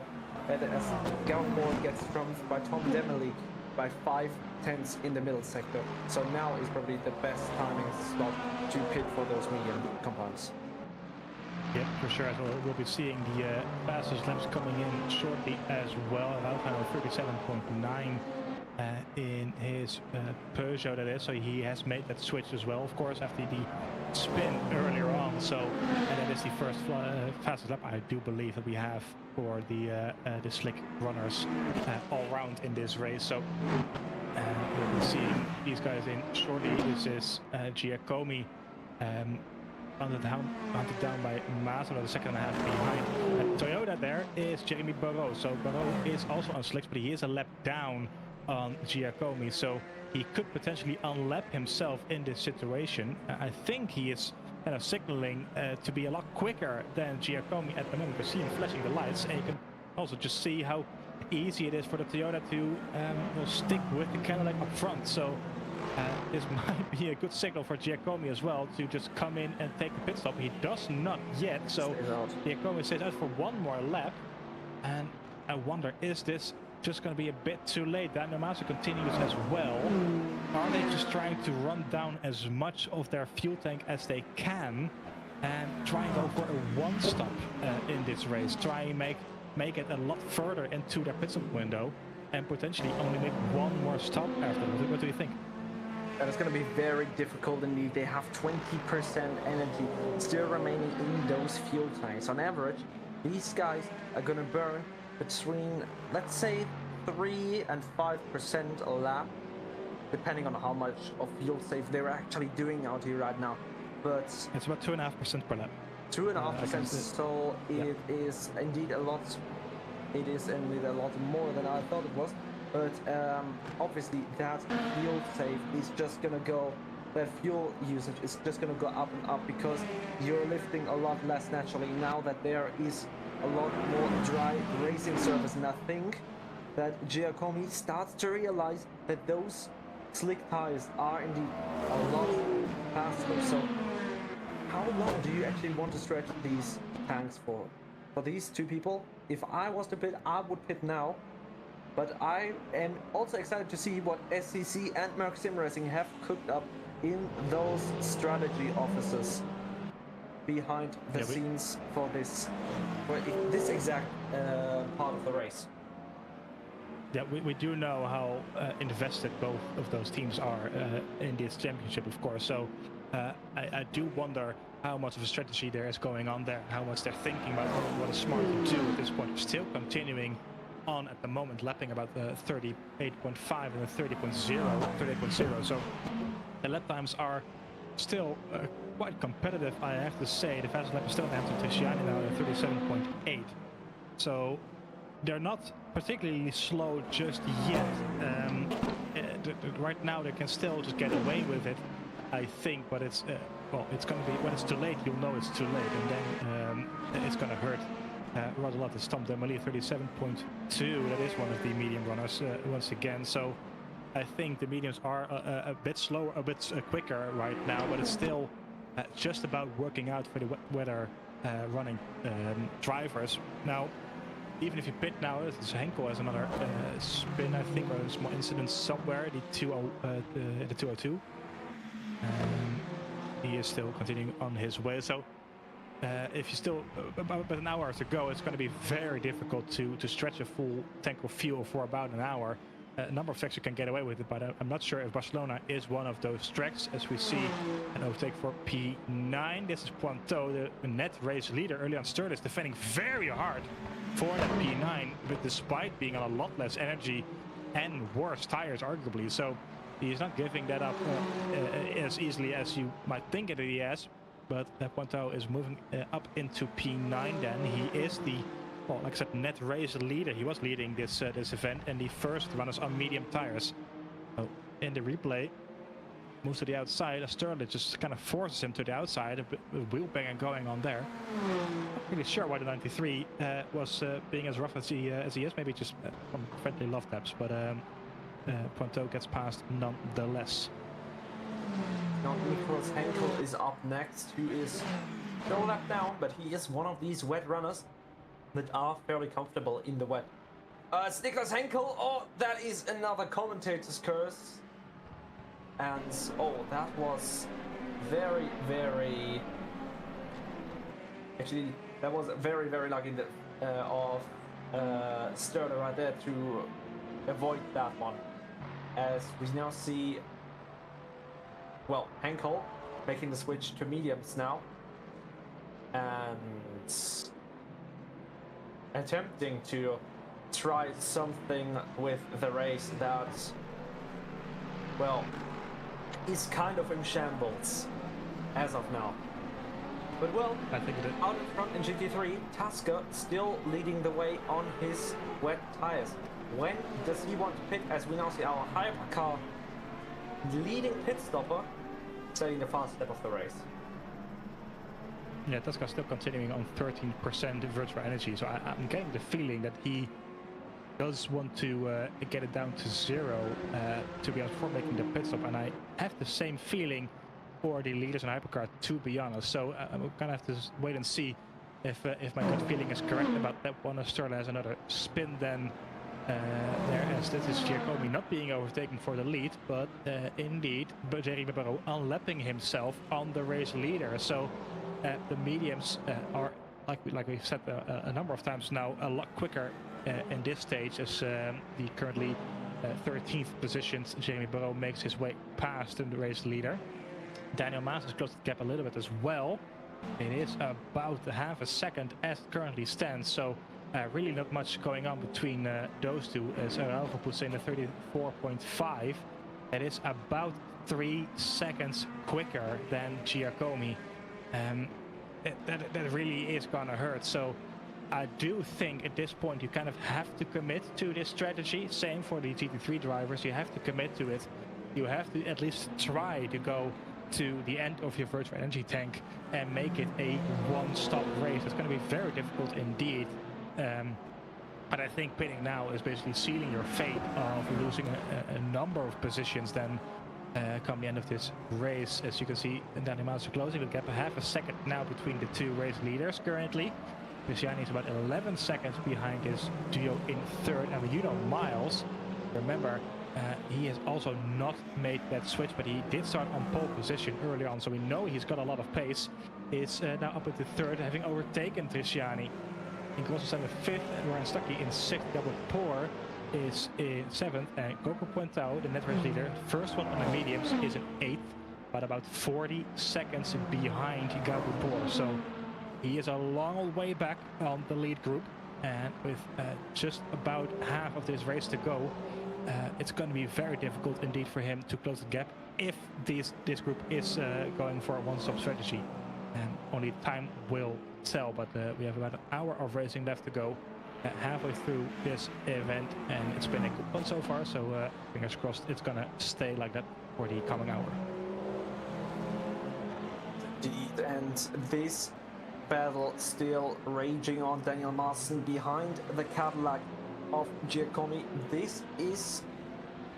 gets trumped by Tom Demely by 5/10 in the middle sector. So now is probably the best timing slot to pit for those medium compounds. Yep, for sure. So we'll be seeing the fastest laps coming in shortly as well. About 37.9 in his Peugeot, that is. So he has made that switch as well, of course, after the spin earlier on. So and that is the first fastest lap, I do believe, that we have for the slick runners all round in this race. So we'll be seeing these guys in shortly. This is Giacomi hunted down by Massa, the second and a half behind. Toyota there is Jeremy Barrault. So Barrault is also on slicks, but he is a lap down on Giacomi, so he could potentially unlap himself in this situation. I think he is kind of signaling to be a lot quicker than Giacomi at the moment. You can see him flashing the lights, and you can also just see how easy it is for the Toyota to stick with the Cadillac up front. So this might be a good signal for Giacomi as well to just come in and take the pit stop. He does not yet, so Giacomi stays out for one more lap, and I wonder, is this just going to be a bit too late? Daniel Massa continues as well. Are they just trying to run down as much of their fuel tank as they can and try and go for a one stop in this race? Try and make it a lot further into their pit stop window and potentially only make one more stop after. What do you think? That is going to be very difficult indeed. They have 20% energy still remaining in those fuel tanks. On average, these guys are going to burn between, let's say, 3 and 5% a lap, depending on how much of fuel save they're actually doing out here right now. But it's about 2.5% per lap. 2.5%. So it is indeed a lot. It is indeed a lot more than I thought it was. But obviously, that fuel save is just gonna go. That fuel usage is just gonna go up and up because you're lifting a lot less naturally now that there is a lot more dry racing surface, and I think that Giacomi starts to realize that those slick tires are indeed a lot faster. So how long do you actually want to stretch these tanks for? For these two people, if I was to pit, I would pit now, But I am also excited to see what SCC and Merc Sim Racing have cooked up in those strategy offices behind the scenes for this exact part of the race. Yeah, we do know how invested both of those teams are in this championship, of course. So I do wonder how much of a strategy there is going on there, how much they're thinking about what is smart to do at this point. Still continuing on at the moment, lapping about 38.5 and 38.0. So the lap times are still quite competitive, I have to say. The fastest lap is still Anton Tisciani now at 37.8. So they're not particularly slow just yet. Right now they can still just get away with it, I think, but it's well, it's going to be, when it's too late, you'll know it's too late, and then it's going to hurt rather a lot. It's Tom Demoli, 37.2. That is one of the medium runners once again. So I think the mediums are a bit slower, a bit quicker right now, but it's still just about working out for the weather running drivers. Now, even if you pit now, Henkel has another spin, I think, or a small incident somewhere, the 202. He is still continuing on his way. So if you still about an hour to go, it's going to be very difficult to stretch a full tank of fuel for about an hour. A number of tracks you can get away with it, but I'm not sure if Barcelona is one of those tracks, as we see an overtake for P9. This is Pointeau, the net race leader. Early on, Sturle is defending very hard for that P9, but despite being on a lot less energy and worse tires, arguably. So he's not giving that up as easily as you might think that he has. But Pointeau is moving up into P9 then. He is the, well, like I said, net race leader. He was leading this event, and the first runners on medium tires. So in the replay, moves to the outside. Sturle just kind of forces him to the outside. A bit of wheel banging going on there. Not really sure why the 93 was being as rough as he is. Maybe just from friendly love taps, but Pointeau gets past nonetheless. Now Nicholas Henkel is up next, who is no lap down, but he is one of these wet runners that are fairly comfortable in the wet. It's Nicholas Henkel. Oh, that is another commentator's curse. And oh, that was very, very... Actually, that was very, very lucky of Sturle right there to avoid that one. As we now see, well, Henkel making the switch to mediums now. And attempting to try something with the race that, well, is kind of in shambles as of now. But well, I think it out in front in GT3, Tasker still leading the way on his wet tires. When does he want to pit? As we now see our hypercar leading pit stopper setting the fast step of the race. Yeah, Tasker still continuing on 13% virtual energy, so I'm getting the feeling that he does want to get it down to zero to be honest, before making the pit stop, and I have the same feeling for the leaders in hypercar, to be honest. So I'm gonna have to wait and see if my gut feeling is correct about that one. Sturle has another spin then there, as this is Giacomi not being overtaken for the lead, but indeed Jeremy Barrault unlapping himself on the race leader. So the mediums are, like we've said a number of times now, a lot quicker in this stage, as the currently 13th positioned Jeremy Barrault makes his way past the race leader. Daniel Maas has closed the gap a little bit as well. It is about half a second as it currently stands, so really not much going on between those two, as Alfa puts in a 34.5. It is about 3 seconds quicker than Giacomi. That really is gonna hurt. So I do think at this point you kind of have to commit to this strategy. Same for the GT3 drivers, you have to commit to it. You have to at least try to go to the end of your virtual energy tank and make it a one-stop race. It's going to be very difficult indeed. But I think pitting now is basically sealing your fate of losing a number of positions then come the end of this race. As you can see, Daniel Maas closing the gap, half a second now between the two race leaders currently. Cristiani is about 11 seconds behind his duo in third. And you know, Miles, remember, he has also not made that switch, but he did start on pole position early on, so we know he's got a lot of pace. Is now up into third, having overtaken Cristiani. In Kolman in fifth, and Ryan Stuckey in sixth. Gabo Poor is in seventh, and Coco Puentao, the net race leader, first one on the mediums, is in eighth, but about 40 seconds behind Gabo Poor. So he is a long way back on the lead group, and with just about half of this race to go, it's going to be very difficult indeed for him to close the gap if this group is going for a one-stop strategy. And only time will tell, but we have about an hour of racing left to go, halfway through this event, and it's been a good one so far, so fingers crossed it's going to stay like that for the coming hour. Indeed, and this battle still raging on. Daniel Maassen behind the Cadillac of Giacomi. This is,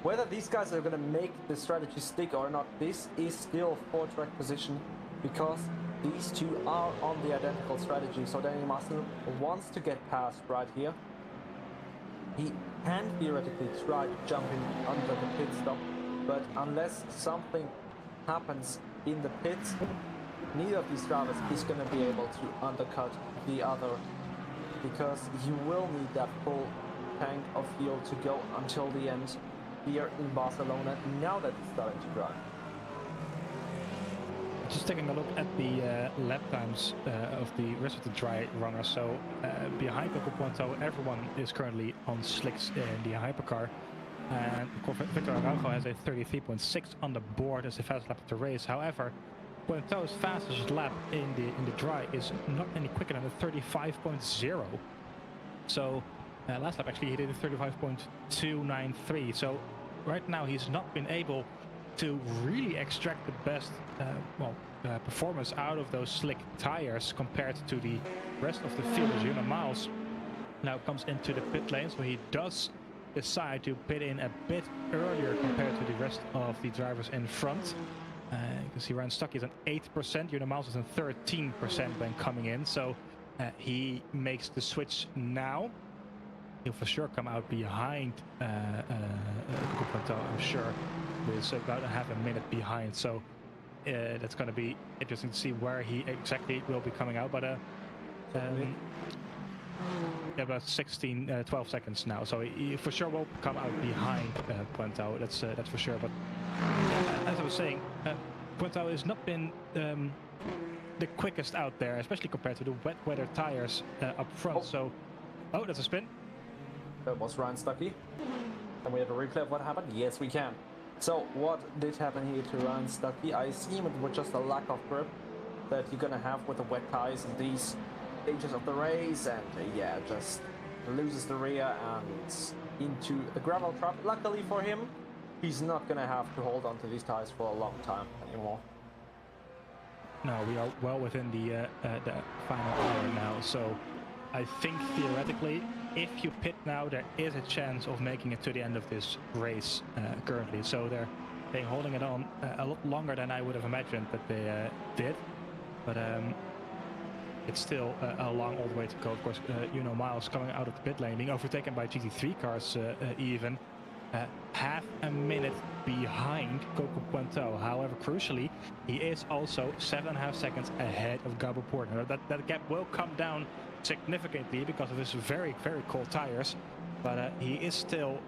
whether these guys are going to make the strategy stick or not, this is still four-track position, because these two are on the identical strategy. So Daniel Maassen wants to get past right here. He can theoretically try jumping under the pit stop, but unless something happens in the pits, neither of these drivers is going to be able to undercut the other, because you will need that full tank of fuel to go until the end here in Barcelona, now that it's starting to drive. Just taking a look at the lap times of the rest of the dry runners. So behind Coco Puentao, everyone is currently on slicks in the hypercar. And Victor Araujo has a 33.6 on the board as the fastest lap of the race. However, Puentao's fastest lap in the dry is not any quicker than a 35.0. So last lap actually he did a 35.293. So right now he's not been able to really extract the best performance out of those slick tires compared to the rest of the field. As Miles now comes into the pit lane, so he does decide to pit in a bit earlier compared to the rest of the drivers in front. You can see Ryan Stuckey is on 8%, Miles is on 13% when coming in, so he makes the switch now. He'll for sure come out behind Puentao, I'm sure. Is about half a minute behind, so that's going to be interesting to see where he exactly will be coming out, but about 12 seconds now, so he for sure will come out behind Puentao, that's for sure. But as I was saying, Puentao has not been the quickest out there, especially compared to the wet weather tires up front. So that's a spin. That was Ryan Stuckey. And we have a replay of what happened? Yes, we can. So what did happen here to Ryan Stuckey? I assume it was just a lack of grip that you're gonna have with the wet tires in these stages of the race, and yeah, just loses the rear and into a gravel trap. Luckily for him, he's not gonna have to hold on to these tires for a long time anymore. No, we are well within the final hour now, so I think theoretically, if you pit now, there is a chance of making it to the end of this race currently. So they're holding it on a lot longer than I would have imagined that they did. But it's still a long old way to go. Of course, Miles coming out of the pit lane, being overtaken by GT3 cars even. Half a minute behind Coco Puentao. However, crucially, he is also 7.5 seconds ahead of Gabo Poor. Now, that gap will come down significantly because of his very, very cold tires, but he is still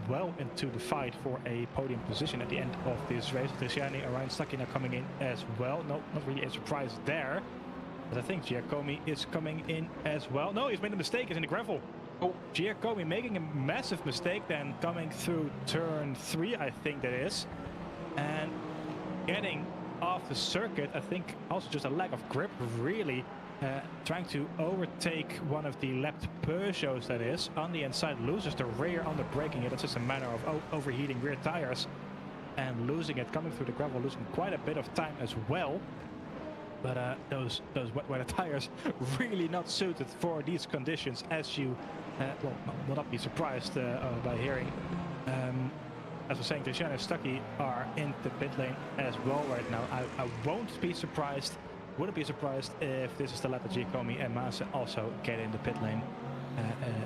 well into the fight for a podium position at the end of this race. Cristiani and Ryan Stuckey now coming in as well. No, not really a surprise there, but I think Giacomi is coming in as well. No, he's made a mistake. He's in the gravel. Oh, Giacomi making a massive mistake then, coming through turn 3, I think that is, and getting off the circuit. I think also just a lack of grip, really. Trying to overtake one of the lapped Peugeots, that is, on the inside, loses the rear on the braking. That's just a matter of overheating rear tires and losing it, coming through the gravel, losing quite a bit of time as well. But those wet weather tires really not suited for these conditions, as you will not be surprised by hearing. As I was saying, Cristiani and Stuckey are in the pit lane as well right now. I won't be surprised wouldn't be surprised if this is the lap that Giacomi and Massa also get in the pit lane.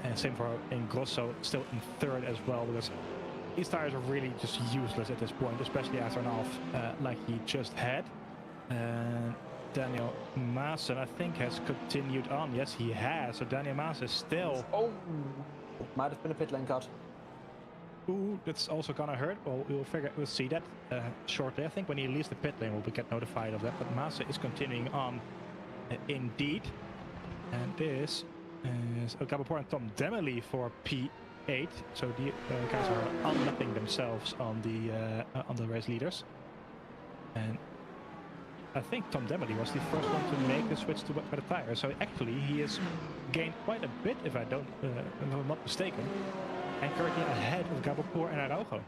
And same for Ingrosso, still in third as well, because these tires are really just useless at this point, especially after an off like he just had. Daniel Maassen, I think, has continued on. Yes, he has. So Daniel Maassen is still... Oh! Might have been a pit lane cut. Ooh, that's also gonna hurt. Well, we'll see that shortly. I think when he leaves the pit lane, we'll get notified of that. But Maassen is continuing on, indeed. And this is Gabapor and Tom Demely for P8. So the guys are unlapping themselves on the race leaders. And I think Tom Demely was the first one to make the switch to wet weather tires. So actually, he has gained quite a bit, if I'm not mistaken. And currently ahead of Gabapor and Araujo.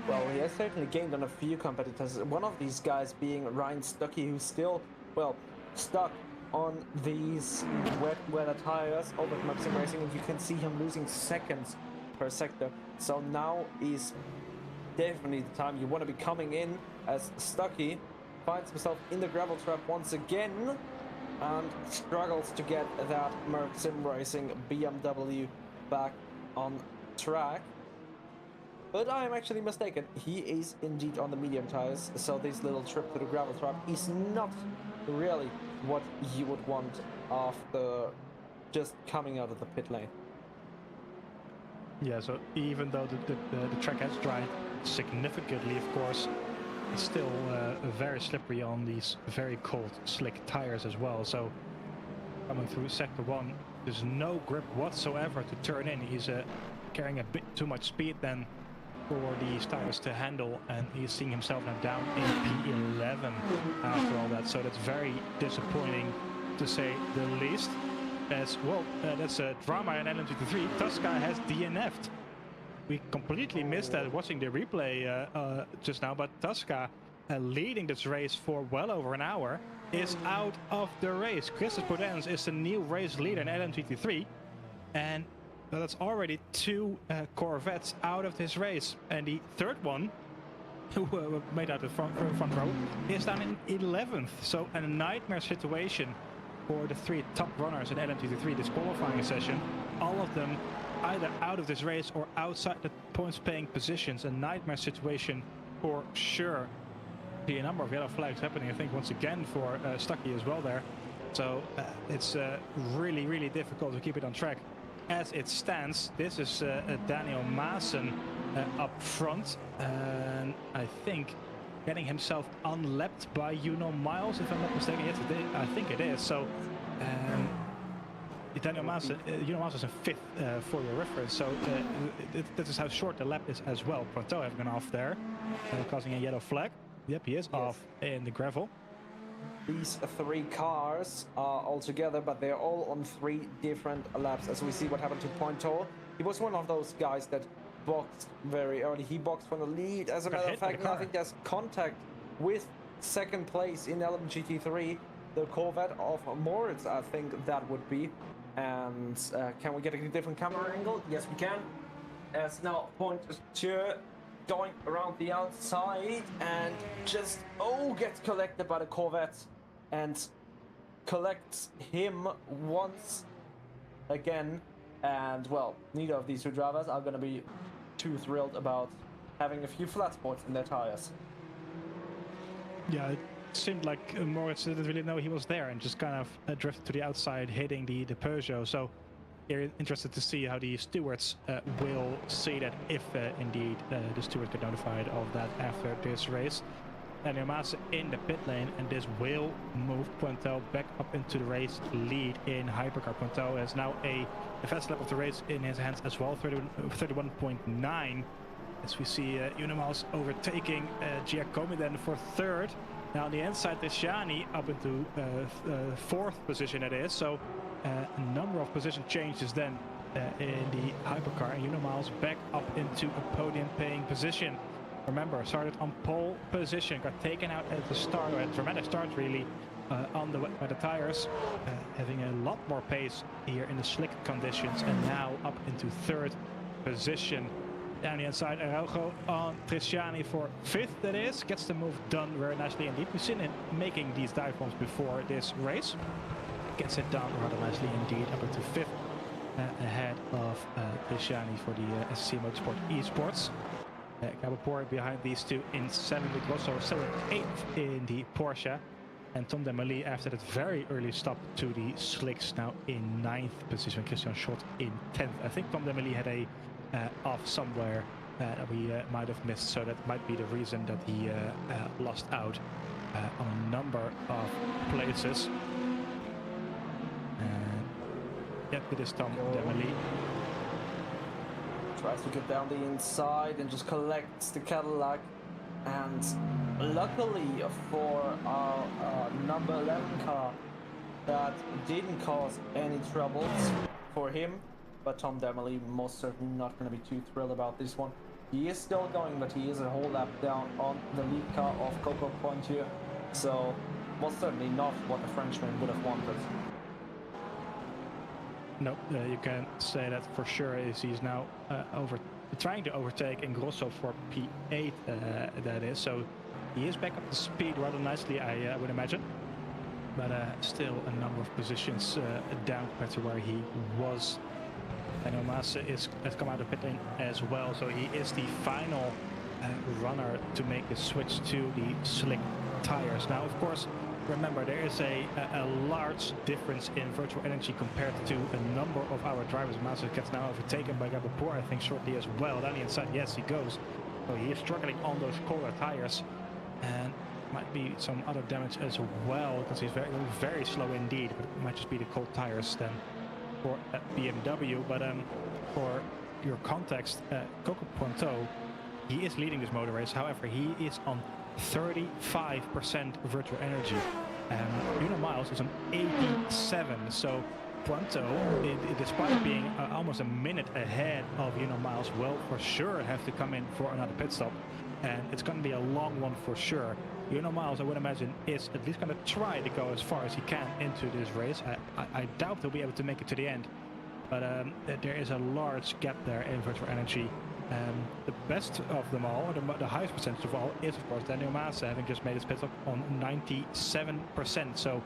Well, he has certainly gained on a few competitors. One of these guys being Ryan Stuckey, who's still, well, stuck on these wet weather tires over at Maxim Racing, and you can see him losing seconds per sector. So now is definitely the time you want to be coming in, as Stuckey finds himself in the gravel trap once again and struggles to get that Maxim Racing BMW back on track. But I am actually mistaken. He is indeed on the medium tires, so this little trip to the gravel trap is not really what you would want after just coming out of the pit lane. Yeah, so even though the track has dried significantly, of course, it's still very slippery on these very cold, slick tires as well. So coming through sector 1, there's no grip whatsoever to turn in. He's carrying a bit too much speed then for these tires to handle, and he's seeing himself now down in P11 after all that. So that's very disappointing, to say the least. As well, that's a drama in LMGP3. Tuska has DNF'd. We completely missed that watching the replay just now, but Tuska, leading this race for well over an hour, is out of the race. Christos Podens is the new race leader in LMGT3, and that's already 2 Corvettes out of this race. And the third one, who made out the front row, is down in 11th. So a nightmare situation for the 3 top runners in LMGT3 this qualifying session. All of them either out of this race or outside the points-paying positions. A nightmare situation for sure. See a number of yellow flags happening, I think, once again for Stuckey as well there. So it's really, really difficult to keep it on track. As it stands, this is Daniel Maassen up front, and I think getting himself unlapped by Miles, if I'm not mistaken. Yes, I think it is. So Daniel Maassen, Miles is in 5th for your reference. So this is how short the lap is as well. Pronto have gone off there, causing a yellow flag. Yep, he is off in the gravel. These 3 cars are all together, but they're all on 3 different laps. As we see what happened to Pointo, he was one of those guys that boxed very early. He boxed from the lead. As a matter of fact, I think there's contact with 2nd place in LMGT3, the Corvette of Moritz, I think that would be. And can we get a different camera angle? Yes, we can. As now Pointo going around the outside and just gets collected by the Corvette and collects him once again. And well, neither of these 2 drivers are going to be too thrilled about having a few flat spots in their tires. Yeah, it seemed like Moritz didn't really know he was there and just kind of drifted to the outside, hitting the Peugeot. So you're interested to see how the stewards will see that, if indeed the stewards get notified of that after this race. Daniel Maassen in the pit lane, and this will move Pointo back up into the race lead in hypercar. Pointo has now a fast lap of the race in his hands as well, 31.9. As we see Miles overtaking Giacomi then for 3rd. Now on the inside, Shani up into 4th position it is. So a number of position changes then in the hypercar, and Miles back up into a podium-paying position. Remember, started on pole position, got taken out at the start, a dramatic start really, on by the tires, having a lot more pace here in the slick conditions, and now up into 3rd position. Down the inside, Araujo on Tristiani for 5th, that is. Gets the move done very nicely indeed. We've seen him making these dive bombs before this race. Gets it done rather nicely indeed, up into 5th, ahead of Tristiani for the SC Motorsport Esports. Gabapor behind these two in 7th, with Grosso still in 8th in the Porsche. And Tom Demely, after that very early stop to the slicks, now in 9th position. Christian Schott in 10th. I think Tom Demely had a off somewhere that we might have missed, so that might be the reason that he lost out on a number of places. Yep, it is Tom Demely. Tries to get down the inside and just collects the Cadillac. And luckily for our number 11 car, that didn't cause any troubles for him. But Tom Demely most certainly not going to be too thrilled about this one. He is still going, but he is a whole lap down on the lead car of Coco Pointier. So most certainly not what the Frenchman would have wanted. No, you can say that for sure. Is he's now trying to overtake Ingrosso for P8, that is. So he is back up to speed rather nicely, I would imagine. But still a number of positions down compared to where he was. And Omasa has come out of pit lane as well, so he is the final runner to make the switch to the slick tires. Now, of course, remember there is a large difference in virtual energy compared to a number of our drivers. Omasa gets now overtaken by Gabapor, I think, shortly as well. Down the inside, yes, he goes. So he is struggling on those colder tires, and might be some other damage as well because he's very slow indeed. But it might just be the cold tires then for BMW. But for your context, Coco Pointeau, he is leading this motor race. However, he is on 35% virtual energy. Uno Miles is on 87. So Pointeau, despite being almost a minute ahead of Uno Miles, will for sure have to come in for another pit stop. And it's going to be a long one for sure. Uno Miles, I would imagine, is at least going to try to go as far as he can into this race. I doubt he'll be able to make it to the end. But there is a large gap there in virtual energy. The best of them all, or the highest percentage of all, is of course Daniel Maas, having just made his pit stop on 97%. So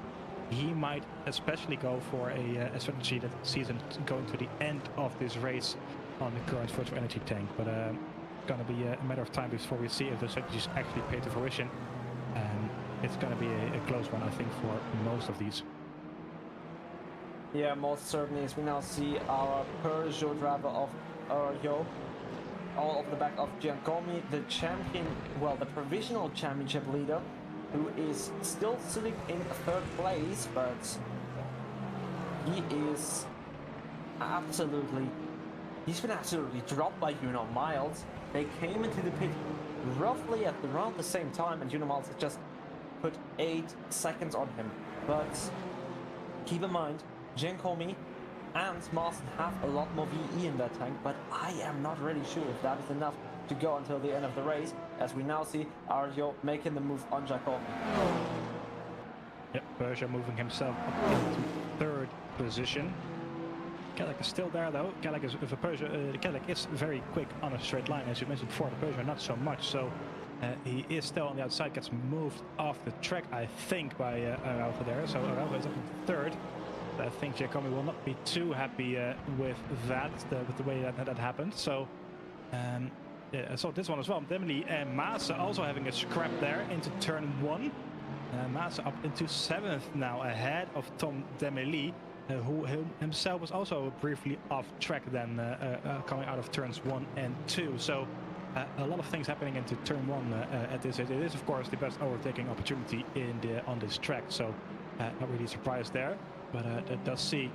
he might especially go for a strategy that sees him going to the end of this race on the current virtual energy tank. But going to be a matter of time before we see if the strategies actually pay to fruition. It's going to be a close one, I think, for most of these. Yeah, most certainly, as we now see our Peugeot driver of Araujo all over the back of Giancomi, the champion, well, the provisional championship leader, who is still sitting in 3rd place, but he is absolutely, he's been absolutely dropped by Uno Miles. They came into the pit roughly at around the same time, and Uno Miles had just put 8 seconds on him. But keep in mind, Giancomi and Marston have a lot more VE in their tank, but I am not really sure if that is enough to go until the end of the race, as we now see Araujo making the move on Giancomi. Yep, Peugeot moving himself up into 3rd position. Cadillac is still there though. Cadillac is, the Cadillac is very quick on a straight line, as you mentioned before. The Peugeot not so much, so he is still on the outside, gets moved off the track, I think, by Araujo there. So Araujo is up in 3rd. I think Giacomi will not be too happy with that, with the way that happened. So, yeah, so this one as well. Demely and Massa also having a scrap there into turn 1. Massa up into 7th now, ahead of Tom Demely, who himself was also briefly off track then, coming out of turns 1 and 2. So, a lot of things happening into turn 1 at this. It is, of course, the best overtaking opportunity on this track. So, not really surprised there. But that does see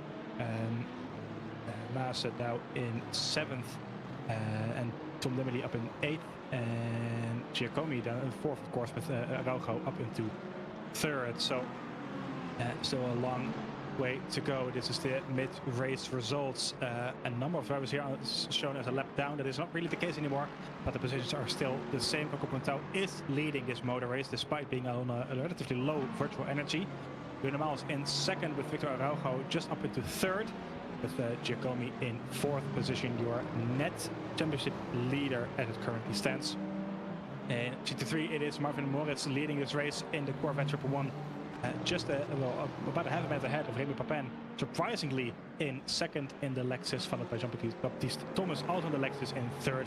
Massa now in 7th, and Tom Demely up in 8th, and Giacomi down in 4th, of course, with Araujo up into 3rd. So still a long way to go. This is the mid-race results. A number of drivers here are shown as a lap down. That is not really the case anymore, but the positions are still the same. Coco Pointeau is leading this motor race despite being on a relatively low virtual energy. Uno Miles in 2nd with Victor Araujo just up into 3rd. with Giacomi in 4th position, your net championship leader as it currently stands. In GT3, it is Marvin Moritz leading this race in the Corvette 111. Just about a half a minute ahead of Rémi Papin, surprisingly in 2nd in the Lexus, followed by Jean-Baptiste Thomas also in the Lexus in 3rd,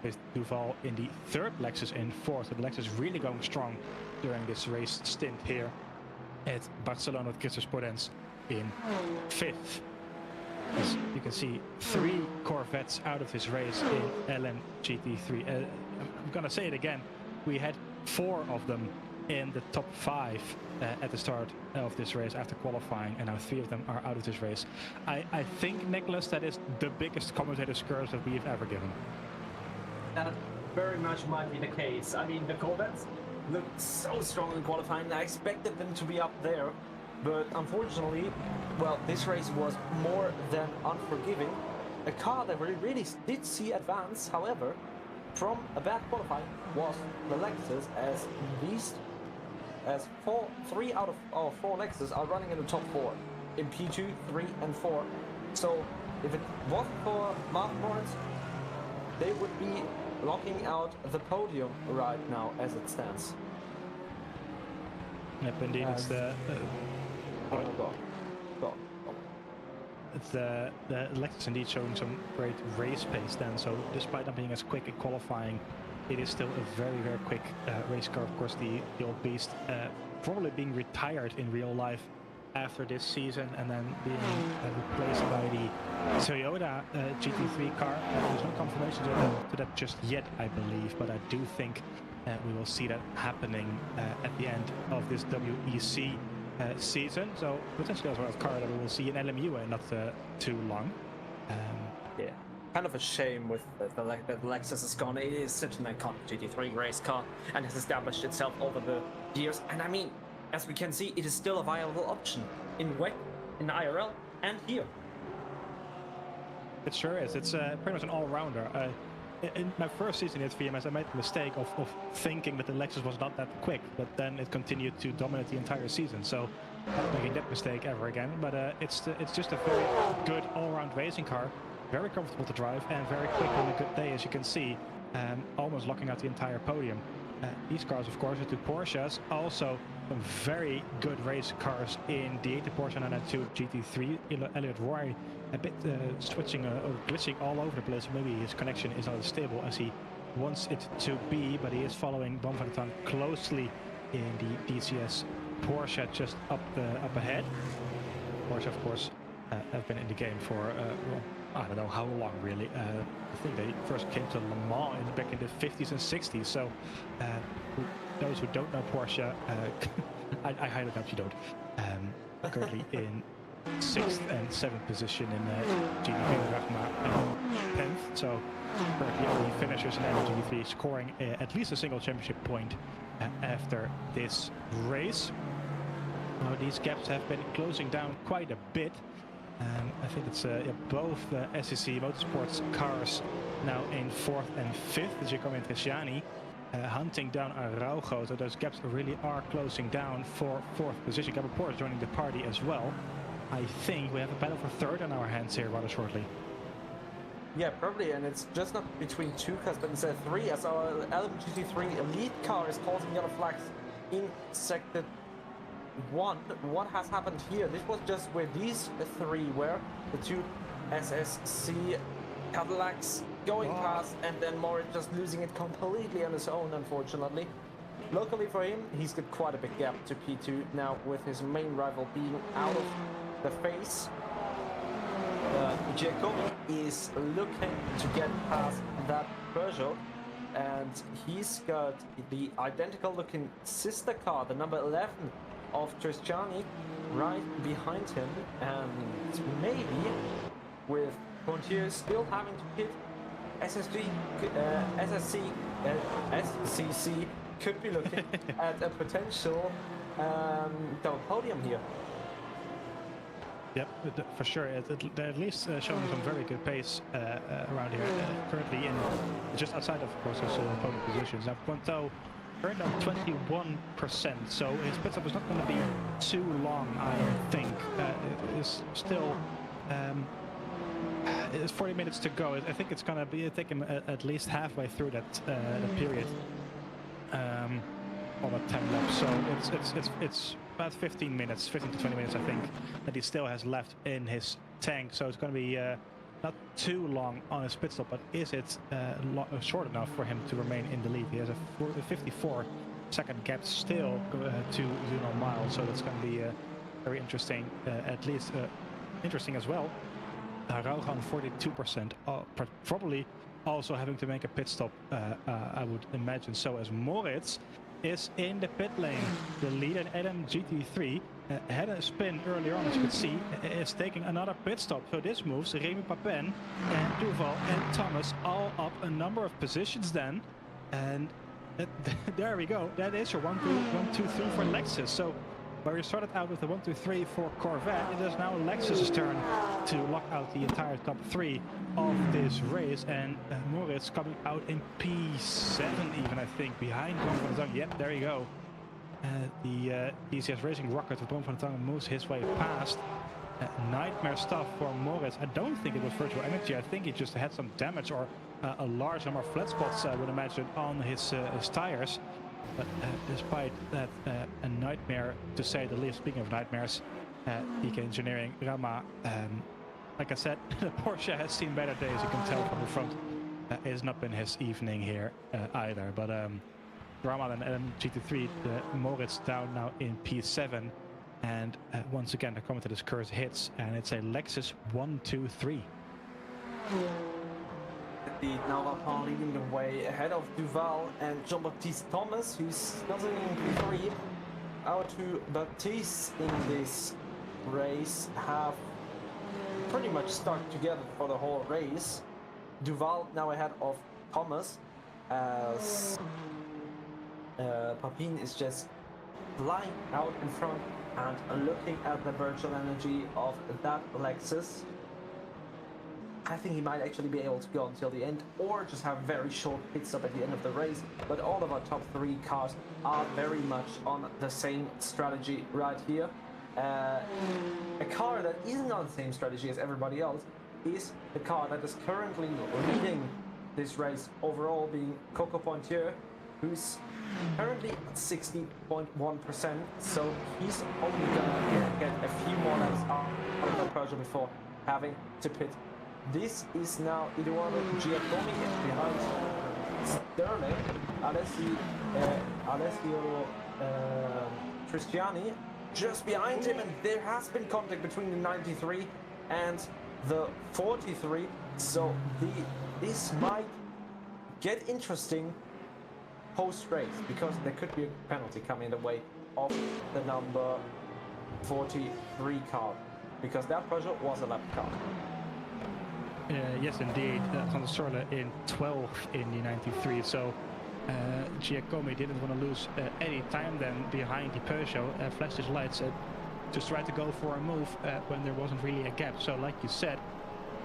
with Duval in the 3rd Lexus in 4th. The Lexus really going strong during this race stint here at Barcelona with Christophe Sporens in 5th. As you can see, 3 Corvettes out of this race in LMGT3. I'm gonna say it again, we had 4 of them in the top 5 at the start of this race after qualifying, and now 3 of them are out of this race. I think, Niclas, that is the biggest commentator's curse that we've ever given. That very much might be the case. I mean, the Corvettes looked so strong in qualifying. I expected them to be up there, but unfortunately, well, this race was more than unforgiving. A car that we really did see advance, however, from a bad qualifying was the Lexus, as these, as 3 out of 4 Lexus are running in the top 4 in P2, 3, and 4. So if it wasn't for Marvin Moritz, they would be locking out the podium right now as it stands. Yep, indeed, it's the the Lexus indeed showing some great race pace then, so despite not being as quick in qualifying, it is still a very, very quick race car. Of course, the old beast probably being retired in real life after this season and then being replaced by the Toyota GT3 car. There's no confirmation to that just yet, I believe, but I do think we will see that happening at the end of this WEC season. So potentially also a car that we will see in LMU in not too long. Yeah, kind of a shame with the Lexus is gone. It is such an iconic GT3 race car and has established itself over the years. And I mean, as we can see, it is still a viable option in WEC, in IRL, and here. It sure is. It's pretty much an all-rounder. In my first season at VMS, I made the mistake of thinking that the Lexus was not that quick, but then it continued to dominate the entire season. So not making that mistake ever again. But it's just a very good all-round racing car, very comfortable to drive and very quick on a good day, as you can see, almost locking out the entire podium. These cars, of course, are two Porsches, also some very good race cars in the 80 Porsche 992 GT3. Elliot Roy a bit switching or glitching all over the place. Maybe his connection is not as stable as he wants it to be, but he is following Bon van der Tank closely in the DCS Porsche just up ahead. Porsche, of course, have been in the game for well, I don't know how long really. I think they first came to Le Mans back in the 50s and 60s. So those who don't know Porsche, I highly doubt you don't. Currently in 6th and 7th position in GT3 Rachma 10th. So currently only finishers in GT3 scoring at least a single championship point after this race. Now these gaps have been closing down quite a bit. I think it's both SEC Motorsports cars now in 4th and 5th, Giacomo and Tresciani, hunting down Araujo, so those gaps really are closing down for 4th position. Gabor Porsche joining the party as well. I think we have a battle for 3rd on our hands here rather shortly. Yeah, probably, and it's just not between 2 cars, but instead 3, as our LMGT3 elite car is causing yellow flags in sector 1. What has happened here? This was just where these 3 were, the 2 SSC Cadillacs going past, and then Moritz just losing it completely on his own, unfortunately. Luckily for him, he's got quite a big gap to P2 now, with his main rival being out of the face. Giacomo is looking to get past that Peugeot, and he's got the identical looking sister car, the number 11 of Tresciani, right behind him, and maybe with Pontier still having to hit SCC could be looking at a potential double podium here. Yep, for sure. They're at least showing some very good pace around here. Currently in just outside of course his opponent positions. Now Ponto earned up 21%, so his pit stop is not going to be too long, I don't think. It is still It's 40 minutes to go. I think it's gonna be take him at least halfway through that period. All that 10 laps. So it's about 15 minutes, 15 to 20 minutes, I think, that he still has left in his tank. So it's going to be not too long on his pit stop, but is it short enough for him to remain in the lead? He has a 54-second gap still to Zuno Miles, so that's going to be very interesting, at least interesting as well. Raugan 42%, probably also having to make a pit stop, I would imagine so, as Moritz is in the pit lane. The leader Adam GT3 had a spin earlier on, as you could see, is taking another pit stop. So this moves Remy Papin and Duval and Thomas all up a number of positions then. And there we go. That is your 1, 2, 3 for Lexus. So where we started out with the 1, 2, 3 for Corvette, it is now Lexus's turn to lock out the entire top 3 of this race, and Moritz coming out in P7 even, I think, behind Bram van der Tong. Yep, there you go. The ECS Racing rocket of Bram van der Tong moves his way past. Nightmare stuff for Moritz. I don't think it was virtual energy. I think he just had some damage or a large number of flat spots, I would imagine, on his tires. But despite that, a nightmare, to say the least. Speaking of nightmares, EK Engineering, Rama, like I said, the Porsche has seen better days, you can tell from the front. It's not been his evening here either. But Rama and GT3, Moritz down now in P7. And once again, the commentator's curse hits, and it's a Lexus 1, 2, 3. Indeed, now Rapin leading the way ahead of Duval and Jean-Baptiste Thomas, who's still in P3. Our two Baptistes in this race have pretty much stuck together for the whole race. Duval now ahead of Thomas, as Papin is just flying out in front and looking at the virtual energy of that Lexus. I think he might actually be able to go until the end, or just have a very short pit stop at the end of the race. But all of our top 3 cars are very much on the same strategy right here. A car that isn't on the same strategy as everybody else is the car that is currently leading this race overall, being Coco Pointier, who's currently at 60.1%. So he's only gonna get a few more laps out of the Peugeot before having to pit. This is now Eduardo Giacomi behind Sterling, Alessio Cristiani just behind him, and there has been contact between the 93 and the 43, so this might get interesting post-race, because there could be a penalty coming the way of the number 43 car, because that Peugeot was a lap car. Yes, indeed. Van der Sorle in 12 in the 93. So Giacomi didn't want to lose any time then behind the Peugeot. Flashed his lights, just tried to go for a move when there wasn't really a gap. So, like you said,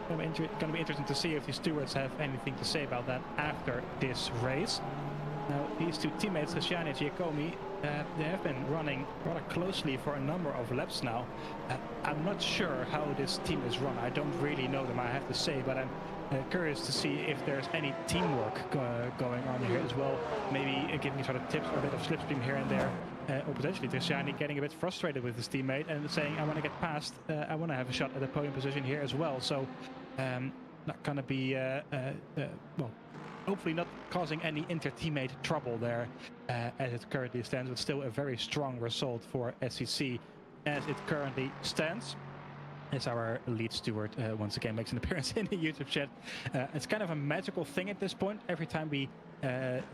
going to be interesting to see if the stewards have anything to say about that after this race. Now, these two teammates, Cristiani and Giacomi, they have been running rather closely for a number of laps now. I'm not sure how this team is run. I don't really know them, I have to say, but I'm curious to see if there's any teamwork going on here as well. Maybe giving each other tips or a bit of slipstream here and there. Or potentially Cristiani getting a bit frustrated with his teammate and saying, I want to get past, I want to have a shot at the podium position here as well. So, not going to be, well, hopefully not causing any inter-teammate trouble there as it currently stands, but still a very strong result for SEC as it currently stands. As our lead steward once again makes an appearance in the YouTube chat. It's kind of a magical thing at this point. Every time we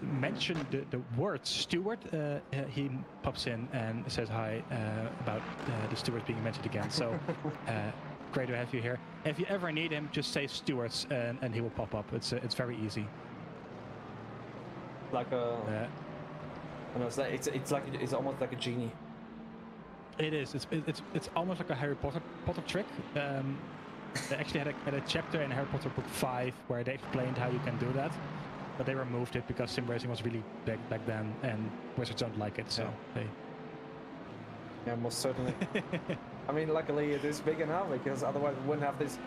mention the word steward, he pops in and says hi about the stewards being mentioned again. So great to have you here. If you ever need him, just say stewards and he will pop up. It's very easy. Like a, I know, it's almost like a genie. It is. It's almost like a Harry Potter trick. They actually had a chapter in Harry Potter book 5 where they explained how you can do that, but they removed it because sim racing was really big back then, and wizards don't like it. So yeah, most certainly. I mean, luckily it is big enough, because otherwise we wouldn't have this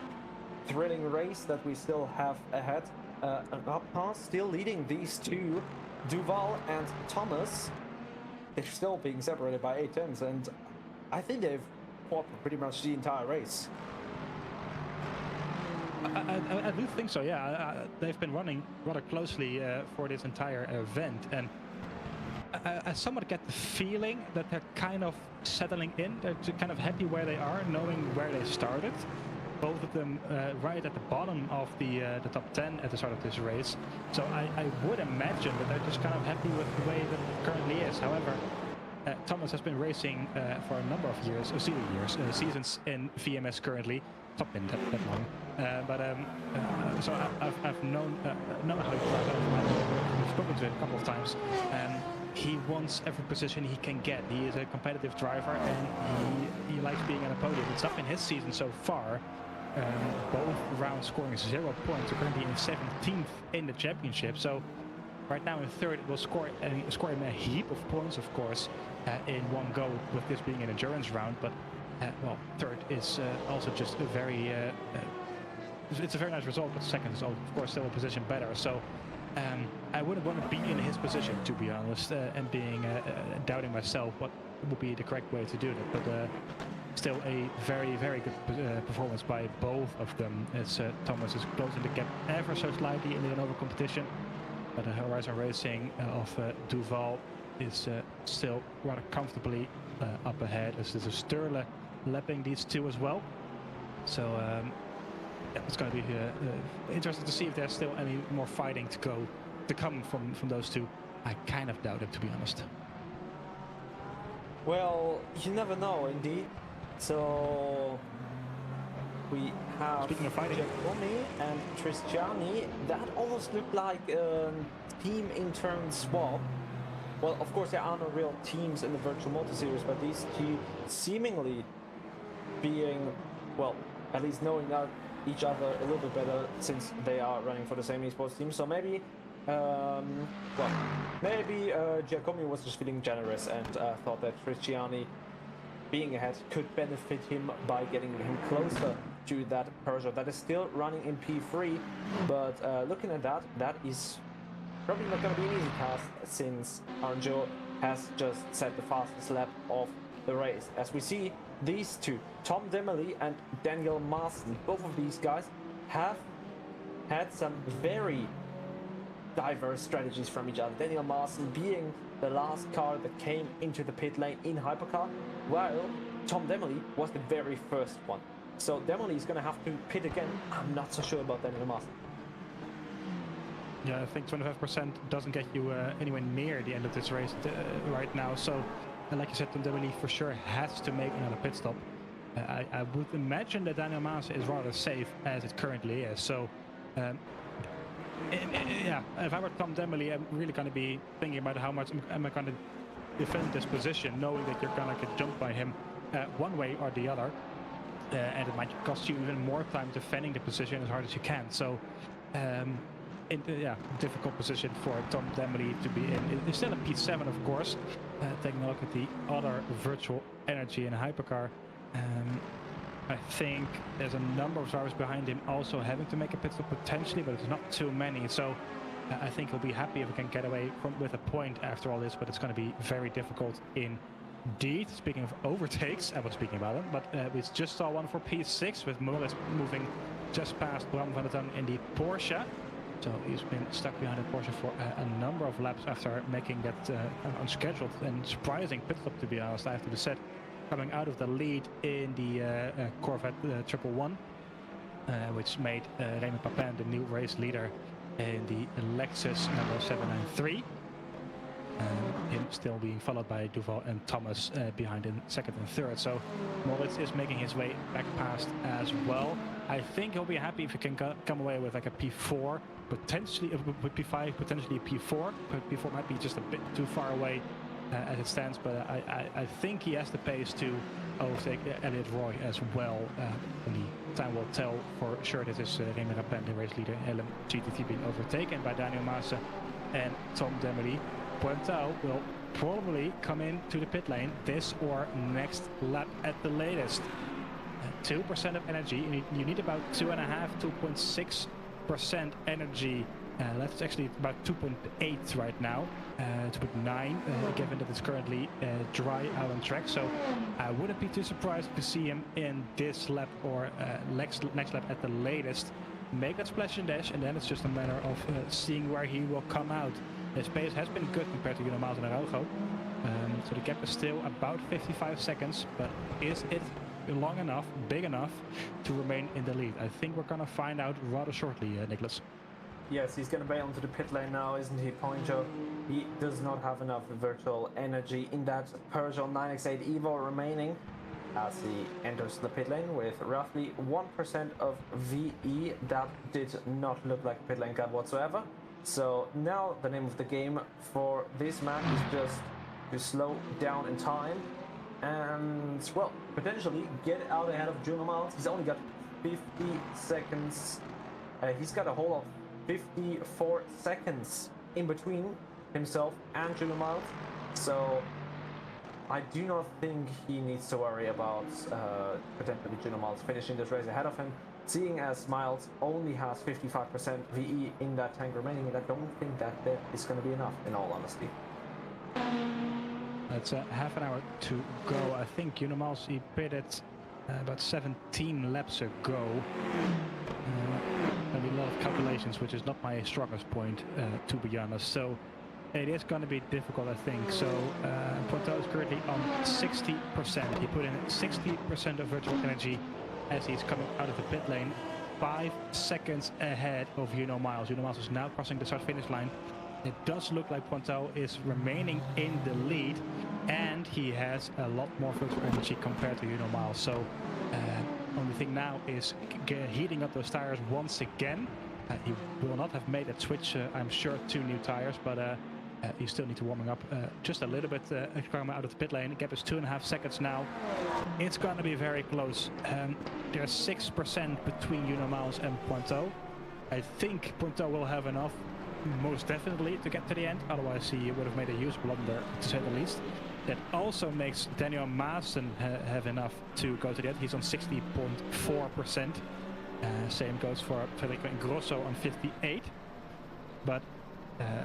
thrilling race that we still have ahead. Up still leading these two, Duval and Thomas. They're still being separated by 8 tenths, and I think they've fought for pretty much the entire race. I do think so, yeah. They've been running rather closely for this entire event, and I somewhat get the feeling that they're kind of settling in. They're kind of happy where they are, knowing where they started. Both of them right at the bottom of the top 10 at the start of this race. So I would imagine that they're just kind of happy with the way that it currently is. However, Thomas has been racing for a number of years, seasons in VMS currently. Not been that long, so I've known how he drives. I've spoken to him a couple of times. He wants every position he can get. He is a competitive driver, and he likes being on a podium. It's up in his season so far. Both rounds scoring 0 points. We're currently in 17th in the championship. So right now in third, it will score him a heap of points, of course, in one go, with this being an endurance round. But well, third is also just a very it's a very nice result, but second is of course still a position better. So I wouldn't want to be in his position, to be honest, and being doubting myself what would be the correct way to do that. But still a very, very good performance by both of them, as Thomas is closing the gap ever so slightly in the Lenovo competition. But the Horizon Racing of Duval is still rather comfortably up ahead, as there's a Sturle lapping these two as well. So yeah, it's going to be interesting to see if there's still any more fighting to come from those two. I kind of doubt it, to be honest. Well, you never know, indeed. So we have, speaking of fighting, Giacomi and Tristiani. That almost looked like a team intern swap. Well, of course, there are no real teams in the Virtual Motor Series, but these two seemingly being, well, at least knowing each other a little bit better, since they are running for the same esports team. So maybe, maybe Giacomi was just feeling generous and thought that Tristiani being ahead could benefit him by getting him closer to that Peugeot that is still running in P3. But looking at that, that is probably not going to be an easy task, since Arnjo has just set the fastest lap of the race. As we see, these two, Tom Demely and Daniel Marston, both of these guys have had some very diverse strategies from each other. Daniel Marston being the last car that came into the pit lane in hypercar, while Tom Demely was the very first one. So Demely is going to have to pit again. I'm not so sure about Daniel Marston. Yeah, I think 25% doesn't get you anywhere near the end of this race right now. So, like you said, Tom Demely for sure has to make another pit stop. I would imagine that Daniel Maas is rather safe as it currently is. So, yeah, if I were Tom Demely, I'm really going to be thinking about how much am I going to defend this position, knowing that you're going to get jumped by him one way or the other. And it might cost you even more time defending the position as hard as you can. So, yeah, difficult position for Tom Demely to be in. It's still a P7, of course. Taking a look at the other virtual energy in a hypercar. I think there's a number of drivers behind him also having to make a pit stop potentially, but it's not too many. So I think he'll be happy if he can get away with a point after all this, but it's going to be very difficult indeed. Speaking of overtakes, I was speaking about them, but we just saw one for P6 with Moritz moving just past Bram van der Tong in the Porsche. So he's been stuck behind the Porsche for a number of laps after making that unscheduled and surprising pit stop, to be honest, I have to be said. Coming out of the lead in the Corvette 111, which made Raymond Papin the new race leader in the Lexus number 793. Him still being followed by Duval and Thomas behind in second and third. So Moritz is making his way back past as well. I think he'll be happy if he can come away with like a P4, potentially with P5, potentially a P4. But P4 might be just a bit too far away as it stands, but I think he has the pace to overtake Elliot Roy as well. And the time will tell for sure. This is Raymond Rapin, the race leader, LM GTT, being overtaken by Daniel Maassen and Tom Demely. Puentao will probably come into the pit lane this or next lap at the latest. 2% of energy. You need about 2.6% energy. That's actually about 2.8 right now, 2.9, given that it's currently dry out on track. So I wouldn't be too surprised to see him in this lap or next lap at the latest make that splash and dash, and then it's just a matter of seeing where he will come out. His pace has been good compared to Miles and Araujo. So the gap is still about 55 seconds, but is it long enough, big enough to remain in the lead? I think we're gonna find out rather shortly, Niclas. Yes, he's gonna bail onto the pit lane now, isn't he, Poncho? He does not have enough virtual energy in that Peugeot 9X8 Evo remaining as he enters the pit lane with roughly 1% of VE. That did not look like a pit lane cut whatsoever. So now the name of the game for this man is just to slow down in time and, well, potentially get out ahead of Juno Miles. He's only got 50 seconds. He's got a whole of 54 seconds in between himself and Juno Miles. So I do not think he needs to worry about potentially Juno Miles finishing this race ahead of him, seeing as Miles only has 55% VE in that tank remaining, and I don't think that is going to be enough, in all honesty. It's half an hour to go. I think Juno Miles, he pitted about 17 laps ago. There'll be a lot of calculations, which is not my strongest point, to be honest. So it is going to be difficult, I think. So Ponto is currently on 60%. He put in 60% of virtual energy as he's coming out of the pit lane, 5 seconds ahead of Juno Miles. Juno Miles is now crossing the start-finish line. It does look like Ponto is remaining in the lead, and he has a lot more virtual energy compared to Juno Miles. So only thing now is heating up those tires once again. He will not have made that switch, I'm sure, to new tires, but you still need to warming up just a little bit coming out of the pit lane. The gap is 2.5 seconds now. It's going to be very close. There's 6% between Juno Miles and Ponto. I think Ponto will have enough, most definitely, to get to the end. Otherwise, he would have made a huge blunder, to say the least. That also makes Daniel Maassen have enough to go to the end. He's on 60.4%. Same goes for Federico Ingrosso on 58. But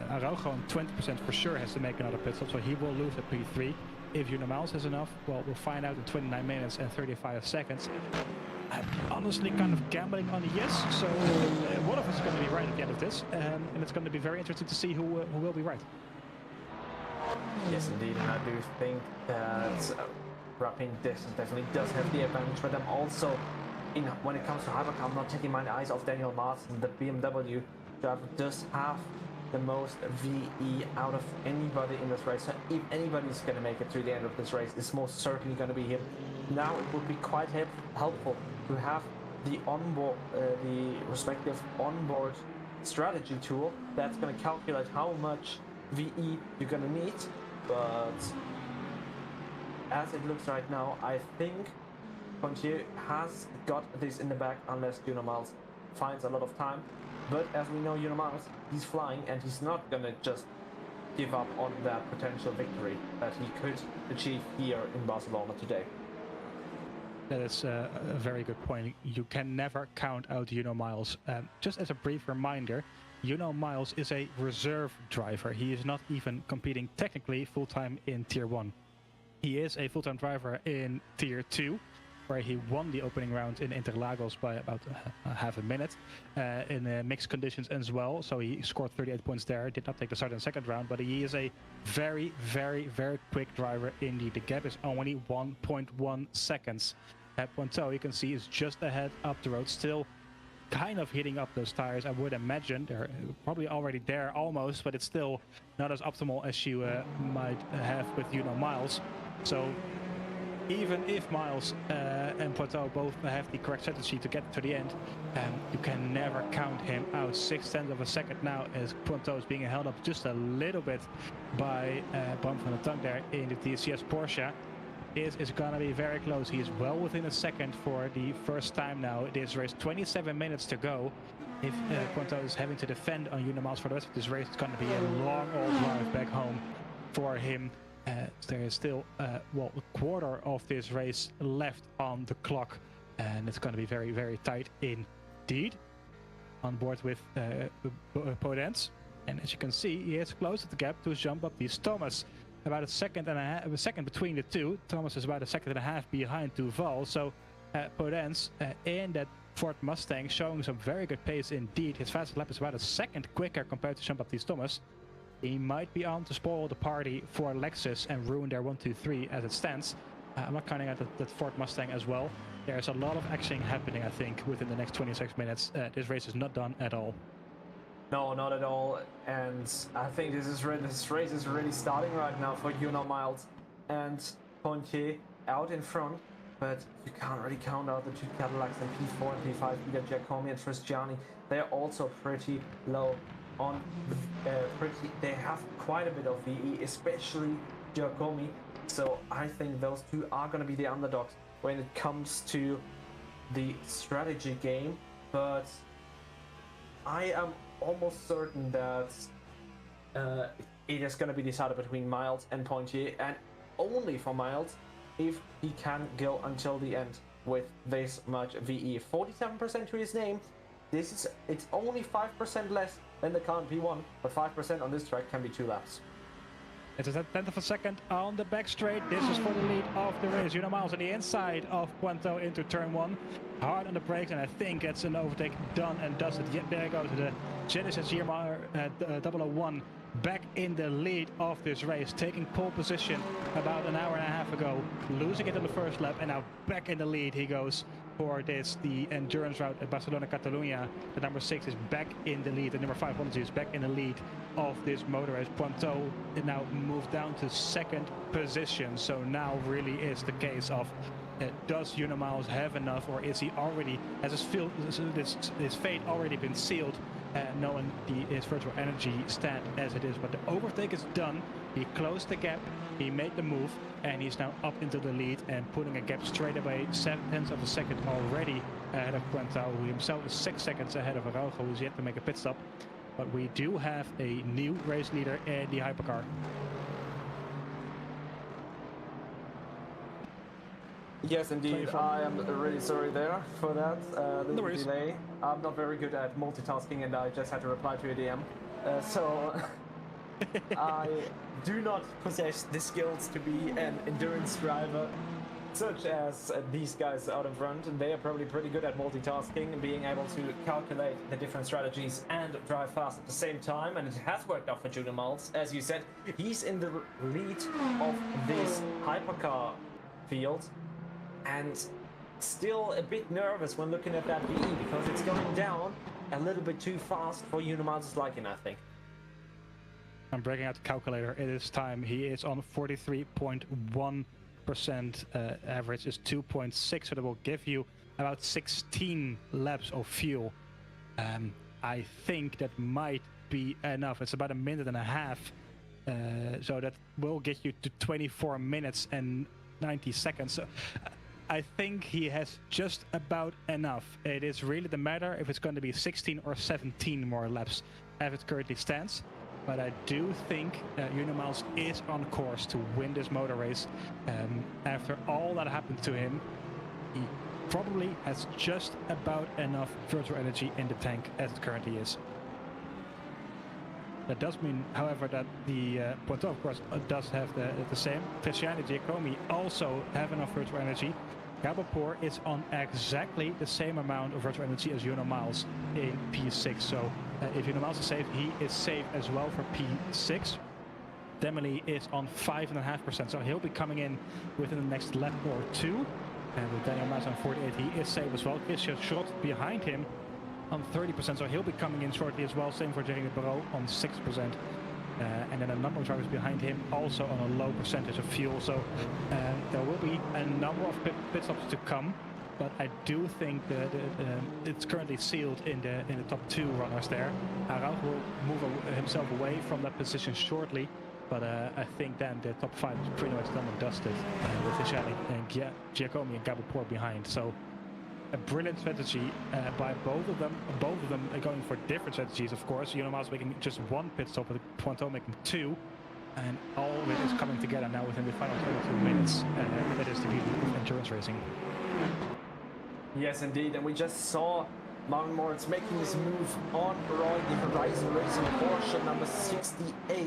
Araujo on 20% for sure has to make another pit stop, so he will lose at P3. If Juno Miles has enough, well, we'll find out in 29 minutes and 35 seconds. I'm honestly kind of gambling on a yes, so one of us is going to be right at the end of this, and it's going to be very interesting to see who will be right. Yes, indeed, and I do think that Rapin definitely does have the advantage, but I'm also, when it comes to hypercar, I'm not taking my eyes off Daniel Maassen. The BMW driver does have the most VE out of anybody in this race. So if anybody's going to make it through the end of this race, it's most certainly going to be him. Now it would be quite helpful to have the respective onboard strategy tool that's going to calculate how much VE you're going to need. But as it looks right now, I think Pontier has got this in the back unless Juno Miles finds a lot of time. But as we know, Juno Miles, he's flying and he's not going to just give up on that potential victory that he could achieve here in Barcelona today. That is a very good point. You can never count out Juno Miles. Just as a brief reminder, Juno Miles is a reserve driver. He is not even competing technically full-time in Tier 1. He is a full-time driver in Tier 2, where he won the opening round in Interlagos by about half a minute in mixed conditions as well. So he scored 38 points there, did not take the start in the second round, but he is a very, very, very quick driver indeed. The gap is only 1.1 seconds. At Ponto, you can see, is just ahead up the road, still kind of hitting up those tires. I would imagine they're probably already there almost, but it's still not as optimal as you might have with Juno Miles. So even if Miles and Ponto both have the correct strategy to get to the end, you can never count him out. 0.6 of a second now as Ponto is being held up just a little bit by Bram van der Tank there in the TCS Porsche. Is going to be very close. He is well within a second for the first time now. This race, 27 minutes to go. If Ponto is having to defend on Juno Miles for the rest of this race, it's going to be a long old drive back home for him. There is still, well, a quarter of this race left on the clock. and it's going to be very, very tight indeed. On board with Podence, and as you can see, he is close to the gap to Jean-Baptiste Thomas. About a second between the two. Thomas is about a second and a half behind Duval. So Podence in that Ford Mustang showing some very good pace indeed. His fastest lap is about a second quicker compared to Jean-Baptiste Thomas. He might be on to spoil the party for Lexus and ruin their 1-2-3 as it stands. I'm not counting out that Ford Mustang as well. There's a lot of action happening, I think, within the next 26 minutes. This race is not done at all. No, not at all. And I think this race is really starting right now for Juno Miles and Pontier out in front. But you can't really count out the two Cadillacs and P4 and P5, Peter Giacomi and Tristiani. They're also pretty low on they have quite a bit of VE, especially Giacomi. So I think those two are going to be the underdogs when it comes to the strategy game. But I am almost certain that it is going to be decided between Miles and Pontier, and only for Miles if he can go until the end with this much VE. 47% to his name. It's only 5% less than the current P1, but 5% on this track can be 2 laps. It's a tenth of a second on the back straight. This is for the lead of the race. Juno Miles on the inside of Puento into turn 1. Hard on the brakes, and I think it's an overtake done and dusted. Yet there goes the Genesis Yamaha 001 back in the lead of this race, taking pole position about an hour and a half ago, losing it in the first lap, and now back in the lead he goes for the endurance route at Barcelona, Catalunya. The number 6 is back in the lead. The number 5 Honda is back in the lead of this motor race. Puento now moved down to 2nd position. So now really is the case of does Juno Miles have enough, or is he already, has his fate already been sealed, knowing his virtual energy stand as it is. But the overtake is done. He closed the gap, he made the move, and he's now up into the lead and putting a gap straight away, 7/10 of a second already ahead of Puento, who himself is 6 seconds ahead of Araujo, who's yet to make a pit stop. But we do have a new race leader in the hypercar. Yes, indeed. I am really sorry there for that. The No worries. delay. I'm not very good at multitasking, and I just had to reply to a DM. So I do not possess the skills to be an endurance driver, such as these guys out in front. And they are probably pretty good at multitasking and being able to calculate the different strategies and drive fast at the same time. And it has worked out for Juno Miles. As you said, he's in the lead of this hypercar field. And still a bit nervous when looking at that VE, because it's going down a little bit too fast for Juno Miles' liking, I think. I'm breaking out the calculator. It is time. He is on 43.1%. Average is 2.6, so that will give you about 16 laps of fuel. I think that might be enough. It's about a minute and a half. So that will get you to 24 minutes and 90 seconds. So, I think he has just about enough. It is really the matter if it's going to be 16 or 17 more laps as it currently stands. But I do think Juno Miles is on course to win this motor race. After all that happened to him, he probably has just about enough virtual energy in the tank as it currently is. That does mean, however, that the Puento, of course, does have the same. Tristiani, Giacomi also have enough virtual energy. Gabapur is on exactly the same amount of virtual energy as Juno Miles in P6. So if Juno Miles is safe, he is safe as well for P6. Demily is on 5.5%, so he'll be coming in within the next lap or two. And with Daniel Mas on 48, he is safe as well. Christian Schrott behind him on 30%, so he'll be coming in shortly as well. Same for Jeremy Barreau on 6%. And then a number of drivers behind him also on a low percentage of fuel. So there will be a number of pit stops to come. But I do think that it's currently sealed in the top 2 runners there. Araujo will move himself away from that position shortly. But I think then the top 5 is pretty much done and dusted with Tristiani and Giacomi and Gabapur behind. So a brilliant strategy by both of them. Both of them are going for different strategies, of course. Juno Miles making just 1 pit stop, with Puento making 2. And all of it is coming together now within the final 22 minutes. That is the beauty of endurance racing. Yes, indeed, and we just saw Marvin Moritz making his move on the Horizon Racing Porsche number 68.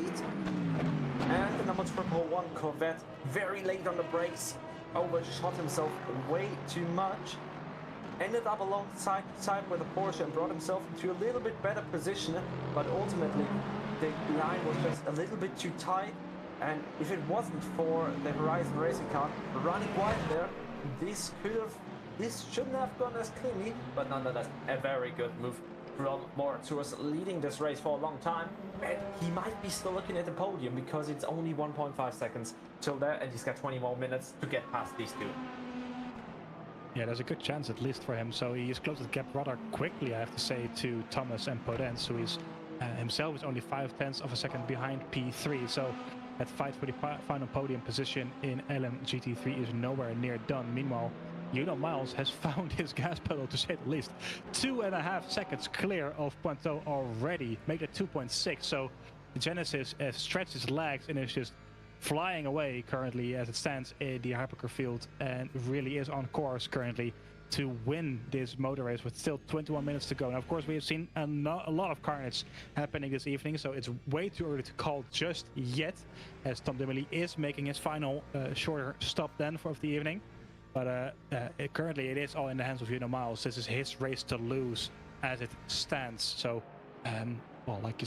And the number 111 Corvette, very late on the brakes, overshot himself way too much. Ended up alongside with the Porsche and brought himself into a little bit better position, but ultimately the line was just a little bit too tight. And if it wasn't for the Horizon Racing car running wide there, this shouldn't have gone as cleanly, but nonetheless, a very good move from Moritz, who was leading this race for a long time. And he might be still looking at the podium because it's only 1.5 seconds till there, and he's got 20 more minutes to get past these two. Yeah, there's a good chance at least for him. So he's closed the gap rather quickly, I have to say, to Thomas and Podence, who is himself is only 0.5 of a second behind P3. So that fight for the final podium position in LMGT3 is nowhere near done. Meanwhile, Juno Miles has found his gas pedal, to say the least. 2.5 seconds clear of Pointeau already, make it 2.6. So Genesis has stretched his legs and is just flying away currently as it stands in the hypercar field, and really is on course currently to win this motor race with still 21 minutes to go. Now, of course, we have seen a lot of carnage happening this evening, so it's way too early to call just yet, as Tom Dimmerly is making his final shorter stop then for the evening. But currently it is all in the hands of Juno Miles. This is his race to lose as it stands. So, well, like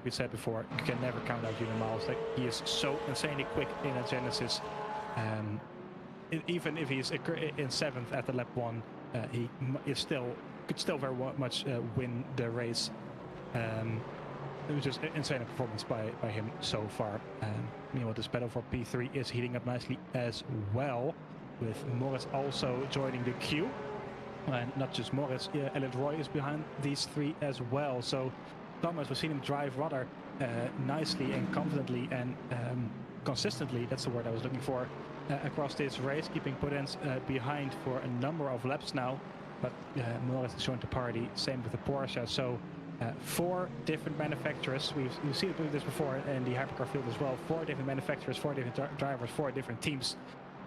we said before, you can never count out Juno Miles. Like, he is so insanely quick in a Genesis. Even if he's in 7th after lap 1, he could still very much win the race. It was just insane performance by him so far. Meanwhile, this battle for P3 is heating up nicely as well, with Moritz also joining the queue. And not just Moritz, Elliot Roy is behind these three as well. So Thomas, we've seen him drive rather nicely and confidently and consistently, that's the word I was looking for, across this race, keeping Podence behind for a number of laps now. But Moritz is joined the party, same with the Porsche. So 4 different manufacturers, we've seen this before in the hypercar field as well, 4 different manufacturers, 4 different drivers, 4 different teams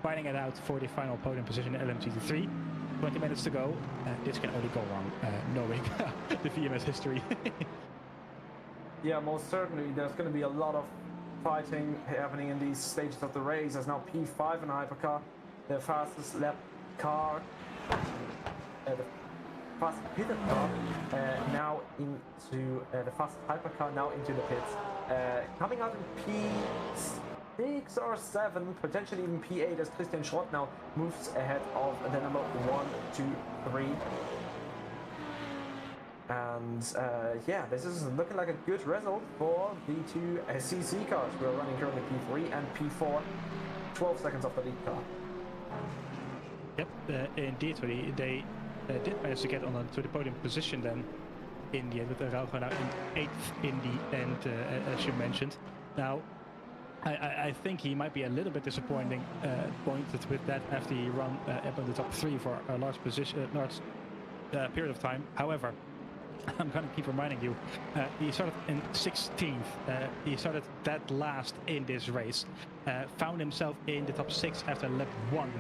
fighting it out for the final podium position in LMGT3. 20 minutes to go. This can only go wrong, knowing the VMS history. Yeah, most certainly. There's going to be a lot of fighting happening in these stages of the race. There's now P5 in hypercar, the fastest lap car, the fastest pitted car, now into the fastest hypercar, now into the pits. Coming out in P6 or 7, potentially even P8, as Christian Schrott now moves ahead of the number 1, 2, 3. And yeah, this is looking like a good result for the 2 SCC cars. We're running currently P3 and P4, 12 seconds off the lead car. Yep, indeed, they did manage to get on to the podium position then in the end, with Araujo now in 8th in the end, as you mentioned. Now, I think he might be a little bit disappointed with that after he run up in the top 3 for a large period of time. However, I'm going to keep reminding you, he started in 16th. He started dead last in this race. Found himself in the top 6 after lap 1,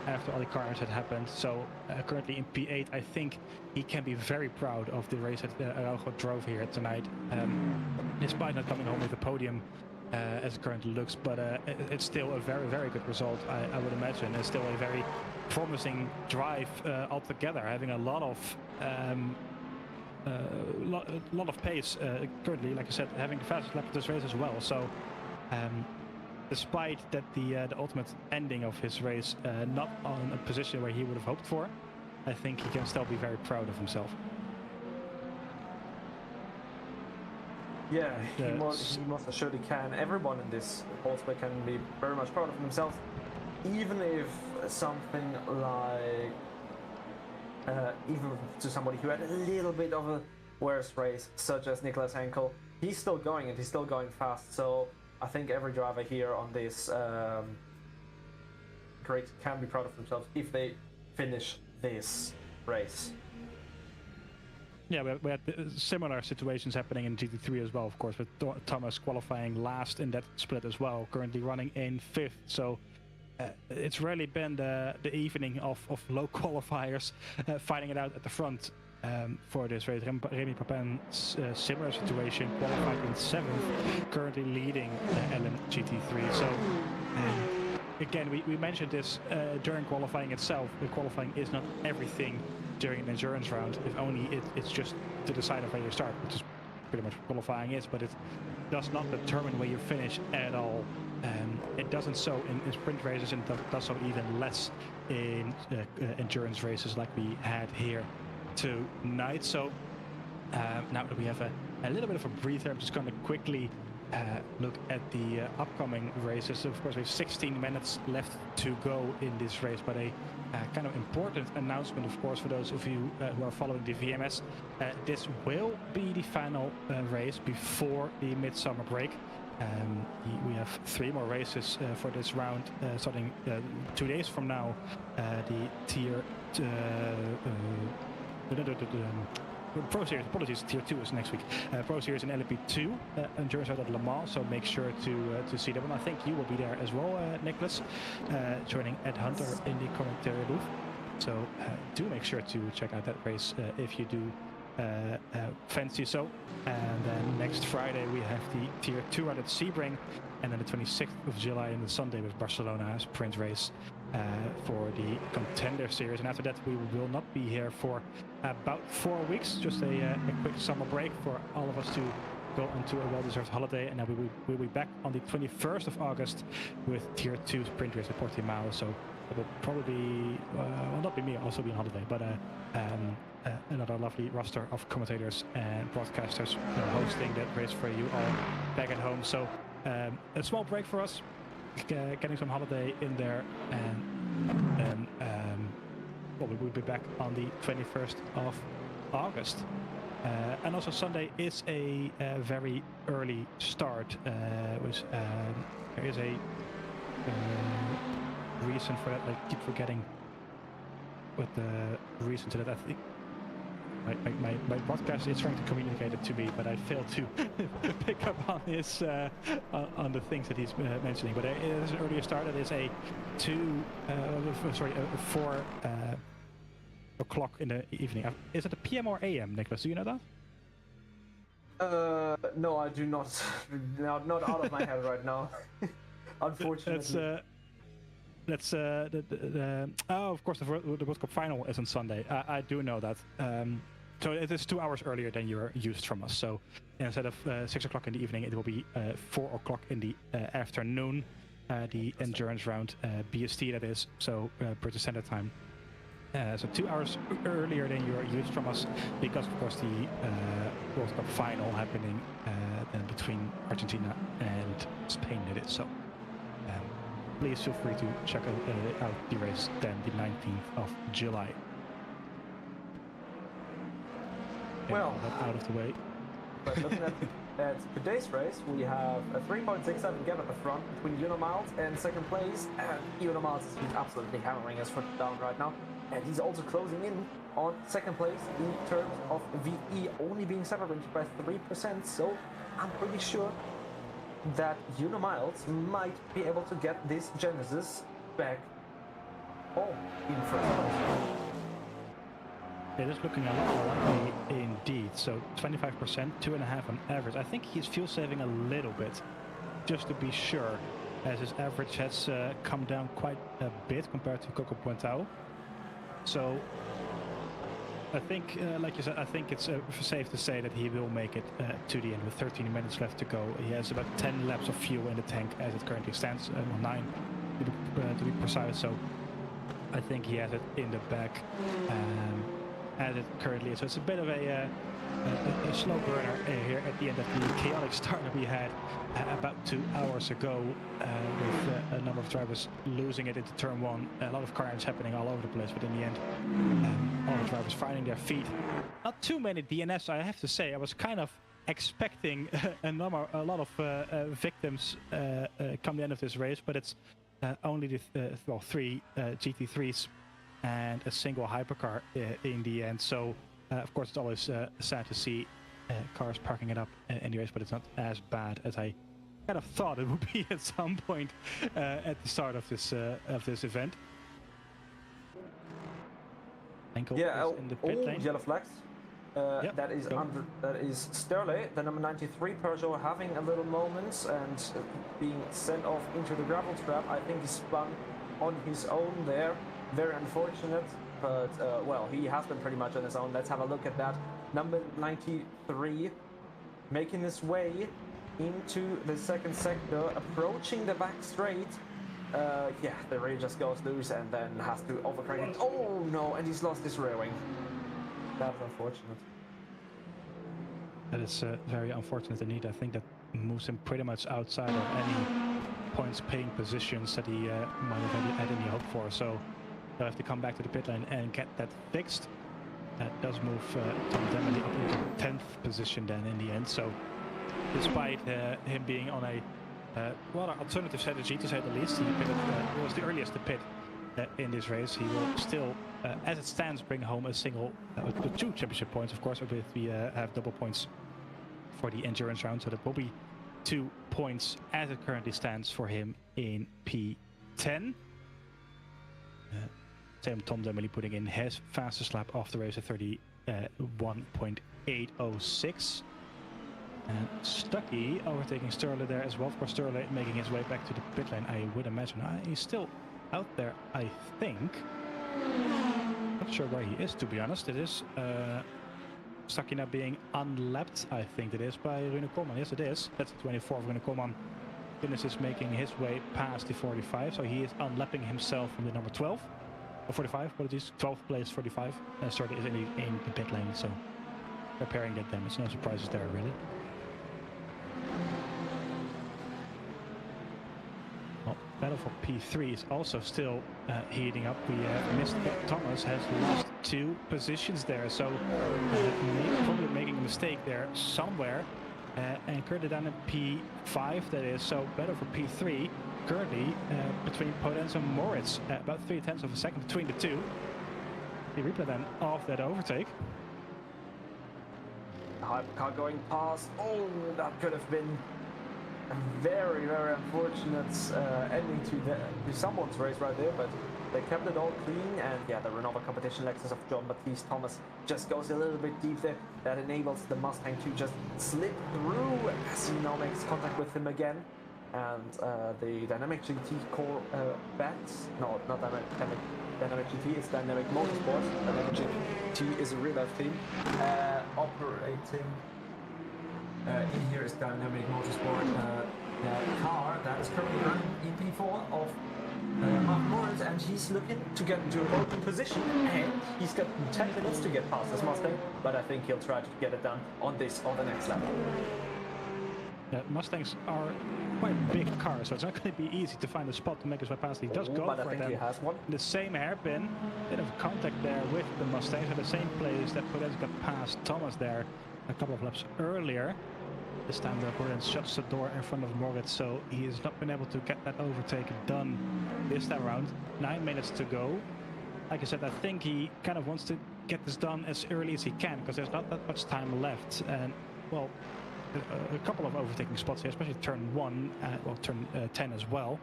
after all the carnage had happened. So currently in P8, I think he can be very proud of the race that Araujo drove here tonight, despite not coming home with the podium as it currently looks. But it's still a very, very good result, I would imagine. It's still a very promising drive altogether, having a lot of lot of pace currently, like I said, having the fastest lap of this race as well. So despite that the ultimate ending of his race not on a position where he would have hoped for, I think he can still be very proud of himself. Yeah, he most surely can. Everyone in this horseplay can be very much proud of themselves, even if something like even to somebody who had a little bit of a worse race, such as Niklas Henkel, he's still going, and he's still going fast. So I think every driver here on this grid can be proud of themselves if they finish this race. Yeah, we had similar situations happening in GT3 as well, of course, with Thomas qualifying last in that split as well, currently running in 5th. So it's rarely been the evening of low qualifiers fighting it out at the front for this race. Remy Papin's similar situation, qualified in 7th, currently leading LMGT3. So again, we mentioned this during qualifying itself. The qualifying is not everything during an endurance round. If only it's just to decide where you start, which is pretty much what qualifying is, but it does not determine where you finish at all. It doesn't so in sprint races, and does so even less in endurance races like we had here tonight. So now that we have a little bit of a breather, I'm just going to quickly look at the upcoming races. Of course, we have 16 minutes left to go in this race, but a kind of important announcement, of course, for those of you who are following the VMS. This will be the final race before the midsummer break. We have 3 more races for this round, starting 2 days from now. The tier Pro Series, apologies, Tier 2 is next week. Pro Series in LMP2, endurance out at Le Mans, so make sure to see that one. I think you will be there as well, Niclas, joining Ed Hunter in the commentary booth. So do make sure to check out that race if you do fancy so. And then next Friday we have the Tier 2 out at Sebring, and then the 26th of July in the Sunday with Barcelona sprint race for the Contender Series. And after that we will not be here for about 4 weeks, just a quick summer break for all of us to go onto a well-deserved holiday, and then we'll be back on the 21st of August with Tier 2 sprint race at Portimao. So it will probably be, well, not be me, I'll also be on holiday, but another lovely roster of commentators and broadcasters hosting that race for you all back at home. So a small break for us, getting some holiday in there, and well, we will be back on the 21st of August. And also Sunday is a very early start. There is a reason for that. I keep forgetting what the reason to that. I think my podcast is trying to communicate it to me, but I failed to pick up on his on the things that he's mentioning. But it is an earlier start. It is a 4 o'clock in the evening. Is it a PM or AM, Niclas? Do you know that? No, I do not. Not out of my head right now. Unfortunately. That's of course the World Cup final is on Sunday. I do know that. So it is 2 hours earlier than you're used from us. So instead of 6 o'clock in the evening, it will be 4 o'clock in the afternoon. The endurance round, BST that is, so British Standard Time. So 2 hours earlier than you're used from us, because of course the World Cup final happening between Argentina and Spain it is. So please feel free to check out the race then, the 19th of July. Well, out of the way. But looking at today's race, we have a 3.67 gap at the front between Unimiles and second place. And Unimiles is absolutely hammering his foot down right now. And he's also closing in on second place in terms of VE, only being separated by 3%. So I'm pretty sure that Unimiles might be able to get this Genesis back home in first place. It is looking a lot more likely indeed. So 25%, 2.5 on average. I think he's fuel saving a little bit, just to be sure, as his average has come down quite a bit compared to Coco Puentao. So I think, like you said, I think it's safe to say that he will make it to the end with 13 minutes left to go. He has about 10 laps of fuel in the tank as it currently stands, 9 to be precise. So I think he has it in the back as it currently is. So it's a bit of a slow burner here at the end of the chaotic start that we had about 2 hours ago, with a number of drivers losing it into turn 1. A lot of carnage happening all over the place, but in the end, all the drivers finding their feet. Not too many DNFs, I have to say. I was kind of expecting a lot of victims come the end of this race, but it's only the 3 GT3s and a single hypercar in the end. So of course it's always sad to see cars parking it up anyways, but it's not as bad as I kind of thought it would be at some point at the start of this event. Ankle is in the pit lane. Yellow flags. Yep, that is Sterle, the number 93 Peugeot, having a little moment and being sent off into the gravel trap. I think he spun on his own there. Very unfortunate, but well, he has been pretty much on his own. Let's have a look at that. Number 93 making his way into the second sector, approaching the back straight. Yeah, the rear just goes loose and then has to overcorrect it. Oh no, and he's lost his rear wing. That's unfortunate. That is very unfortunate indeed. I think that moves him pretty much outside of any points paying positions that he might have had any hope for. So he'll have to come back to the pit lane and get that fixed. That does move Tom Demely up into 10th position then in the end. So despite him being on a rather alternative strategy, to say the least, he was the earliest to pit in this race. He will still, as it stands, bring home a single, two championship points, of course, if we have double points for the endurance round. So that will be 2 points as it currently stands for him in P10. Same Tom Demely putting in his fastest lap of the race at 31.806. And Stucky overtaking Sterle there as well. Of course, Sterle making his way back to the pit lane, I would imagine. He's still out there, I think. Not sure where he is, to be honest. It is Stucky now being unlapped, I think it is, by Rune Kolman. Yes, it is. That's the 24 of Rune Kolman. Dennis is making his way past the 45, so he is unlapping himself from the number 12. Or 45, apologies. 12th place, 45. Sterle is in the pit lane, so repairing that damage. No surprises there, really. Well, battle for P3 is also still heating up. We missed Thomas has lost 2 positions there, so probably making a mistake there somewhere. And currently down in P5, that is. So battle for P3 currently between Podenz and Moritz, about 0.3 of a second between the two. The replay then of that overtake. Hypercar going past. Oh, that could have been a very, very unfortunate ending to someone's race right there, but they kept it all clean. And yeah, the Renova competition Lexus of John Baptiste Thomas just goes a little bit deep there. That enables the Mustang to just slip through as he now makes contact with him again. And the Dynamic GT core bats, no, not Dynamic GT, it's Dynamic Motorsport. Dynamic GT is a real-life team operating. In here is Dynamic Motorsport car that is currently running in P4 of Mark Moritz, and he's looking to get into a pole position, and he's got 10 minutes to get past this Mustang, but I think he'll try to get it done on the next lap. Mustangs are quite big cars, so it's not going to be easy to find a spot to make his way past. He does go but for I think it. He has one. The same hairpin, bit of contact there with the Mustangs, at the same place that Podenz got past Thomas there a couple of laps earlier. This time the Podenz shuts the door in front of Moritz, so he has not been able to get that overtake done this time around. 9 minutes to go. Like I said, I think he kind of wants to get this done as early as he can, because there's not that much time left. And well, a couple of overtaking spots here, especially turn 1, well, turn 10 as well.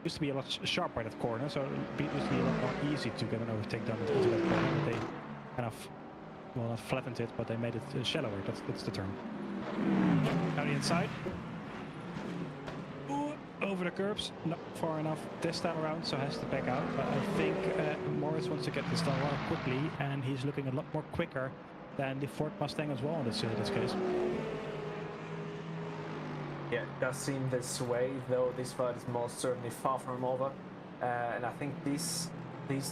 Used to be a lot sharper at that corner, so it used to be a lot more easy to get an overtake done into that corner. But they kind of, well, not flattened it, but they made it shallower. That's the term. Down the inside. Ooh, over the curbs, not far enough this time around, so has to back out. But I think Moritz wants to get this done rather quickly, and he's looking a lot more quicker than the Ford Mustang as well in this case. Yeah, it does seem this way, though this fight is most certainly far from over. And I think these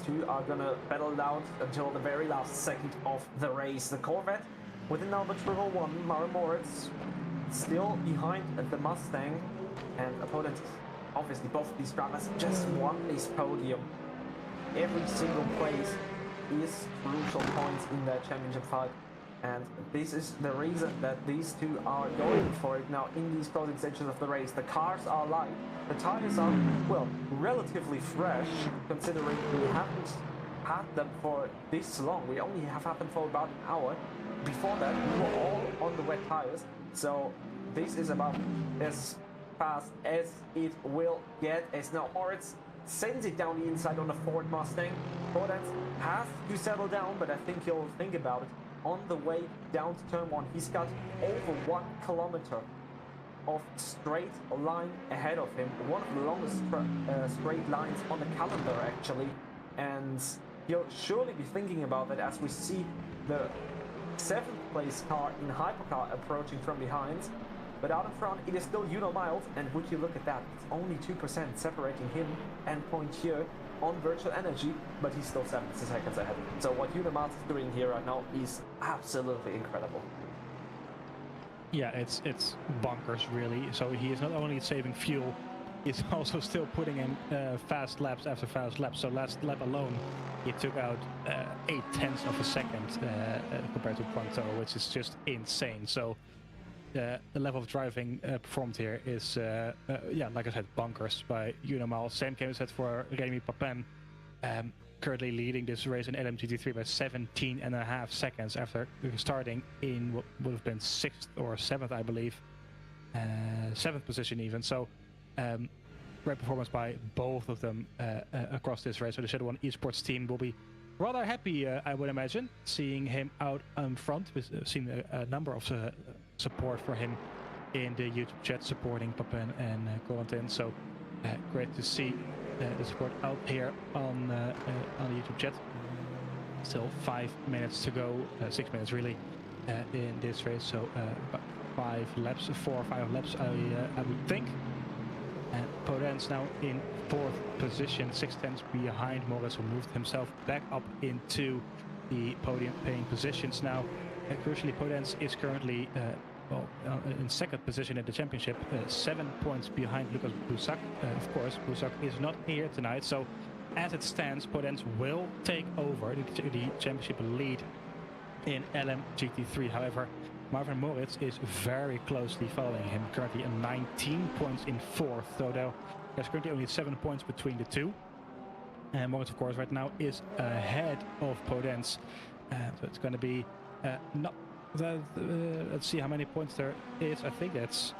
two are gonna battle it out until the very last second of the race. The Corvette with the number 111, Mara Moritz, still behind the Mustang, and opponents, obviously both of these drivers just won this podium. Every single place is crucial points in their championship fight. And this is the reason that these two are going for it now in these closing sections of the race. The cars are light, the tires are, well, relatively fresh, considering we haven't had them for this long. We only have had them for about an hour. Before that, we were all on the wet tires. So this is about as fast as it will get, as now Moritz sends it down the inside on the Ford Mustang. Podence has to settle down, but I think he'll think about it. On the way down to turn 1, he's got over 1 kilometer of straight line ahead of him, one of the longest straight lines on the calendar actually, and he'll surely be thinking about that as we see the 7th place car in Hypercar approaching from behind. But out in front, it is still Miles, and would you look at that, it's only 2% separating him and Pointier on Virtual Energy, but he's still 70 seconds ahead. So what Miles is doing here right now is absolutely incredible. Yeah, it's bonkers really. So he is not only saving fuel, he's also still putting in fast laps after fast laps. So last lap alone, he took out 0.8 of a second compared to Pointo, which is just insane. So the level of driving performed here is, yeah, like I said, bonkers by Miles. Same can be said for Rémi Papin, currently leading this race in LMGT3 by 17.5 seconds after starting in what would have been 6th or 7th, I believe. 7th position even. So great performance by both of them across this race. So the Shadow 1 Esports team will be rather happy, I would imagine, seeing him out front. We've seen a number of support for him in the YouTube chat supporting Papin and Corentin. So great to see the support out here on the YouTube chat. Still 5 minutes to go, 6 minutes really, in this race. So about 5 laps, 4 or 5 laps, I would think. Podence now in 4th position, 6 tenths behind Moritz, who moved himself back up into the podium paying positions now. Crucially, Podence is currently in 2nd position in the championship, 7 points behind Lucas Busak. Of course, Busak is not here tonight, so as it stands, Podence will take over the championship lead in LMGT3. However, Marvin Moritz is very closely following him, currently at 19 points in 4th, so there's currently only 7 points between the two. And Moritz, of course, right now is ahead of Podence, so it's going to be not. Let's see how many points there is. I think that's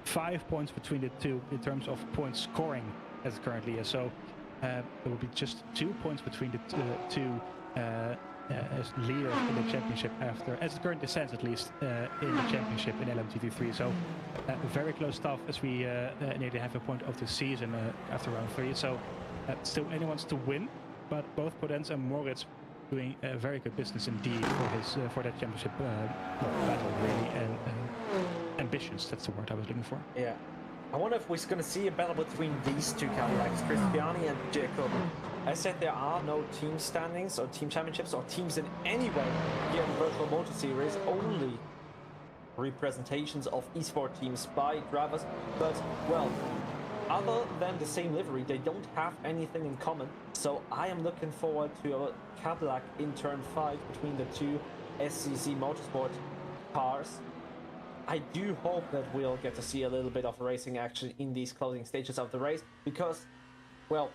5 points between the two in terms of point scoring as it currently is. So it will be just 2 points between the two as leaders in the championship after, as it currently stands at least, in the championship in LMGT3. So very close stuff as we nearly have a point of the season after round 3. So still anyone's to win, but both Podence and Moritz doing very good business indeed for that championship battle, really, and ambitions. That's the word I was looking for. Yeah. I wonder if we're going to see a battle between these two Cadillacs, Cristiani and Jacob. I said there are no team standings or team championships or teams in any way here in the Virtual Motor Series, only representations of eSport teams by drivers. But, well, other than the same livery, they don't have anything in common. So I am looking forward to a Cadillac in turn 5 between the two SCC Motorsport cars. I do hope that we'll get to see a little bit of racing action in these closing stages of the race, because, well,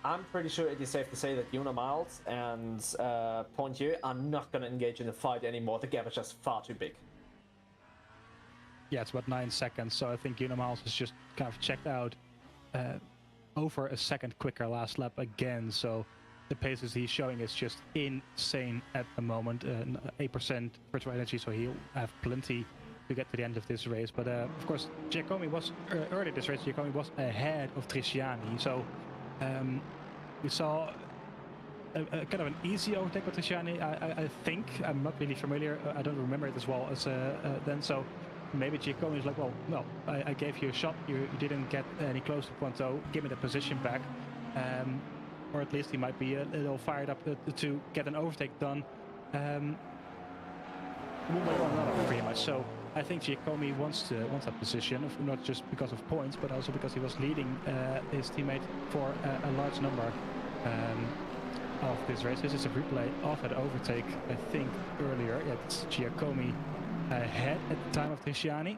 I'm pretty sure it is safe to say that Miles and Pointier are not going to engage in a fight anymore. The gap is just far too big. Yeah, it's about 9 seconds, so I think Miles has just kind of checked out over a second quicker last lap again, so the paces he's showing is just insane at the moment. 8% virtual energy, so he'll have plenty to get to the end of this race. But of course, Giacomi was early this race. Giacomi was ahead of Trisciani, so we saw a kind of an easy overtake with Trisciani. I think I'm not really familiar. I don't remember it as well as then. So maybe Giacomi is like, well, no, I gave you a shot. You didn't get any close to Pointo. Give me the position back. Or at least he might be a little fired up to get an overtake done one way or another, pretty much. So I think Giacomi wants that position, not just because of points, but also because he was leading his teammate for a large number of this race. This is a replay of that overtake, I think, earlier. Yeah, it's Giacomi ahead at the time of Trisciani.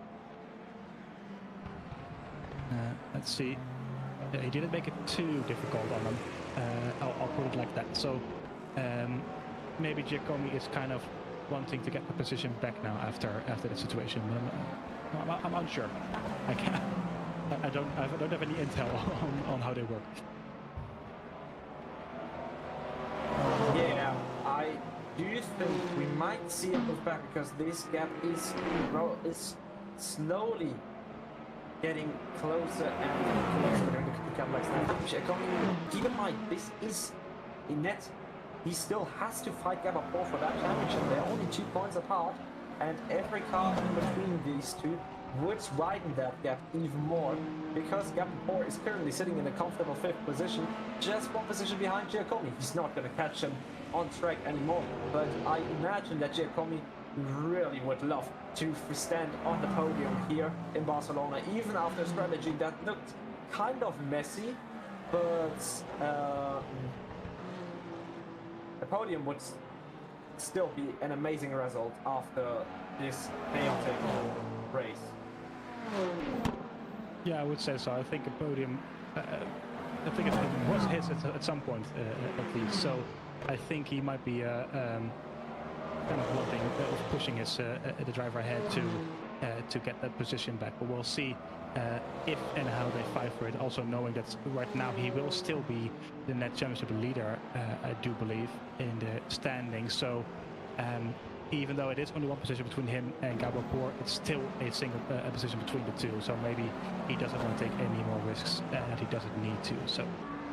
Let's see. He didn't make it too difficult on him. I'll put it like that. So maybe Giacomi is kind of wanting to get the position back now after the situation. I'm unsure. I can't. I don't have any intel on how they work. Yeah, I do think we might see a move back because this gap is slowly getting closer and closer to Cadillac's now. Keep in mind, this is in net. He still has to fight Gabapor for that championship. They're only 2 points apart, and every car in between these two would widen that gap even more, because Gabapor is currently sitting in a comfortable 5th position, just 1 position behind Giacomi. He's not going to catch him on track anymore, but I imagine that Giacomi really would love to stand on the podium here in Barcelona, even after a strategy that looked kind of messy, but the podium would still be an amazing result after this chaotic race. Yeah, I would say so. I think a podium, I think it was his at some point at least. So I think he might be kind of wanting, pushing his the driver ahead to get that position back. But we'll see if and how they fight for it. Also knowing that right now he will still be the net championship leader, I do believe, in the standings. So even though it is only 1 position between him and Gabapor, it's still a single position between the two. So maybe he doesn't want to take any more risks and he doesn't need to. So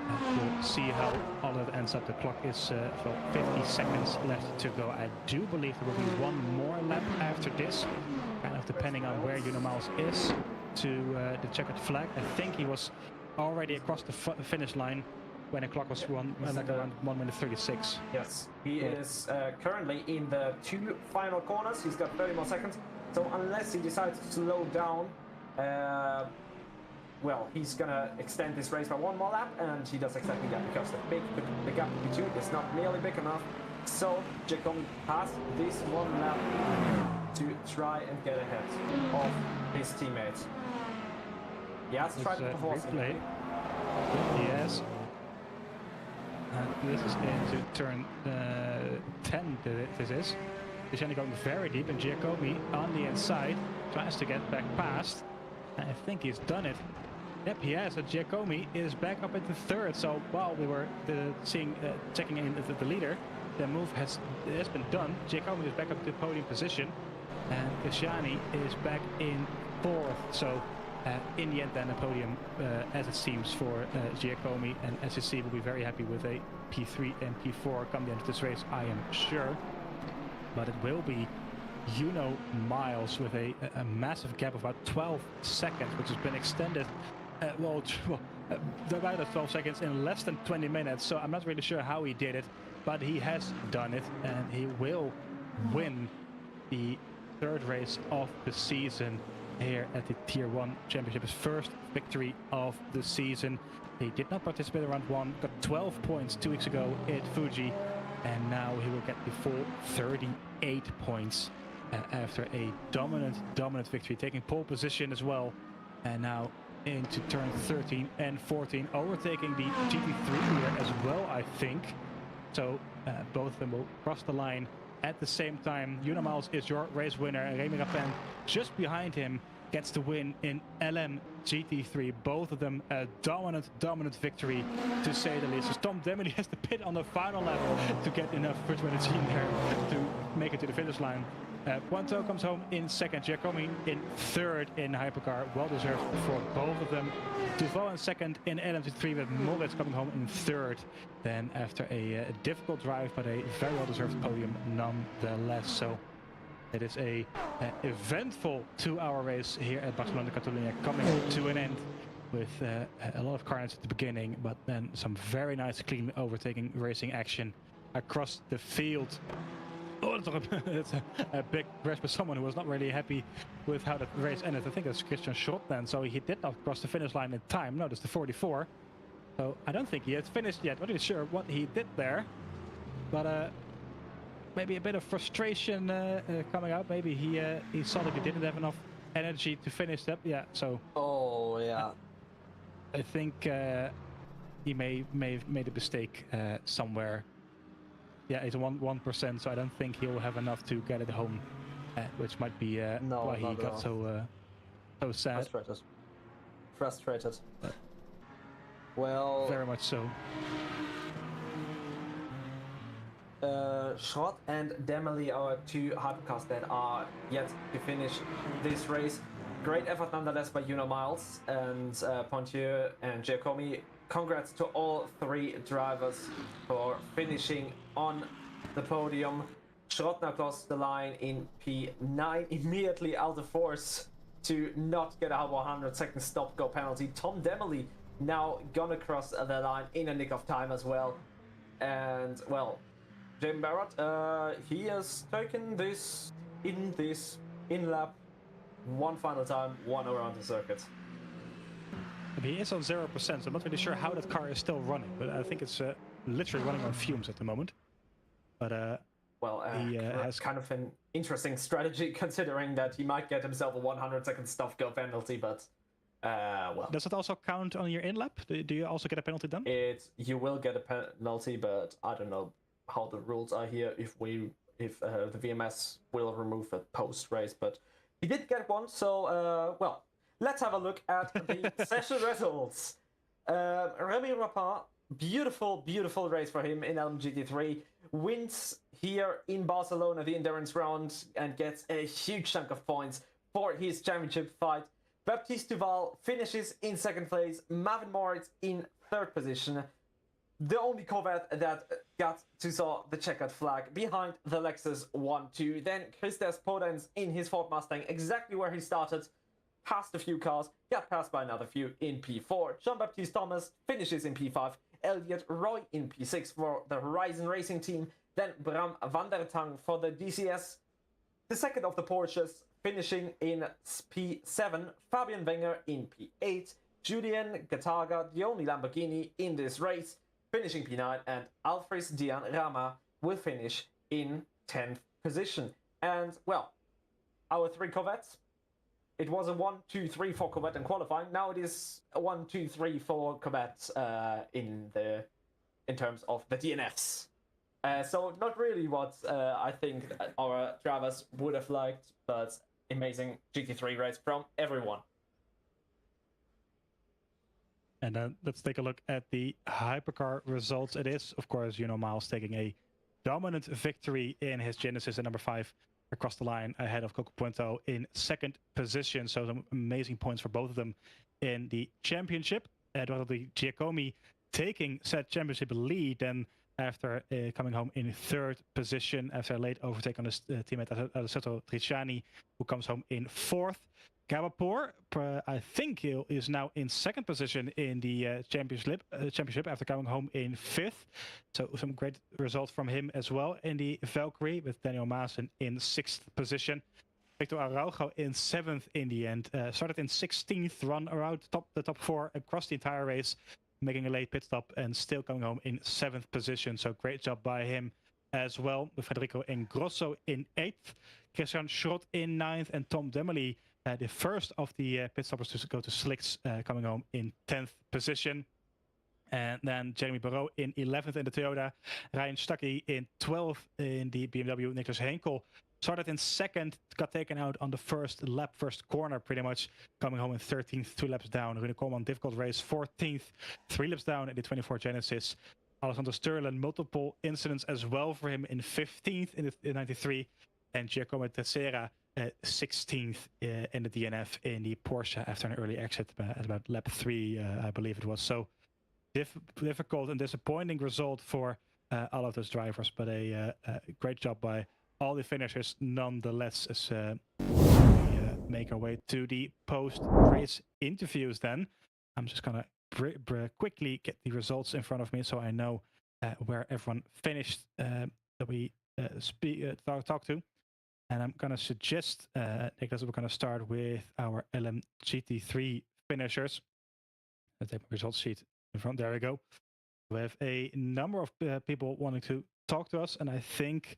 we'll see how all of it ends up. The clock is for 50 seconds left to go. I do believe there will be 1 more lap after this, kind of depending on where Miles is to the checkered flag. I think he was already across the finish line when the clock was around 1 minute 36. Yes, he is currently in the 2 final corners. He's got 30 more seconds. So unless he decides to slow down, well, he's gonna extend this race by 1 more lap, and he does exactly that, because the gap between two is not nearly big enough. So Giacomi has this 1 lap to try and get ahead of his teammates. He has tried to force it. Yes. This is into turn 10. This is. He's going very deep, and Giacomi on the inside tries to get back past. I think he's done it. Yep, he has. Giacomi is back up into 3rd. So while we were checking in the leader, the move has been done. Giacomi is back up to podium position, and Kashani is back in 4th. So in the end, then, a podium, as it seems, for Giacomi, and SEC will be very happy with a P3 and P4 come the end of this race, I am sure. But it will be Miles with a massive gap of about 12 seconds, which has been extended, about 12 seconds in less than 20 minutes. So I'm not really sure how he did it, but he has done it, and he will win the 3rd race of the season here at the Tier 1 Championship, his first victory of the season. He did not participate in round 1, got 12 points 2 weeks ago at Fuji, and now he will get the full 38 points after a dominant victory, taking pole position as well, and now into turn 13 and 14, overtaking the GT3 leader as well, I think. So both of them will cross the line at the same time. Miles is your race winner. Remy Rapin just behind him gets the win in LM GT3. Both of them a dominant victory, to say the least. So Tom Demily has to pit on the final lap to get enough Virtual Energy in there to make it to the finish line. Pointeau comes home in 2nd, Giacomi in 3rd in Hypercar, well deserved for both of them. Duval in 2nd in LMT3, with Moritz coming home in 3rd. Then after a difficult drive, but a very well deserved podium nonetheless. So it is a eventful 2-hour race here at Barcelona Catalunya, coming to an end with a lot of carnage at the beginning, but then some very nice clean overtaking racing action across the field. Oh, that's a big crash by someone who was not really happy with how the race ended. I think that's Christian Schott then, so he did not cross the finish line in time. No, that's the 44. So I don't think he has finished yet. Not really sure what he did there, but maybe a bit of frustration coming out. Maybe he saw that he didn't have enough energy to finish that. Yeah, so. Oh yeah. I think he may have made a mistake somewhere. Yeah, it's 1%, so I don't think he'll have enough to get it home, which might be why he got so So sad. Frustrated. Well, very much so. Schrott and Demely are two hypercars that are yet to finish this race. Great effort nonetheless by Miles and Pontier and Giacomi. Congrats to all three drivers for finishing on the podium. Schrott now crossed the line in P9, immediately out of force to not get a 100-second stop-go penalty. Tom Demely now gonna cross the line in a nick of time as well. And, well, Jamie Barrett, he has taken this in-lap one final time, one around the circuit. He is on 0%, so I'm not really sure how that car is still running, but I think it's literally running on fumes at the moment. But he has kind of an interesting strategy, considering that he might get himself a 100-second stop-go penalty, but well. Does it also count on your in-lap? Do you also get a penalty then? You will get a penalty, but I don't know how the rules are here, if the VMS will remove it post-race, but he did get one, so, well, let's have a look at the session results. Remy Rapin, beautiful race for him in LMGT3, wins here in Barcelona the endurance round and gets a huge chunk of points for his championship fight. Baptiste Duval finishes in second place, Marvin Moritz in third position. The only Corvette that got to saw the checkered flag behind the Lexus 1-2. Then Christes Podens in his Ford Mustang, exactly where he started, passed a few cars, got passed by another few in P4. Jean-Baptiste Thomas finishes in P5. Elliot Roy in P6 for the Horizon Racing team. Then Bram van der Tang for the DCS. The second of the Porsches finishing in P7. Fabian Wenger in P8. Julian Gataga, the only Lamborghini in this race, finishing P9, and Alfred Dian Rama will finish in 10th position. And, well, our three Corvettes, it was a 1-2-3-4 Corvette in qualifying. Now it is a 1-2-3-4 Corvette in terms of the DNFs. So not really what I think our drivers would have liked, but amazing GT3 race from everyone. And then let's take a look at the hypercar results. It is, of course, Miles taking a dominant victory in his Genesis at number 5 across the line ahead of Coco Puento in second position. So some amazing points for both of them in the championship. The Giacomi taking said championship lead then after coming home in third position after a late overtake on his teammate Alessandro Triciani, who comes home in fourth. Gabapur, I think he is now in second position in the championship after coming home in fifth. So some great results from him as well in the Valkyrie, with Daniel Maassen in sixth position. Victor Araujo in seventh in the end. Started in 16th, run around the top four across the entire race, making a late pit stop and still coming home in seventh position. So great job by him as well. With Federico Ingrosso in eighth, Christian Schrott in ninth, and Tom Demely, the first of the pit stoppers to go to Slicks, coming home in 10th position. And then Jeremy Barrault in 11th in the Toyota. Ryan Stuckey in 12th in the BMW. Niklas Henkel started in second, got taken out on the first lap, first corner pretty much, coming home in 13th, 2 laps down. Rune Kolman, difficult race, 14th, 3 laps down in the 24 Genesis. Alessandro Sturlen, multiple incidents as well for him in 15th in the 93. And Giacomo Tessera 16th in the DNF in the Porsche after an early exit at about lap 3, I believe it was. So difficult and disappointing result for all of those drivers, but a great job by all the finishers nonetheless, as we make our way to the post-race interviews then. I'm just going to quickly get the results in front of me so I know where everyone finished that we talk to. And I'm going to suggest, Niclas, we're going to start with our LMGT3 finishers. Let's take my results sheet in front. There we go. We have a number of people wanting to talk to us, and I think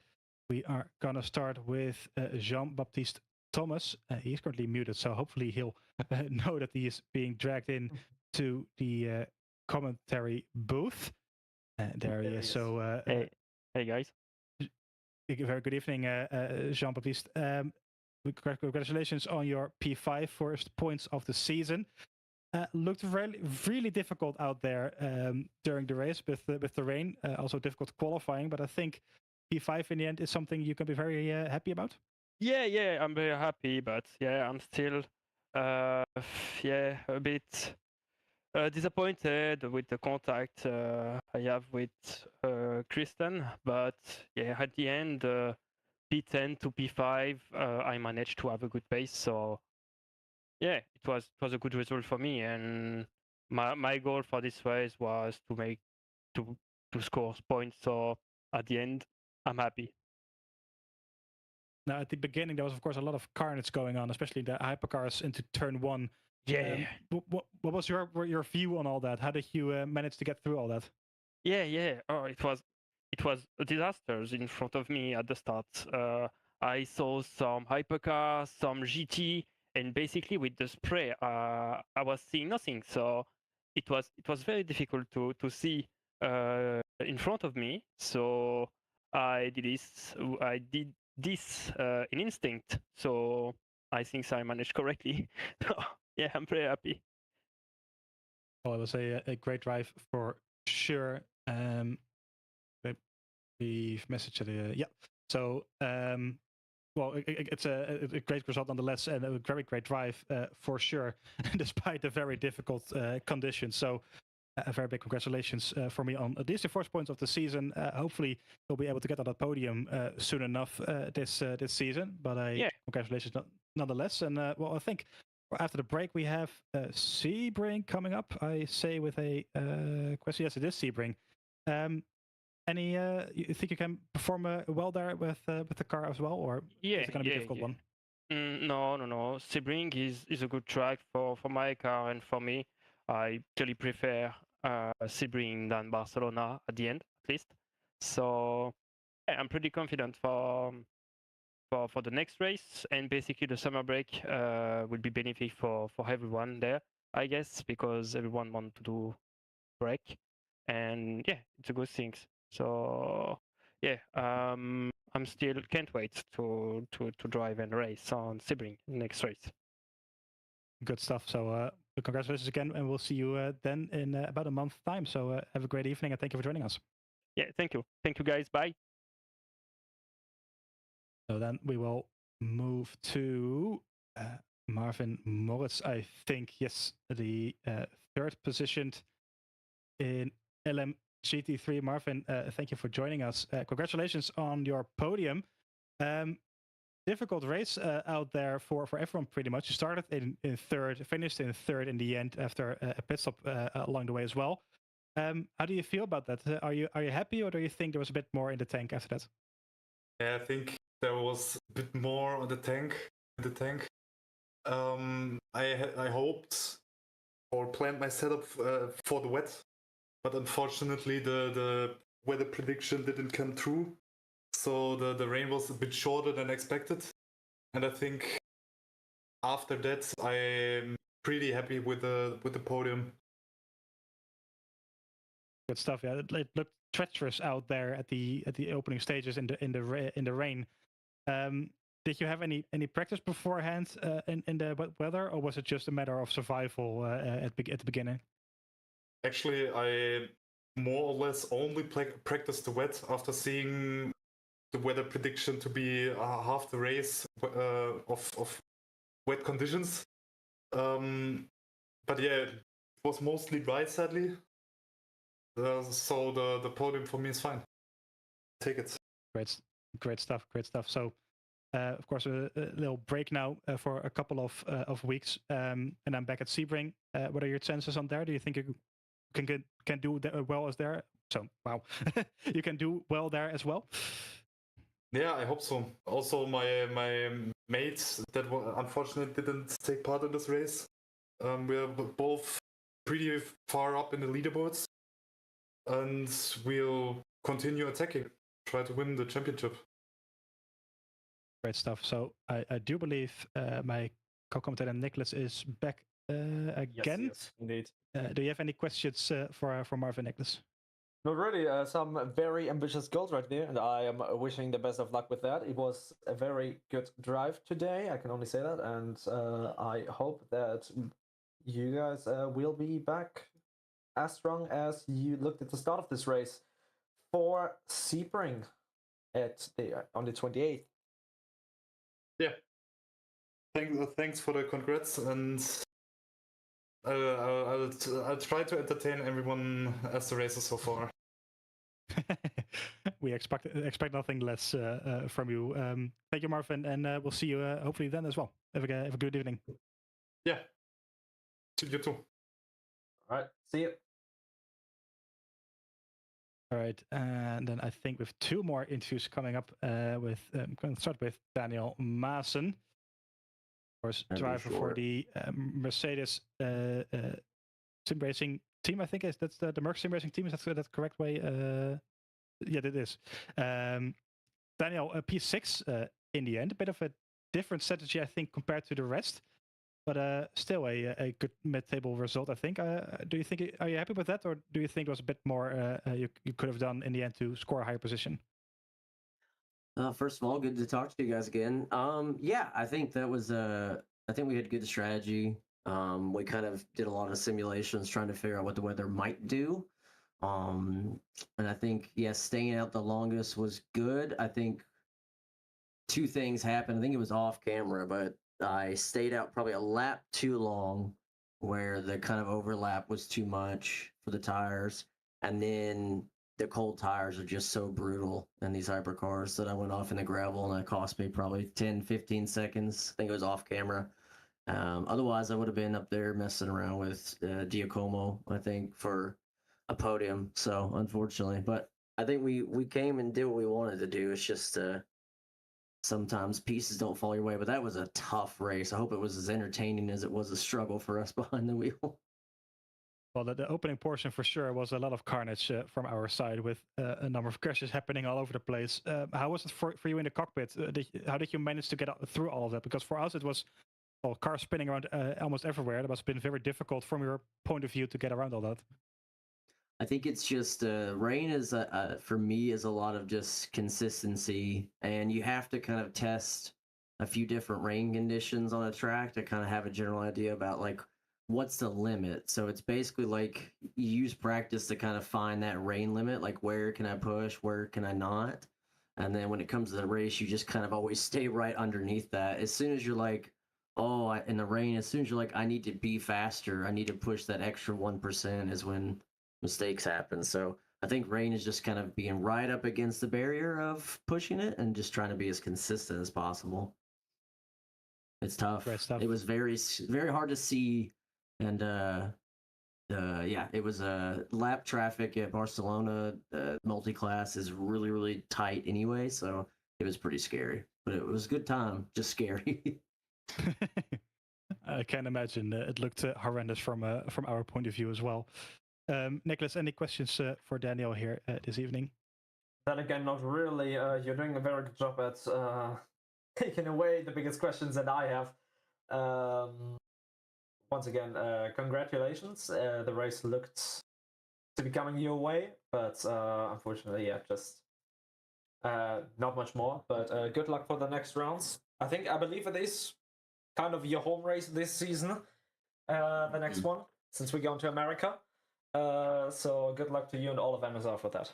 we are going to start with Jean-Baptiste Thomas. He's currently muted, so hopefully he'll know that he is being dragged in to the commentary booth. There he is. So, hey guys. Very good evening, Jean-Baptiste. congratulations on your P5 first points of the season. Looked really difficult out there during the race with the rain. Also difficult qualifying, but I think P5 in the end is something you can be very happy about. Yeah, I'm very happy, but yeah, I'm still, yeah, a bit disappointed with the contact I have with Kristen. But yeah, at the end, P10 to P5, I managed to have a good pace. So yeah, it was a good result for me, and my goal for this race was to make to score points. So at the end, I'm happy. Now, at the beginning, there was, of course, a lot of carnage going on, especially the hypercars into turn one. Yeah. What was your view on all that? How did you manage to get through all that? Yeah. Oh, it was a disaster in front of me at the start. I saw some hypercars, some GT, and basically with the spray, I was seeing nothing. So it was very difficult to see in front of me. So I did this in instinct. So I think I managed correctly. So yeah, I'm very happy. Well, it was a great drive for sure. We've messaged it. Yeah. So, well, it's a great result nonetheless, and a very great drive for sure, despite the very difficult conditions. So, a very big congratulations for me on these the first points of the season. Hopefully, we'll be able to get on that podium soon enough this season. But congratulations nonetheless. And well, I think after the break we have Sebring coming up. I say with a question. Yes, it is Sebring. Any you think you can perform well there with the car as well, or is it going to be a difficult one? No. Sebring is a good track for my car and for me. I really prefer Sebring than Barcelona at the end, at least. So yeah, I'm pretty confident for the next race, and basically the summer break will be beneficial for everyone there, I guess, because everyone wants to do break, and yeah, it's a good thing. So yeah, I'm still can't wait to drive and race on Sebring next race. Good stuff. So congratulations again, and we'll see you then in about a month's time. So have a great evening, and thank you for joining us. Yeah, thank you guys. Bye. So then we will move to Marvin Moritz. I think yes, the third positioned in LM GT3. Marvin, thank you for joining us. Congratulations on your podium. Difficult race out there for everyone pretty much. You started in third, finished in third in the end after a pit stop along the way as well. How do you feel about that? Are you happy, or do you think there was a bit more in the tank after that? Yeah, I think there was a bit more on the tank. I hoped or planned my setup for the wet, but unfortunately the weather prediction didn't come true. So the rain was a bit shorter than expected. And I think after that I'm pretty happy with the podium. Good stuff. Yeah, it looked treacherous out there at the opening stages in the rain. Did you have any practice beforehand in the wet weather, or was it just a matter of survival at the beginning? Actually, I more or less only practiced the wet after seeing the weather prediction to be half the race of wet conditions. But yeah, it was mostly dry, sadly. So the podium for me is fine. Take it. Great stuff. So, of course, a little break now for a couple of weeks, and I'm back at Sebring. What are your chances on there? Do you think you can do well as there? So, wow, you can do well there as well. Yeah, I hope so. Also, my mates that unfortunately didn't take part in this race. We're both pretty far up in the leaderboards, and we'll continue attacking, try to win the championship. Great stuff. So I do believe my co-commentator Niclas is back again. Yes, indeed. Do you have any questions for Marvin, Niclas? No, really, some very ambitious goals right there, and I am wishing the best of luck with that. It was a very good drive today, I can only say that, and I hope that you guys will be back as strong as you looked at the start of this race for Sebring on the 28th. Yeah. Thanks for the congrats, and I'll try to entertain everyone as the races so far. We expect nothing less from you. Thank you, Marvin, and we'll see you hopefully then as well. Have a good evening. Yeah. You too. All right, see you. All right, and then I think with two more interviews coming up. I'm going to start with Daniel Maassen, of course, driver for the Mercedes sim racing team. I think that's the Merc sim racing team. Is that the correct way? Yeah, it is. Daniel, P6 in the end, a bit of a different strategy, I think, compared to the rest, but still a good mid-table result, I think. Do you think? Are you happy with that, or do you think there was a bit more you could have done in the end to score a higher position? First of all, good to talk to you guys again. Yeah, I think that was I think we had good strategy. We kind of did a lot of simulations trying to figure out what the weather might do. And I think, yes, staying out the longest was good. I think two things happened. I think it was off camera, but I stayed out probably a lap too long where the kind of overlap was too much for the tires. And then the cold tires are just so brutal in these hypercars that I went off in the gravel, and it cost me probably 10, 15 seconds. I think it was off camera. Otherwise, I would have been up there messing around with Giacomo, I think, for a podium. So unfortunately, but I think we came and did what we wanted to do. It's just sometimes pieces don't fall your way, but that was a tough race. I hope it was as entertaining as it was a struggle for us behind the wheel. Well, the opening portion for sure was a lot of carnage from our side, with a number of crashes happening all over the place. How was it for you in the cockpit? How did you manage to get through all of that? Because for us it was cars spinning around almost everywhere. That must have been very difficult from your point of view to get around all that. I think it's just rain is for me is a lot of just consistency, and you have to kind of test a few different rain conditions on a track to kind of have a general idea about like what's the limit. So it's basically like you use practice to kind of find that rain limit, like where can I push, where can I not, and then when it comes to the race, you just kind of always stay right underneath that. As soon as you're like, in the rain, as soon as you're like, I need to be faster, I need to push that extra 1%, is when mistakes happen. So I think rain is just kind of being right up against the barrier of pushing it and just trying to be as consistent as possible. It's tough. It was very, very hard to see. And yeah, it was lap traffic at Barcelona. Multi-class is really, really tight anyway. So it was pretty scary, but it was a good time, just scary. I can imagine it looked horrendous from our point of view as well. Niclas, any questions for Daniel here this evening? Then again, not really. You're doing a very good job at taking away the biggest questions that I have. Once again, congratulations. The race looked to be coming your way, but unfortunately, yeah, just not much more. But good luck for the next rounds. I believe it is kind of your home race this season, the next one, since we're going to America. So good luck to you and all of MSR for that.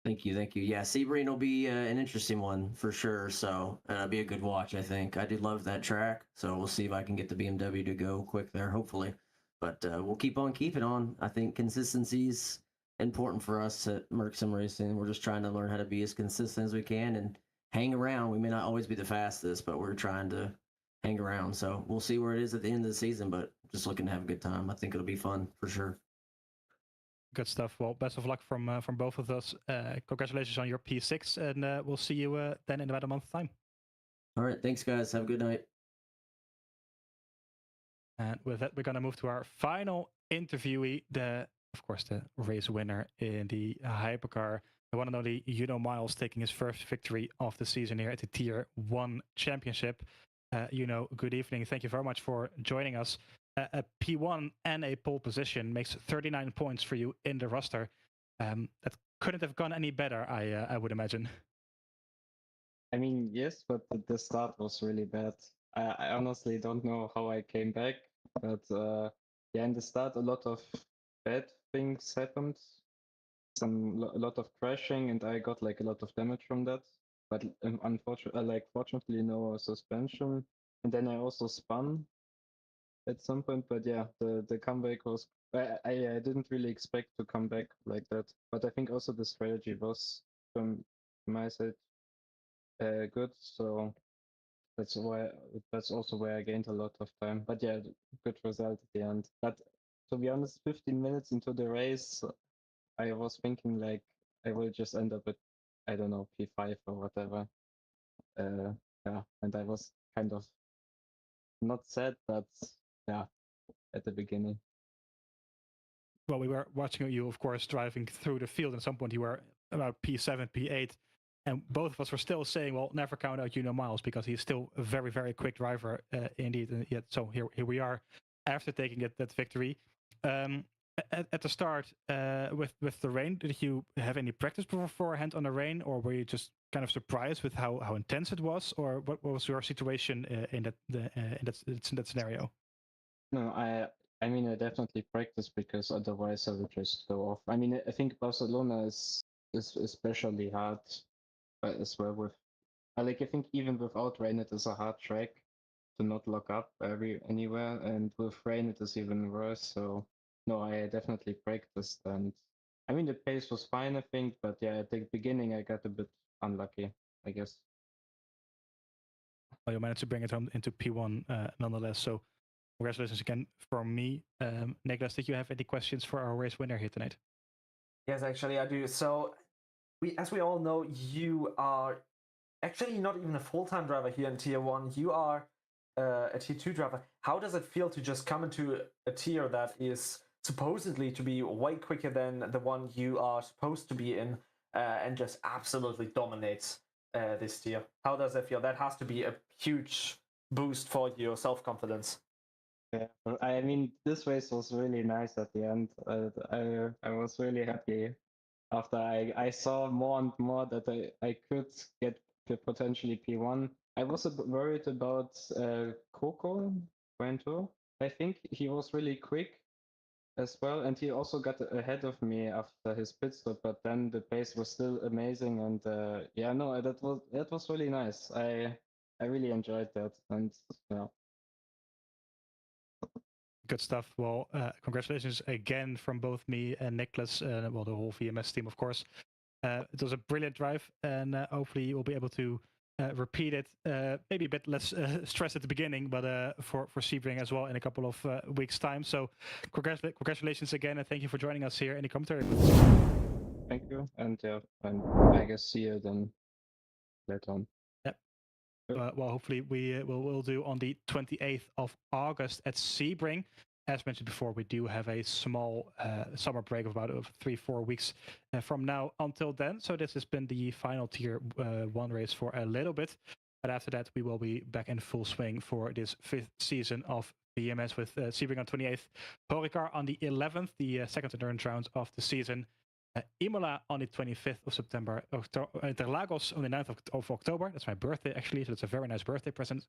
Thank you. Yeah, Sebring will be an interesting one for sure. So it'll be a good watch, I think. I do love that track, so we'll see if I can get the BMW to go quick there, hopefully. But we'll keep on keeping on. I think consistency's important for us at Merc Sim Racing. We're just trying to learn how to be as consistent as we can and hang around. We may not always be the fastest, but we're trying to hang around. So we'll see where it is at the end of the season, but just looking to have a good time. I think it'll be fun for sure. Good stuff. Well, best of luck from both of us. Congratulations on your P6, and we'll see you then in about a month's time. All right. Thanks, guys. Have a good night. And with that, we're going to move to our final interviewee, of course, the race winner in the hypercar, the one and only Miles, taking his first victory of the season here at the Tier 1 Championship. Good evening. Thank you very much for joining us. a P1 and a pole position makes 39 points for you in the roster. That couldn't have gone any better, I would imagine. I mean, yes, but the start was really bad. I honestly don't know how I came back, but yeah, in the start, a lot of bad things happened. A lot of crashing, and I got like a lot of damage from that. But unfortunately, fortunately, no suspension. And then I also spun at some point. But yeah, the comeback was. I didn't really expect to come back like that. But I think also the strategy was from my side good. So that's also where I gained a lot of time. But yeah, good result at the end. But to be honest, 15 minutes into the race, I was thinking like I will just end up at, I don't know, P5 or whatever. Yeah, and I was kind of not sad, but yeah, at the beginning. Well, we were watching you, of course, driving through the field. At some point, you were about P7, P8, and both of us were still saying, "Well, never count out Miles because he's still a very, very quick driver, indeed." And yet, so here we are, after taking that victory. At the start, with the rain, did you have any practice beforehand on the rain, or were you just kind of surprised with how intense it was, or what was your situation in that scenario? No, I mean I definitely practice because otherwise I would just go off. I mean I think Barcelona is especially hard as well with I think even without rain it is a hard track to not lock up anywhere, and with rain it is even worse. So no, I definitely practiced, and I mean the pace was fine I think, but yeah, at the beginning I got a bit unlucky, I guess. Well, you managed to bring it home into P1 nonetheless. So congratulations again from me. Niclas, did you have any questions for our race winner here tonight? Yes, actually I do. So as we all know, you are actually not even a full-time driver here in Tier 1. You are a Tier 2 driver. How does it feel to just come into a tier that is supposedly to be way quicker than the one you are supposed to be in, and just absolutely dominates this tier? How does that feel? That has to be a huge boost for your self-confidence. Yeah, I mean, this race was really nice at the end. I was really happy after I saw more and more that I could get potentially P1. I was a bit worried about Coco Quento. I think he was really quick as well, and he also got ahead of me after his pit stop. But then the pace was still amazing, and yeah, no, that was really nice. I really enjoyed that, and yeah. Good stuff. Well, congratulations again from both me and Niclas, well, the whole VMS team, of course. It was a brilliant drive, and hopefully you will be able to repeat it. Maybe a bit less stress at the beginning, but for Sebring as well in a couple of weeks' time. So congratulations again, and thank you for joining us here in the commentary booth. Thank you, and yeah, and I guess see you then later on. Yep. Well, hopefully we'll do on the 28th of August at Sebring. As mentioned before, we do have a small summer break of about 3-4 weeks from now until then. So this has been the final Tier 1 race for a little bit. But after that, we will be back in full swing for this 5th season of VMS with Sebring on 28th, Horecar on the 11th, the second endurance round of the season. Imola on the 25th of September, Interlagos on the 9th of October. That's my birthday, actually, so it's a very nice birthday present.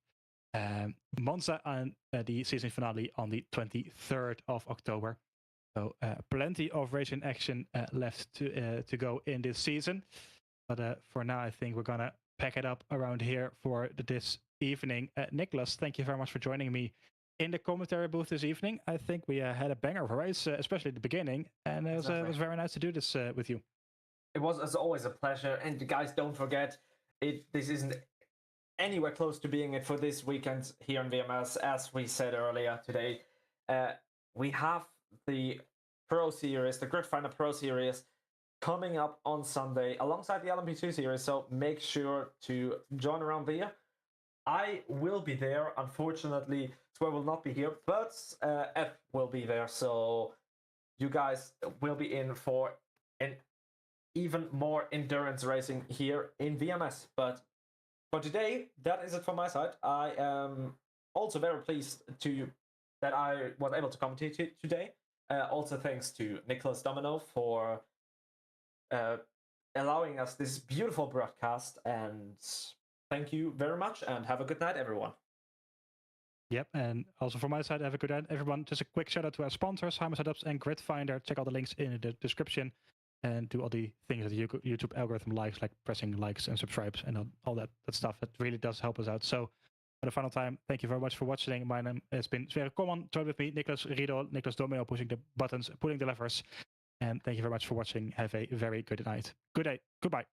Monza on the season finale on the 23rd of October. So plenty of racing action left to go in this season. But for now, I think we're going to pack it up around here for this evening. Niclas, thank you very much for joining me in the commentary booth this evening. I think we had a banger of a race, especially at the beginning, and it was very nice to do this with you. It was, as always, a pleasure. And guys, don't forget, this isn't anywhere close to being it for this weekend here in VMS. As we said earlier today, we have the Pro Series, the Grid Finder Pro Series, coming up on Sunday alongside the LMP2 Series. So make sure to join around there. I will be there. Unfortunately, Sverre will not be here, but F will be there. So you guys will be in for an even more endurance racing here in VMS. But for today, that is it from my side. I am also very pleased to that I was able to commentate today. Also thanks to Niclas Domino for allowing us this beautiful broadcast, and thank you very much, and have a good night, everyone. Yep, and also from my side, have a good night, everyone. Just a quick shout out to our sponsors, Hammer Setups and Grid Finder. Check out the links in the description and do all the things that the YouTube algorithm likes, like pressing likes and subscribes and all that stuff. That really does help us out. So for the final time, thank you very much for watching. My name has been Sverre. Kolman, join with me, Niklas, Riedel, Niklas Domino, pushing the buttons, pulling the levers. And thank you very much for watching. Have a very good night. Good day. Goodbye.